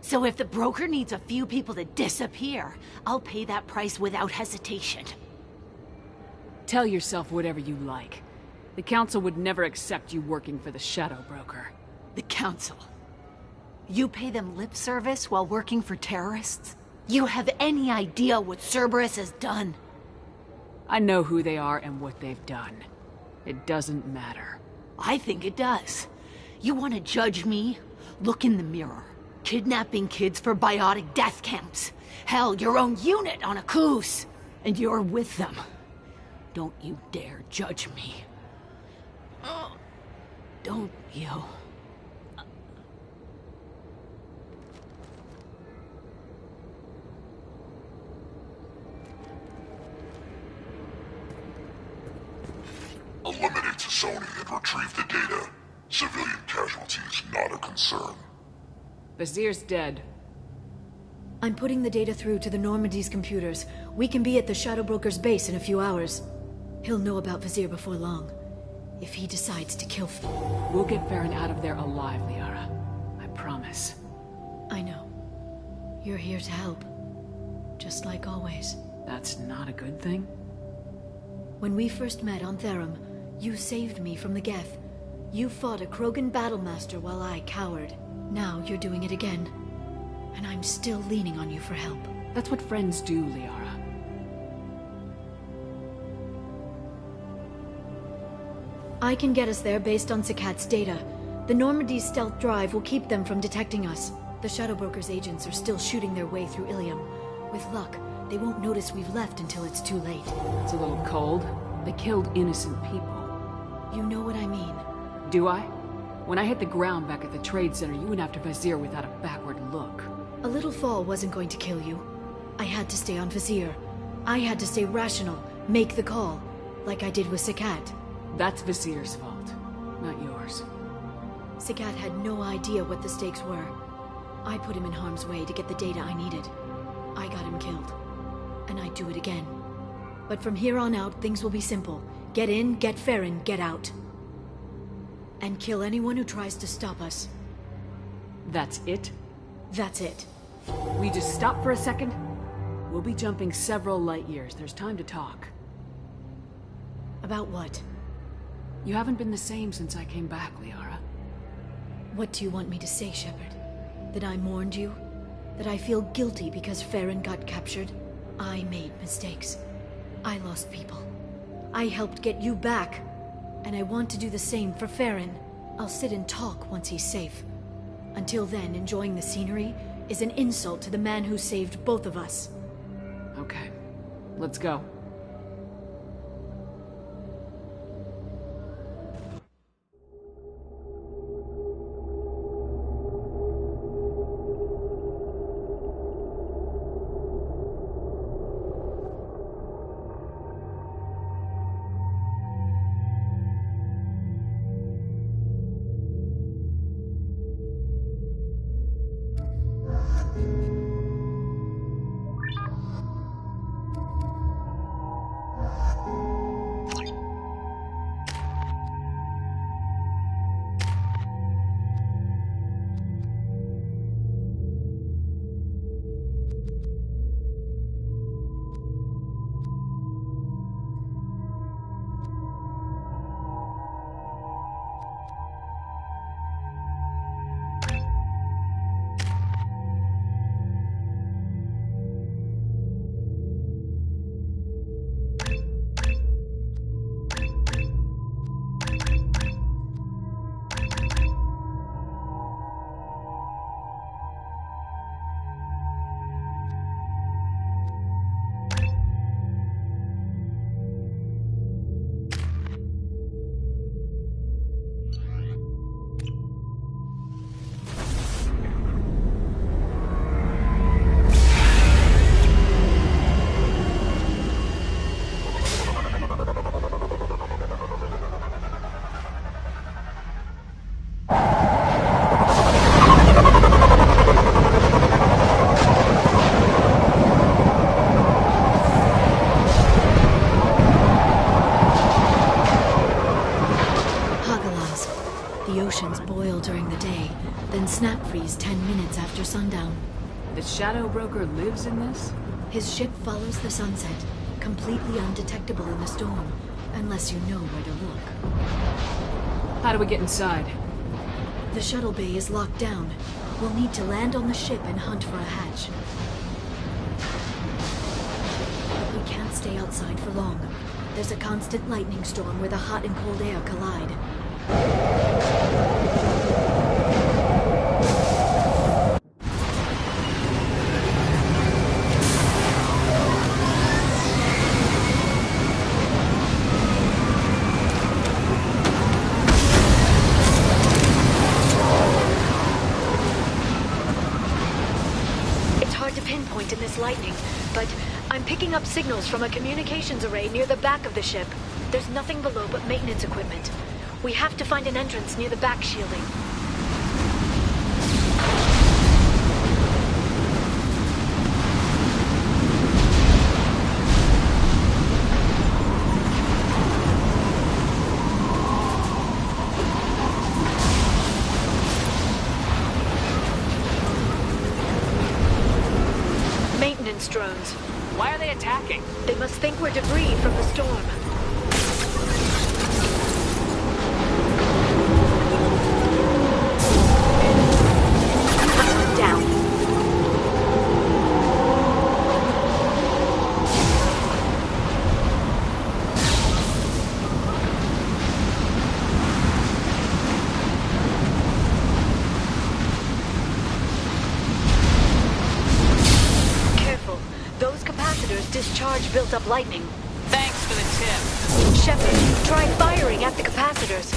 So if the Broker needs a few people to disappear, I'll pay that price without hesitation. Tell yourself whatever you like. The Council would never accept you working for the Shadow Broker. The Council? You pay them lip service while working for terrorists? You have any idea what Cerberus has done? I know who they are and what they've done. It doesn't matter. I think it does. You want to judge me? Look in the mirror. Kidnapping kids for biotic death camps. Hell, your own unit on a cruise. And you're with them. Don't you dare judge me. Don't you? Eliminate Sony and retrieve the data. Civilian casualties not a concern. Vazir's dead. I'm putting the data through to the Normandy's computers. We can be at the Shadow Broker's base in a few hours. He'll know about Vazir before long. If he decides to kill... We'll get Farron out of there alive, Liara. I promise. I know. You're here to help. Just like always. That's not a good thing? When we first met on Therum, you saved me from the Geth. You fought a Krogan battlemaster while I cowered. Now you're doing it again. And I'm still leaning on you for help. That's what friends do, Liara. I can get us there based on Sakat's data. The Normandy's stealth drive will keep them from detecting us. The Shadow Broker's agents are still shooting their way through Ilium. With luck, they won't notice we've left until it's too late. It's a little cold. They killed innocent people. You know what I mean. Do I? When I hit the ground back at the trade center, you went after Vazir without a backward look. A little fall wasn't going to kill you. I had to stay on Vazir. I had to stay rational, make the call, like I did with Sakat. That's Vazir's fault, not yours. Sakat had no idea what the stakes were. I put him in harm's way to get the data I needed. I got him killed. And I'd do it again. But from here on out, things will be simple. Get in, get Farron, get out. And kill anyone who tries to stop us. That's it? That's it. We just stop for a second? We'll be jumping several light years. There's time to talk. About what? You haven't been the same since I came back, Liara. What do you want me to say, Shepard? That I mourned you? That I feel guilty because Farron got captured? I made mistakes. I lost people. I helped get you back. And I want to do the same for Farron. I'll sit and talk once he's safe. Until then, enjoying the scenery is an insult to the man who saved both of us. Okay. Let's go. freeze 10 minutes after sundown. The Shadow Broker lives in this? His ship follows the sunset, completely undetectable in the storm, unless you know where to look. How do we get inside? The shuttle bay is locked down. We'll need to land on the ship and hunt for a hatch. But we can't stay outside for long. There's a constant lightning storm where the hot and cold air collide. In this lightning, but I'm picking up signals from a communications array near the back of the ship. There's nothing below but maintenance equipment. We have to find an entrance near the back shielding. Drones. Why are they attacking? They must think we're debris from the storm. Down. Discharge built up lightning. Thanks for the tip. Shepard, try firing at the capacitors.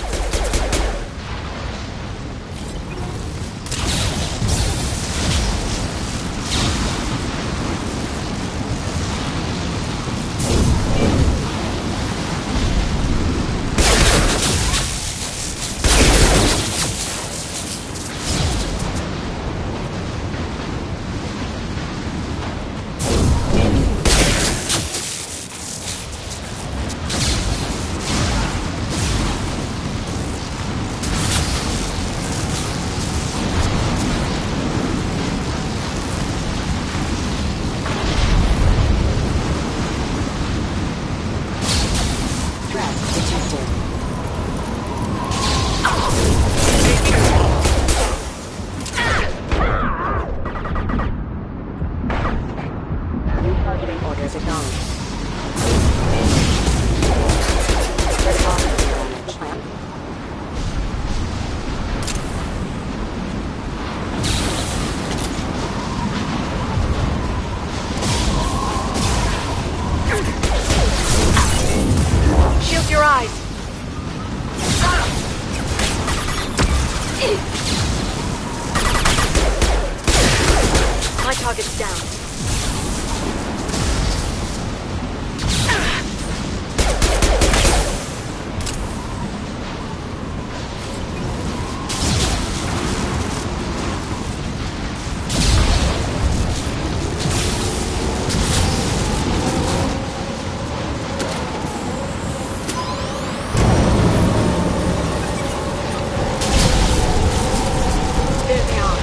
My target's down. There they are.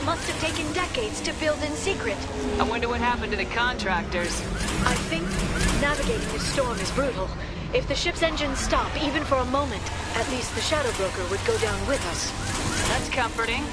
must have taken decades to build in secret. I wonder what happened to the contractors. I think navigating this storm is brutal. If the ship's engines stop, even for a moment, at least the Shadow Broker would go down with us. That's comforting.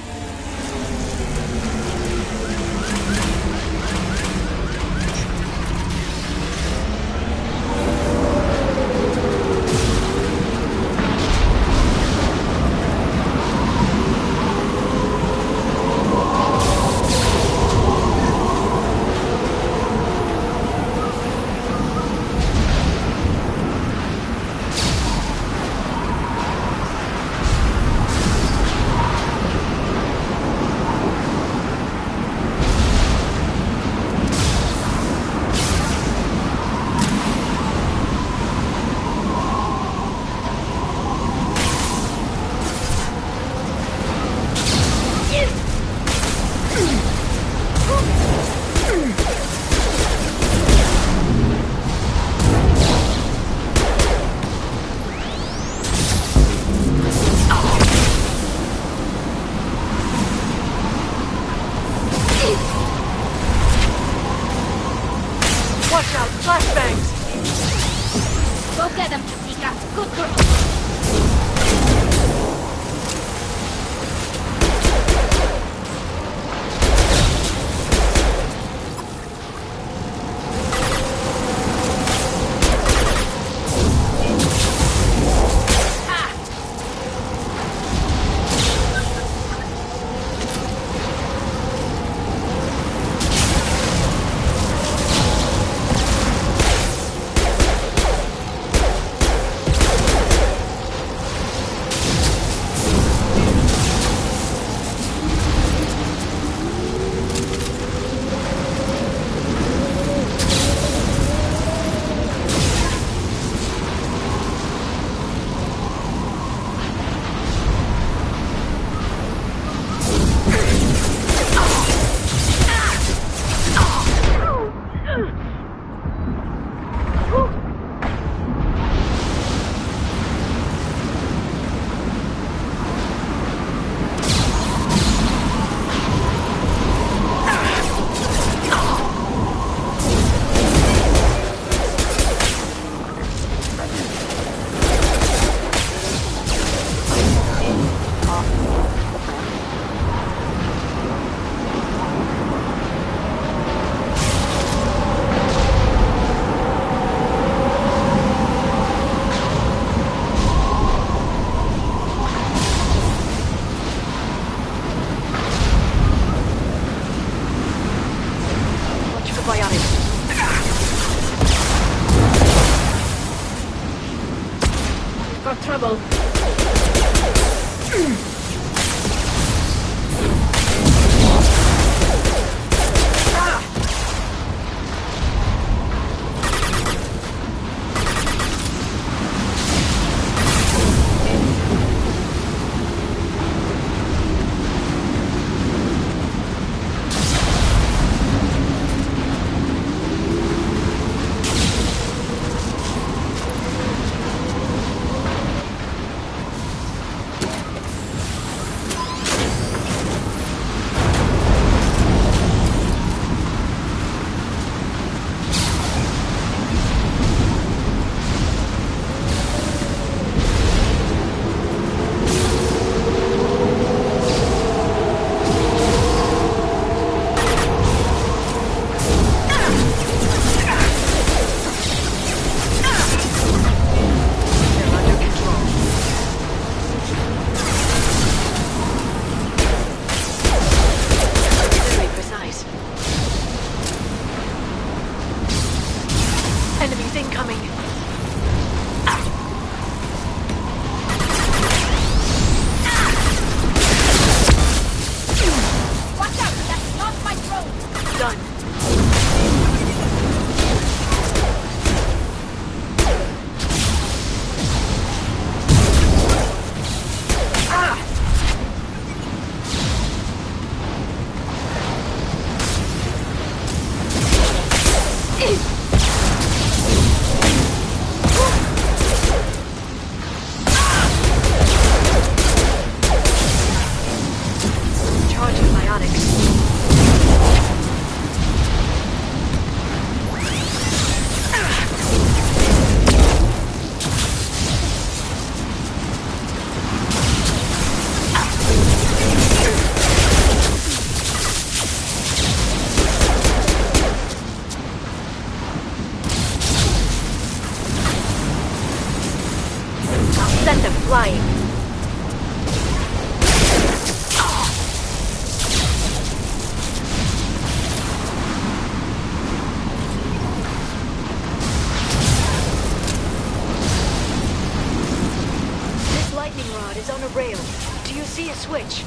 Watch out! Flashbangs! Go get them, Chica. Good girl. Got trouble. Enemies incoming. Watch out! That's not my drone! Done. Charging biotics. flying. This lightning rod is on a rail. Do you see a switch?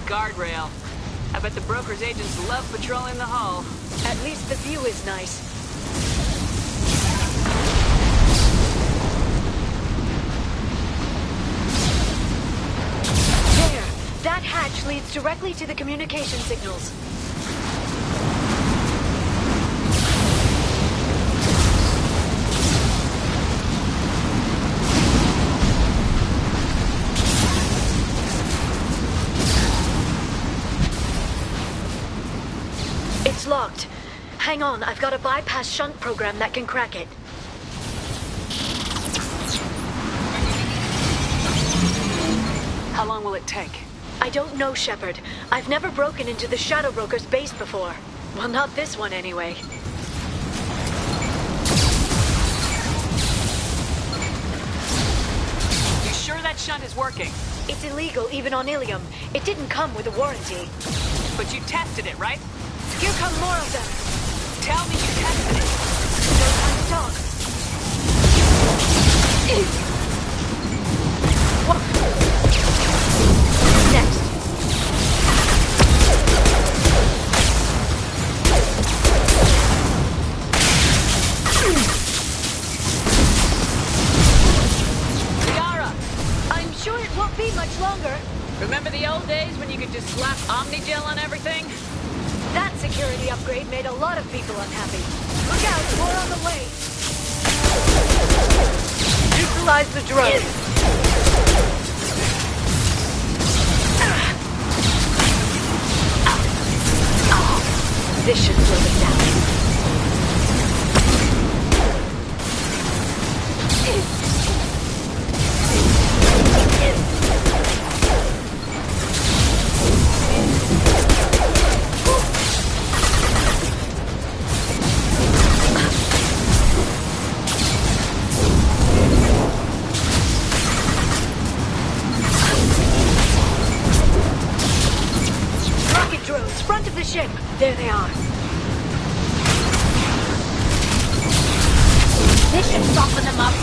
Guardrail. I bet the broker's agents love patrolling the hull. At least the view is nice. There! That hatch leads directly to the communication signals. It's locked. Hang on, I've got a bypass shunt program that can crack it. How long will it take? I don't know, Shepard. I've never broken into the Shadow Broker's base before. Well, not this one anyway. You sure that shunt is working? It's illegal even on Ilium. It didn't come with a warranty. But you tested it, right? Here come more of them. Tell me you tested it. No time to talk. Next. Liara! I'm sure it won't be much longer. Remember the old days when you could just slap Omnigel on everything? That security upgrade made a lot of people unhappy. Look out, more on the way. Neutralize the drone. This should slow them down. Front of the ship. There they are. This should soften them up.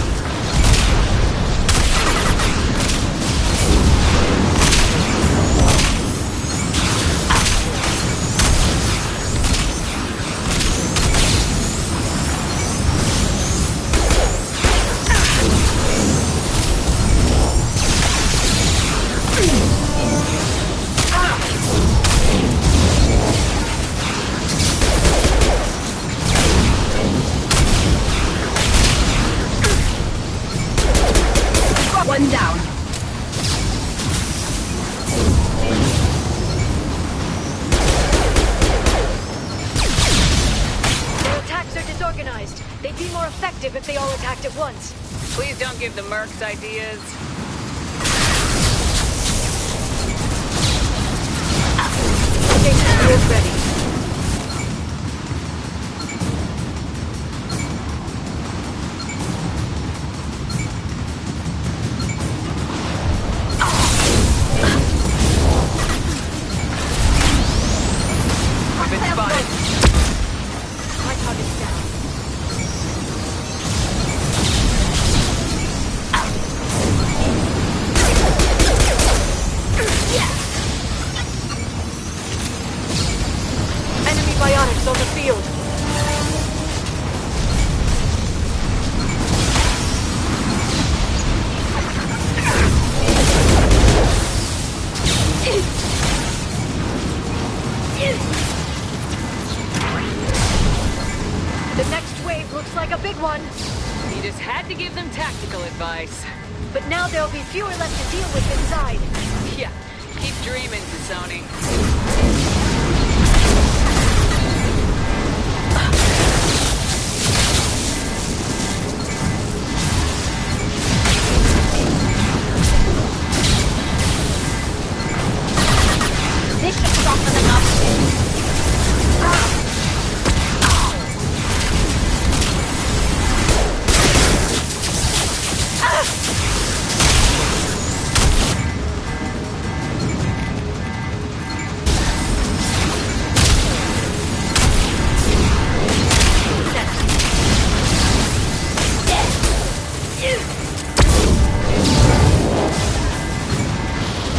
One down. Their attacks are disorganized. They'd be more effective if they all attacked at once. Please don't give the mercs ideas. Station shield ready. Biotics on the field. The next wave will looks like a big one. You just had to give them tactical advice. But now there'll be fewer left to deal with inside. Yeah, keep dreaming, Sony. This should soften them up.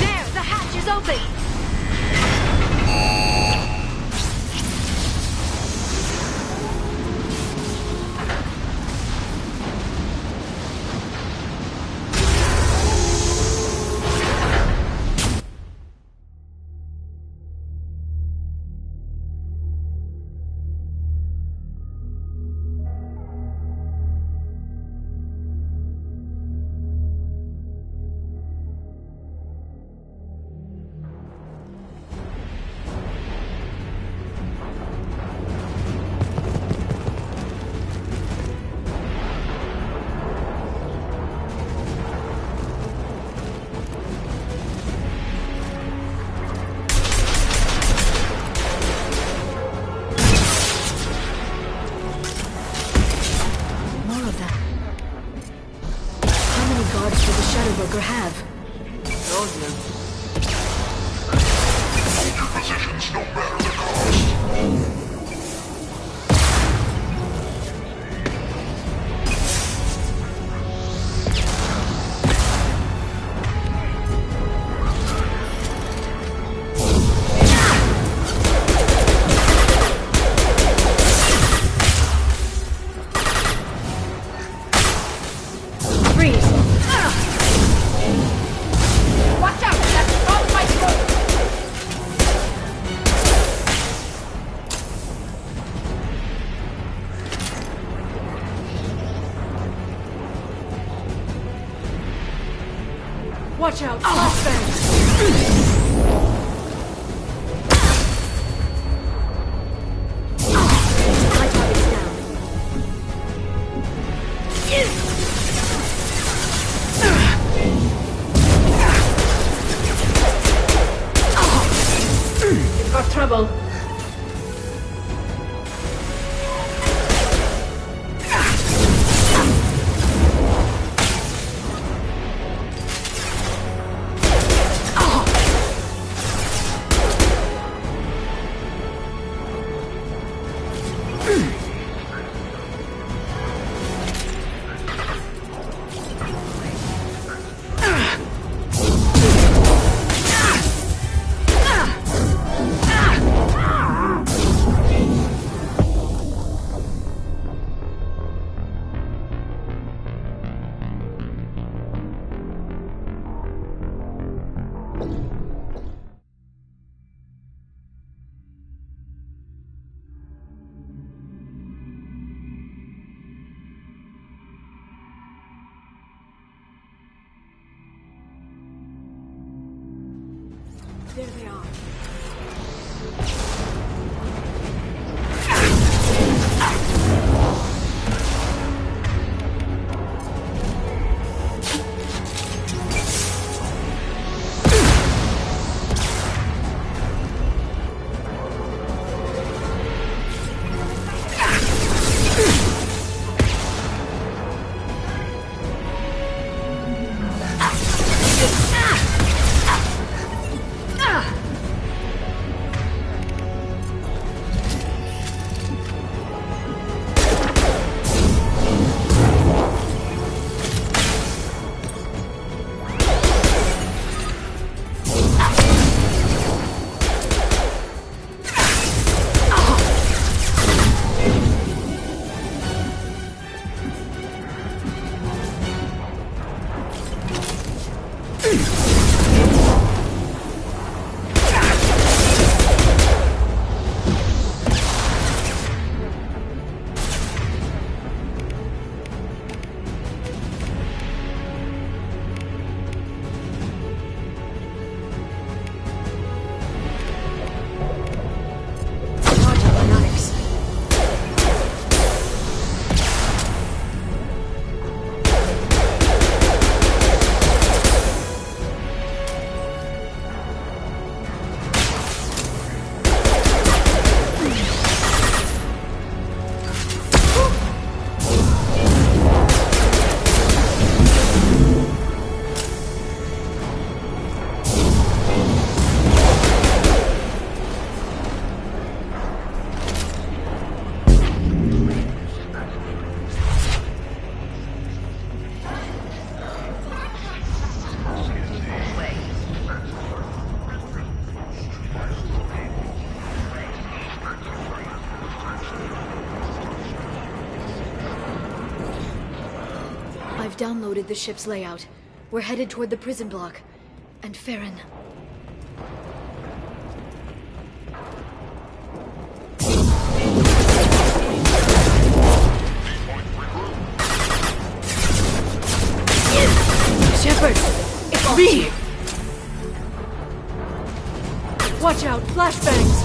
There, the hatch is open. More of them. How many guards does the Shadow Broker have? Told you. Hold your positions no matter the cost. Freeze! Watch out! That's all my throat! Watch out! Flashbang! My target's down. You've got trouble. I've downloaded the ship's layout. We're headed toward the prison block. And Farron. Shepard! It's me! Watch out! Flashbangs!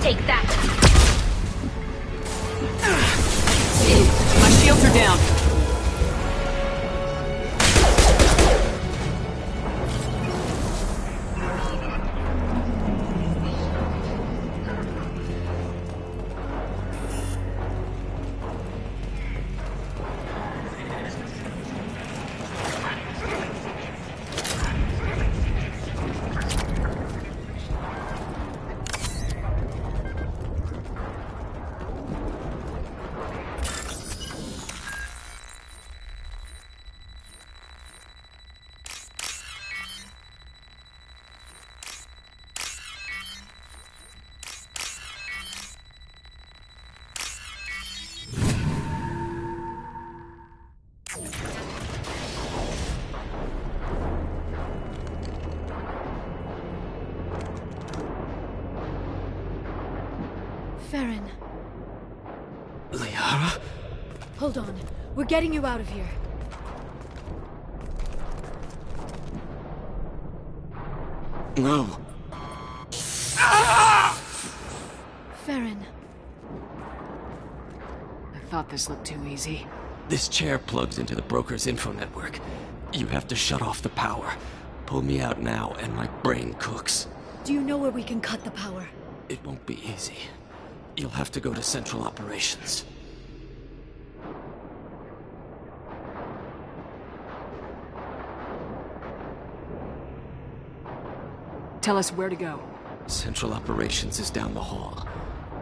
Take that. My shields are down. Farron. Liara? Hold on. We're getting you out of here. No. Farron. I thought this looked too easy. This chair plugs into the broker's info network. You have to shut off the power. Pull me out now, and my brain cooks. Do you know where we can cut the power? It won't be easy. You'll have to go to Central Operations. Tell us where to go. Central Operations is down the hall.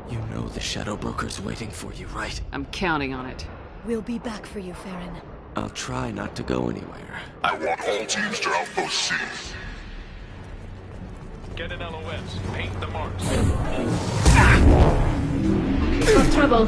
You know the Shadow Broker's waiting for you, right? I'm counting on it. We'll be back for you, Farron. I'll try not to go anywhere. I want all teams to Outpost C. Get an LOS. Paint the marks. Got trouble.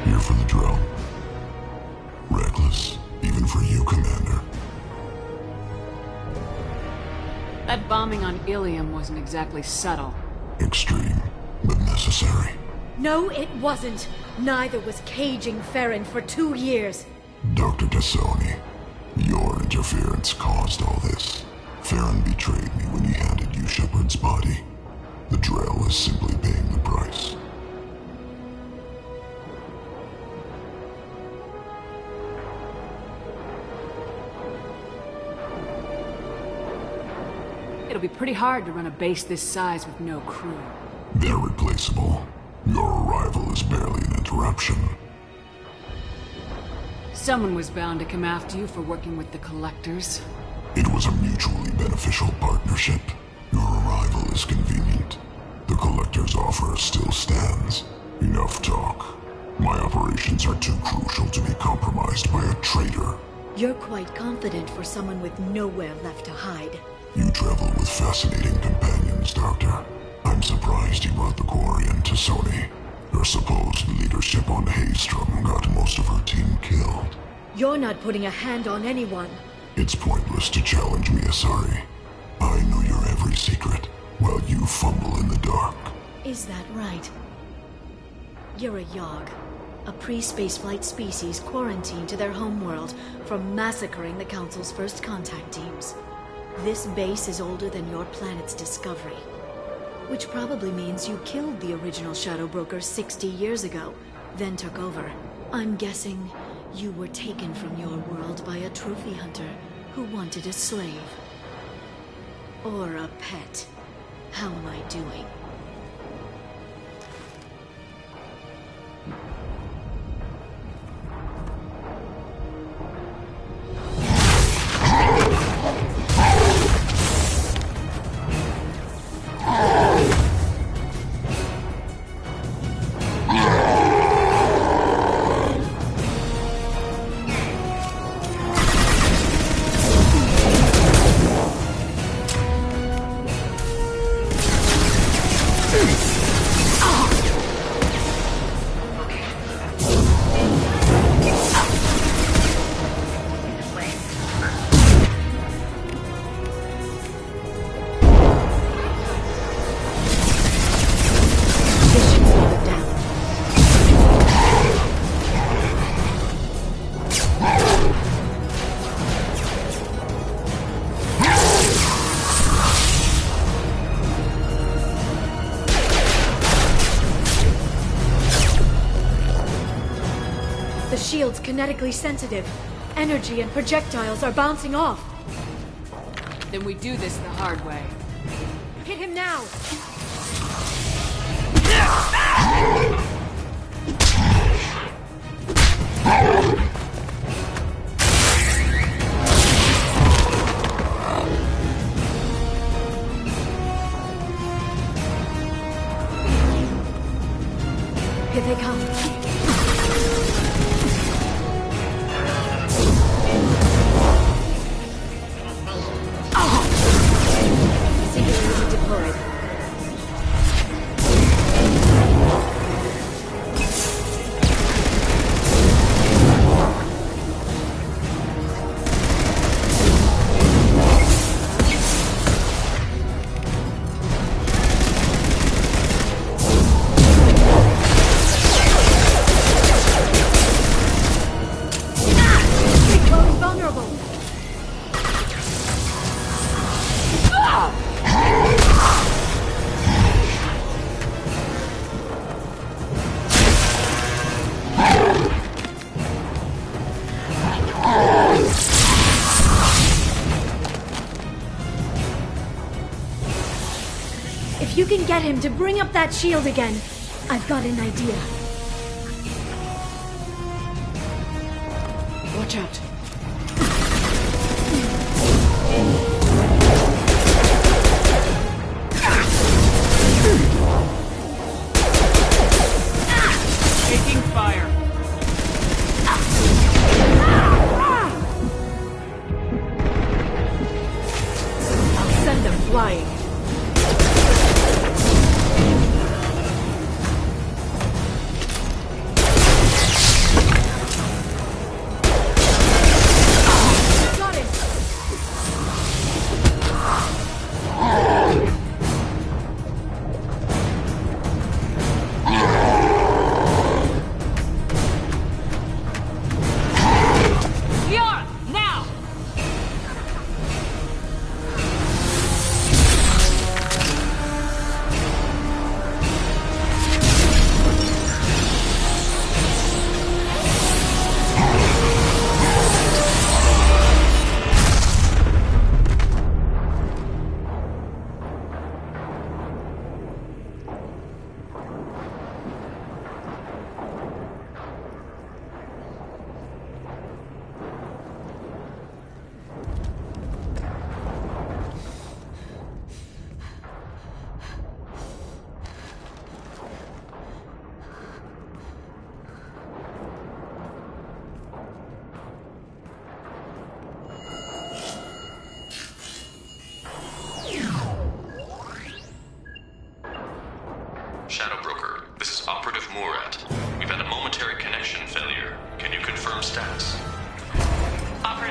Here for the drill. Reckless, even for you, Commander. That bombing on Ilium wasn't exactly subtle. Extreme, but necessary. No, it wasn't. Neither was caging Farron for 2 years. Dr. Tassoni, your interference caused all this. Farron betrayed me when he handed you Shepard's body. The drill is simply paying the price. It'll be pretty hard to run a base this size with no crew. They're replaceable. Your arrival is barely an interruption. Someone was bound to come after you for working with the Collectors. It was a mutually beneficial partnership. Your arrival is convenient. doctor's offer still stands. Enough talk. My operations are too crucial to be compromised by a traitor. You're quite confident for someone with nowhere left to hide. You travel with fascinating companions, Doctor. I'm surprised you brought the quarry into Sony. Her supposed leadership on Haystrom got most of her team killed. You're not putting a hand on anyone. It's pointless to challenge me, Asari. I know your every secret, while you fumble in the dark. Is that right? You're a Yog, a pre-spaceflight species quarantined to their homeworld from massacring the Council's first contact teams. This base is older than your planet's discovery. Which probably means you killed the original Shadow Brokers 60 years ago, then took over. I'm guessing you were taken from your world by a trophy hunter who wanted a slave. Or a pet. How am I doing? The shield's kinetically sensitive. Energy and projectiles are bouncing off. Then we do this the hard way. Hit him now! Here they come. Singularity deployed. Becoming vulnerable. If you can get him to bring up that shield again, I've got an idea. Watch out. Taking fire. I'll send them flying.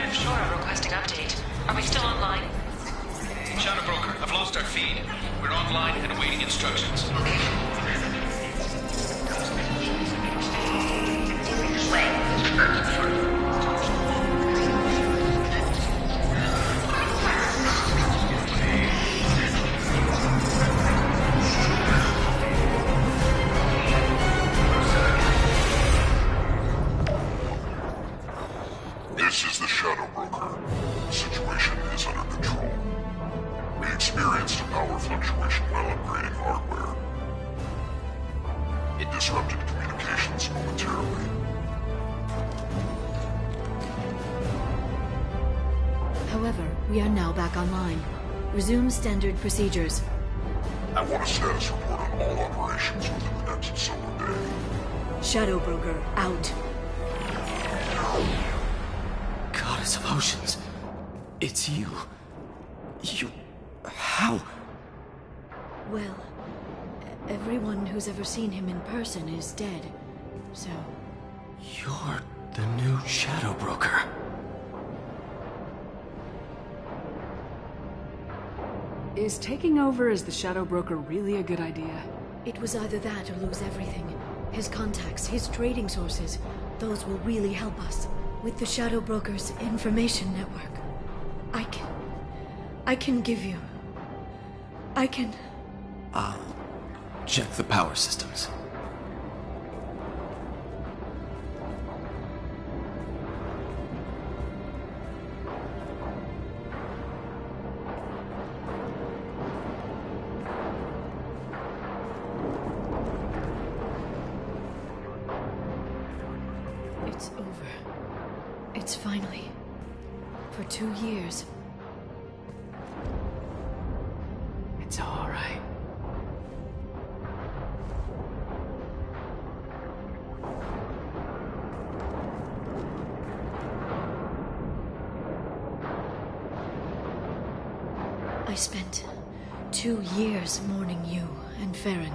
Shora requesting update. Are we still online? Shadow Broker, I've lost our feed. We're offline and awaiting instructions. This is the Shadow Broker. The situation is under control. We experienced a power fluctuation while upgrading hardware. It disrupted communications momentarily. However, we are now back online. Resume standard procedures. I want a status report on all operations within the next solar day. Shadow Broker, out. Goddess of Oceans. It's you. How? Well, everyone who's ever seen him in person is dead. So... You're the new Shadow Broker. Is taking over as the Shadow Broker really a good idea? It was either that or lose everything. His contacts, his trading sources, those will really help us. With the Shadow Broker's information network, I can give you... I'll check the power systems. It's over. It's finally... For 2 years. It's all right. I spent 2 years mourning you and Farron.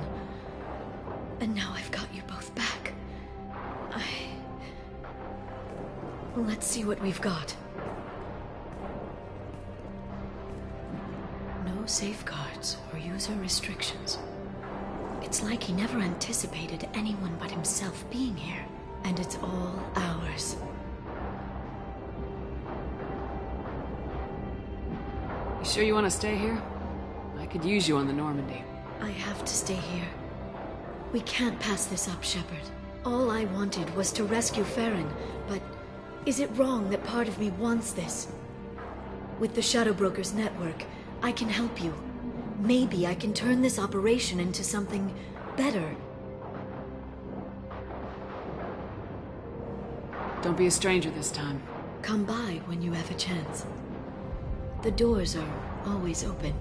And now I've got you both back. Let's see what we've got. No safeguards or user restrictions. It's like he never anticipated anyone but himself being here. And it's all ours. You sure you want to stay here? I could use you on the Normandy. I have to stay here. We can't pass this up, Shepard. All I wanted was to rescue Farron, but is it wrong that part of me wants this? With the Shadow Broker's network, I can help you. Maybe I can turn this operation into something better. Don't be a stranger this time. Come by when you have a chance. The doors are always open.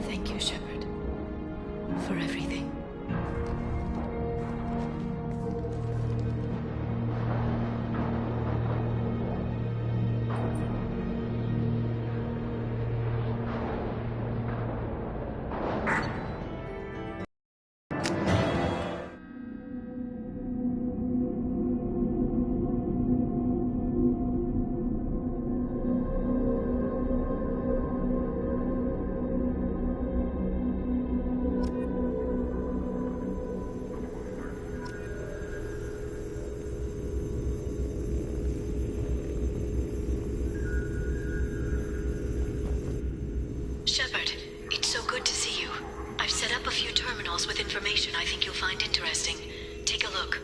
Thank you, Shepard, for everything. Shepard, it's so good to see you. I've set up a few terminals with information I think you'll find interesting. Take a look.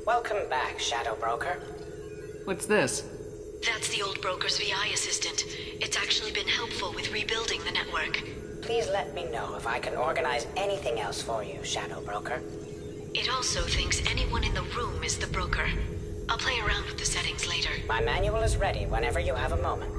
Welcome back, Shadow Broker. What's this? That's the old broker's VI assistant. It's actually been helpful with rebuilding the network. Please let me know if I can organize anything else for you, Shadow Broker. It also thinks anyone in the room is the broker. I'll play around with the settings later. My manual is ready whenever you have a moment.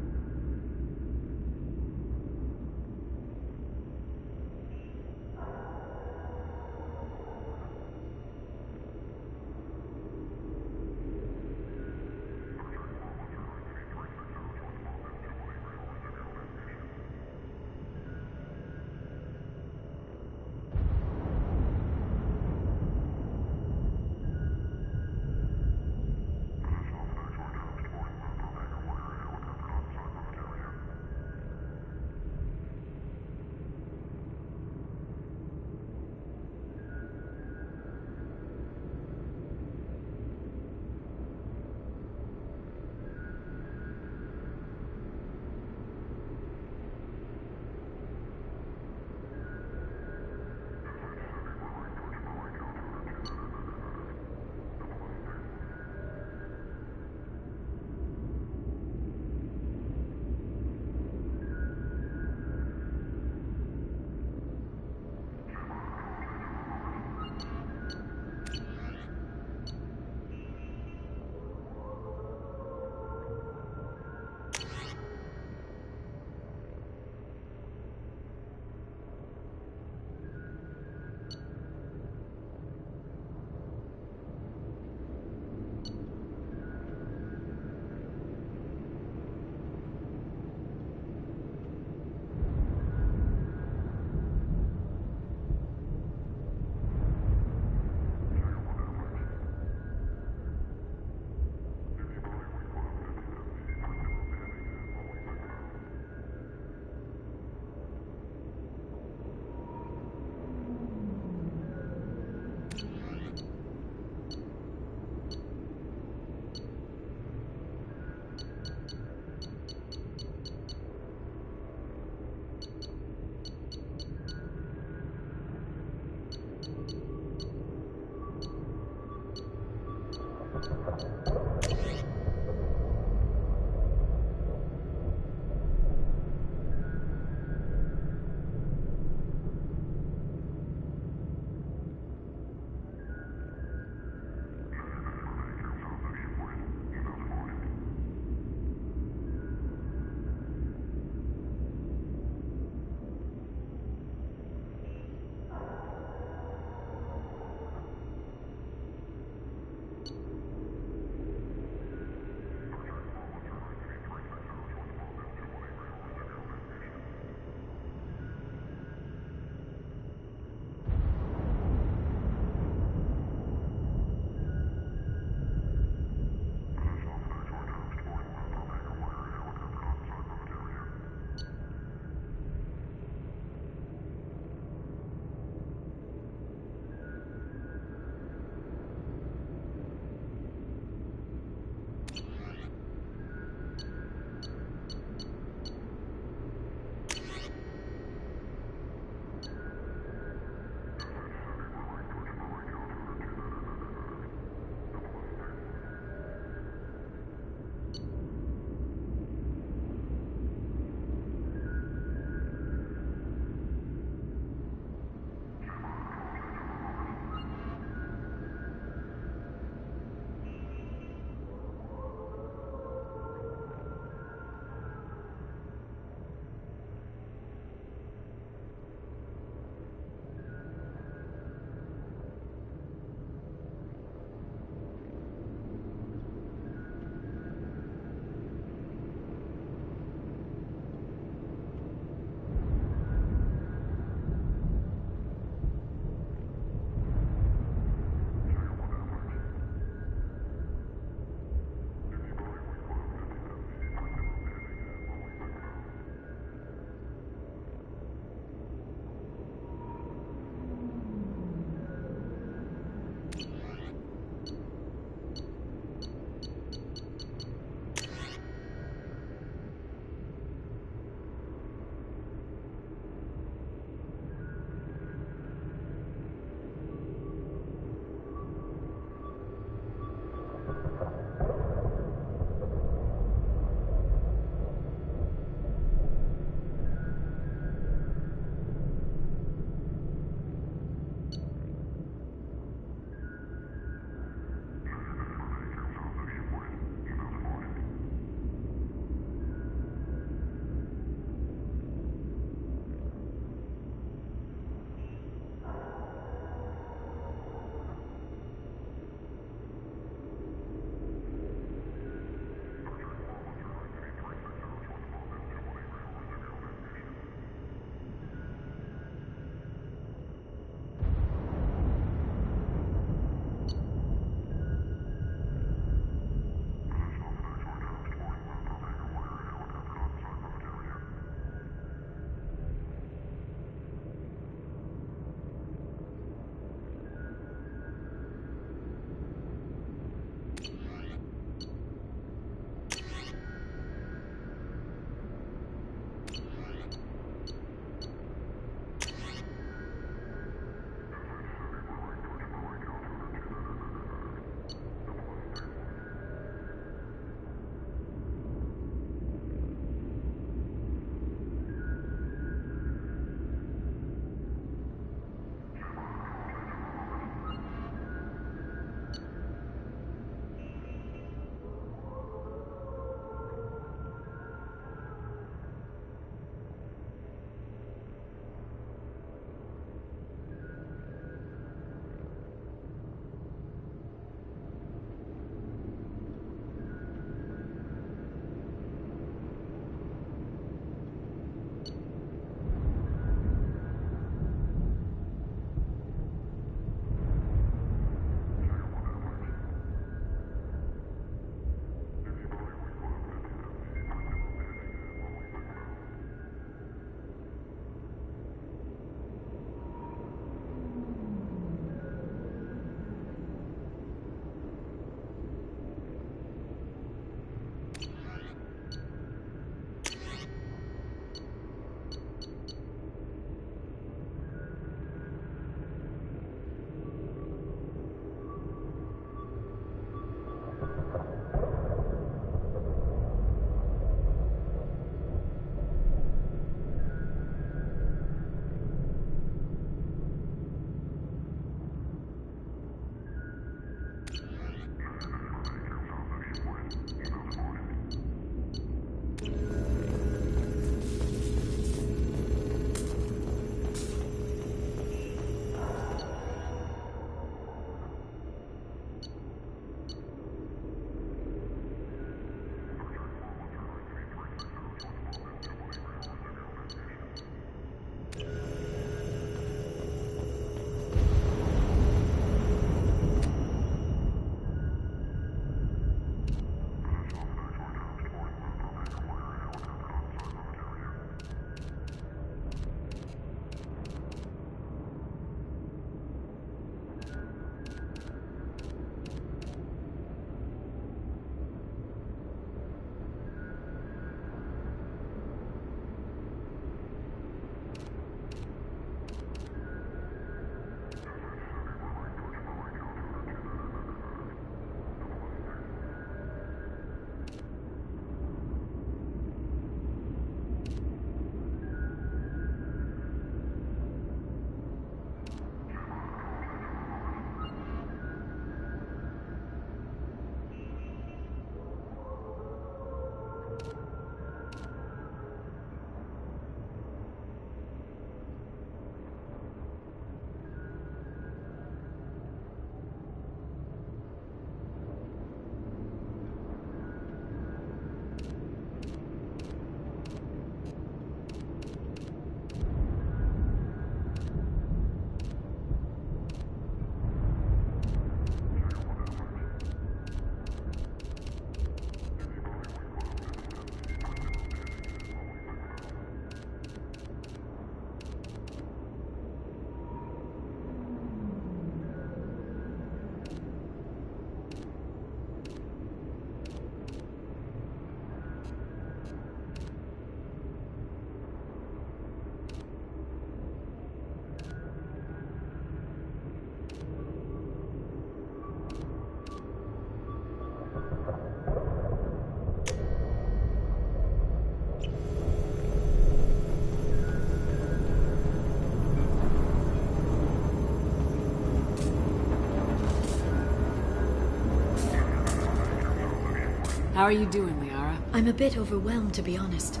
How are you doing, Liara? I'm a bit overwhelmed, to be honest.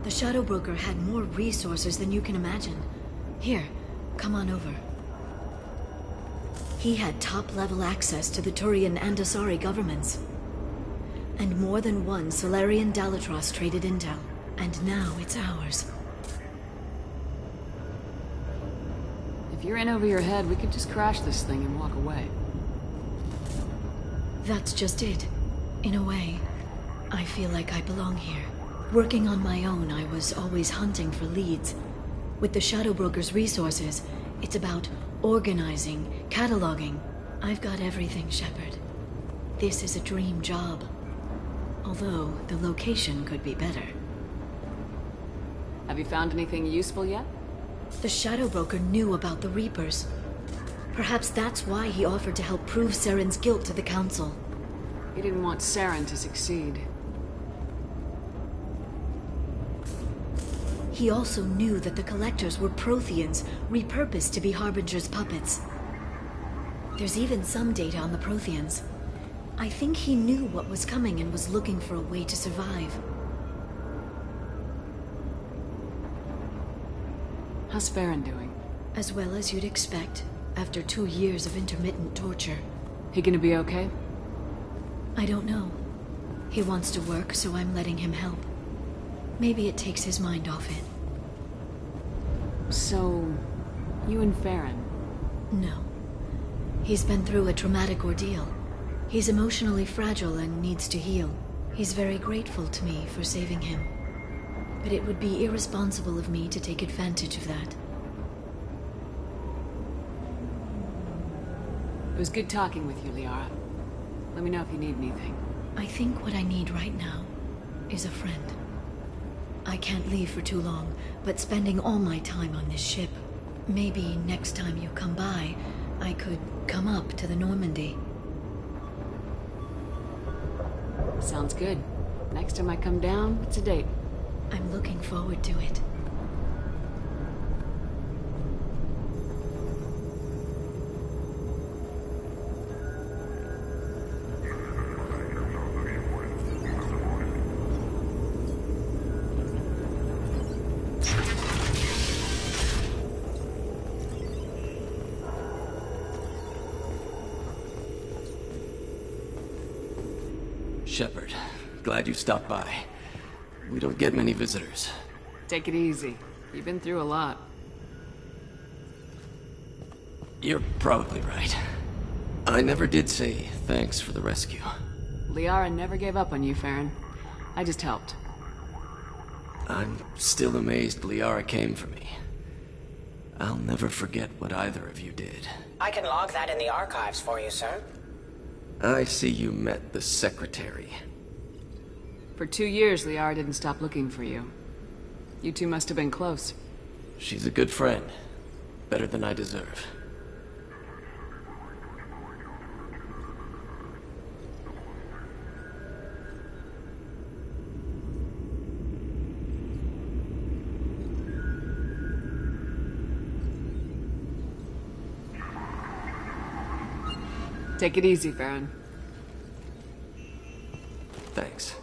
The Shadow Broker had more resources than you can imagine. Here, come on over. He had top-level access to the Turian and Asari governments. And more than one Solarian Dalatros traded intel. And now it's ours. If you're in over your head, we could just crash this thing and walk away. That's just it. In a way, I feel like I belong here. Working on my own, I was always hunting for leads. With the Shadow Broker's resources, it's about organizing, cataloging. I've got everything, Shepard. This is a dream job. Although, the location could be better. Have you found anything useful yet? The Shadow Broker knew about the Reapers. Perhaps that's why he offered to help prove Saren's guilt to the Council. He didn't want Saren to succeed. He also knew that the Collectors were Protheans, repurposed to be Harbinger's puppets. There's even some data on the Protheans. I think he knew what was coming and was looking for a way to survive. How's Farron doing? As well as you'd expect, after 2 years of intermittent torture. He gonna be okay? I don't know. He wants to work, so I'm letting him help. Maybe it takes his mind off it. So, you and Farron? No. He's been through a traumatic ordeal. He's emotionally fragile and needs to heal. He's very grateful to me for saving him. But it would be irresponsible of me to take advantage of that. It was good talking with you, Liara. Let me know if you need anything. I think what I need right now is a friend. I can't leave for too long, but spending all my time on this ship. Maybe next time you come by, I could come up to the Normandy. Sounds good. Next time I come down, it's a date. I'm looking forward to it. Shepard, glad you stopped by. We don't get many visitors. Take it easy. You've been through a lot. You're probably right. I never did say thanks for the rescue. Liara never gave up on you, Farron. I just helped. I'm still amazed Liara came for me. I'll never forget what either of you did. I can log that in the archives for you, sir. I see you met the Secretary. For 2 years, Liara didn't stop looking for you. You two must have been close. She's a good friend. Better than I deserve. Take it easy, Farron. Thanks.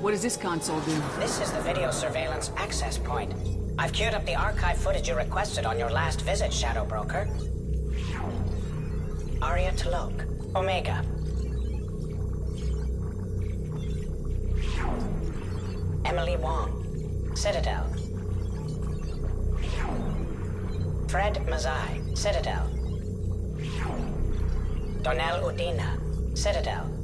What does this console do? This is the video surveillance access point. I've queued up the archive footage you requested on your last visit, Shadow Broker. Arya T'Loak, Omega. Emily Wong, Citadel. Fred Mazai, Citadel. Donnell Udina, Citadel.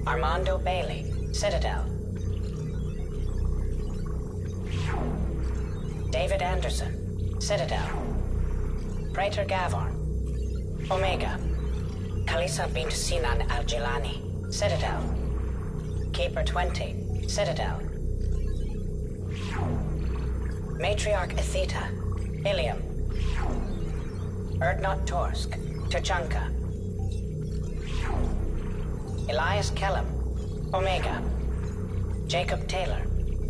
Armando Bailey, Citadel. David Anderson, Citadel. Praetor Gavorn, Omega. Kalisa bint Sinan Al-Jilani, Citadel. Keeper 20, Citadel. Matriarch Etheta, Ilium. Erdnot Torsk, Tuchanka. Elias Kellum, Omega. Jacob Taylor,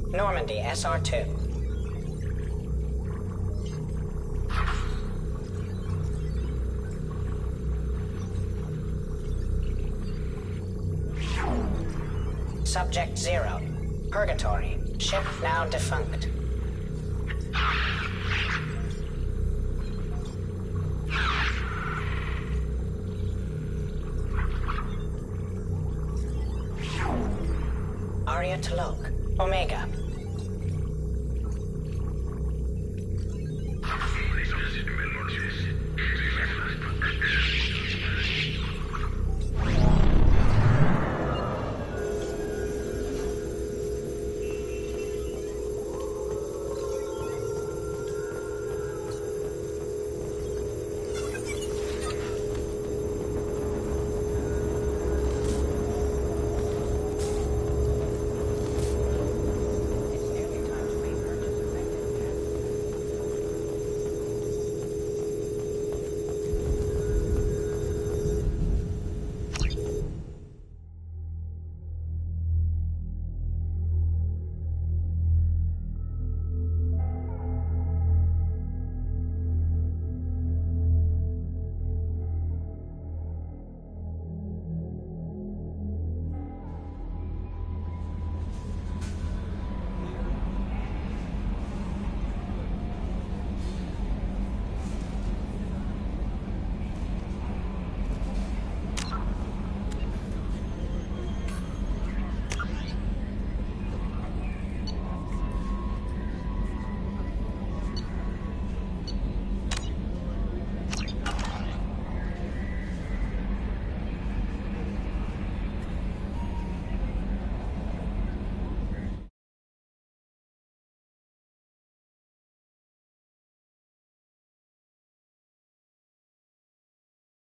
Normandy SR2. Subject 0, Purgatory, ship now defunct. Arya T'Loak, Omega.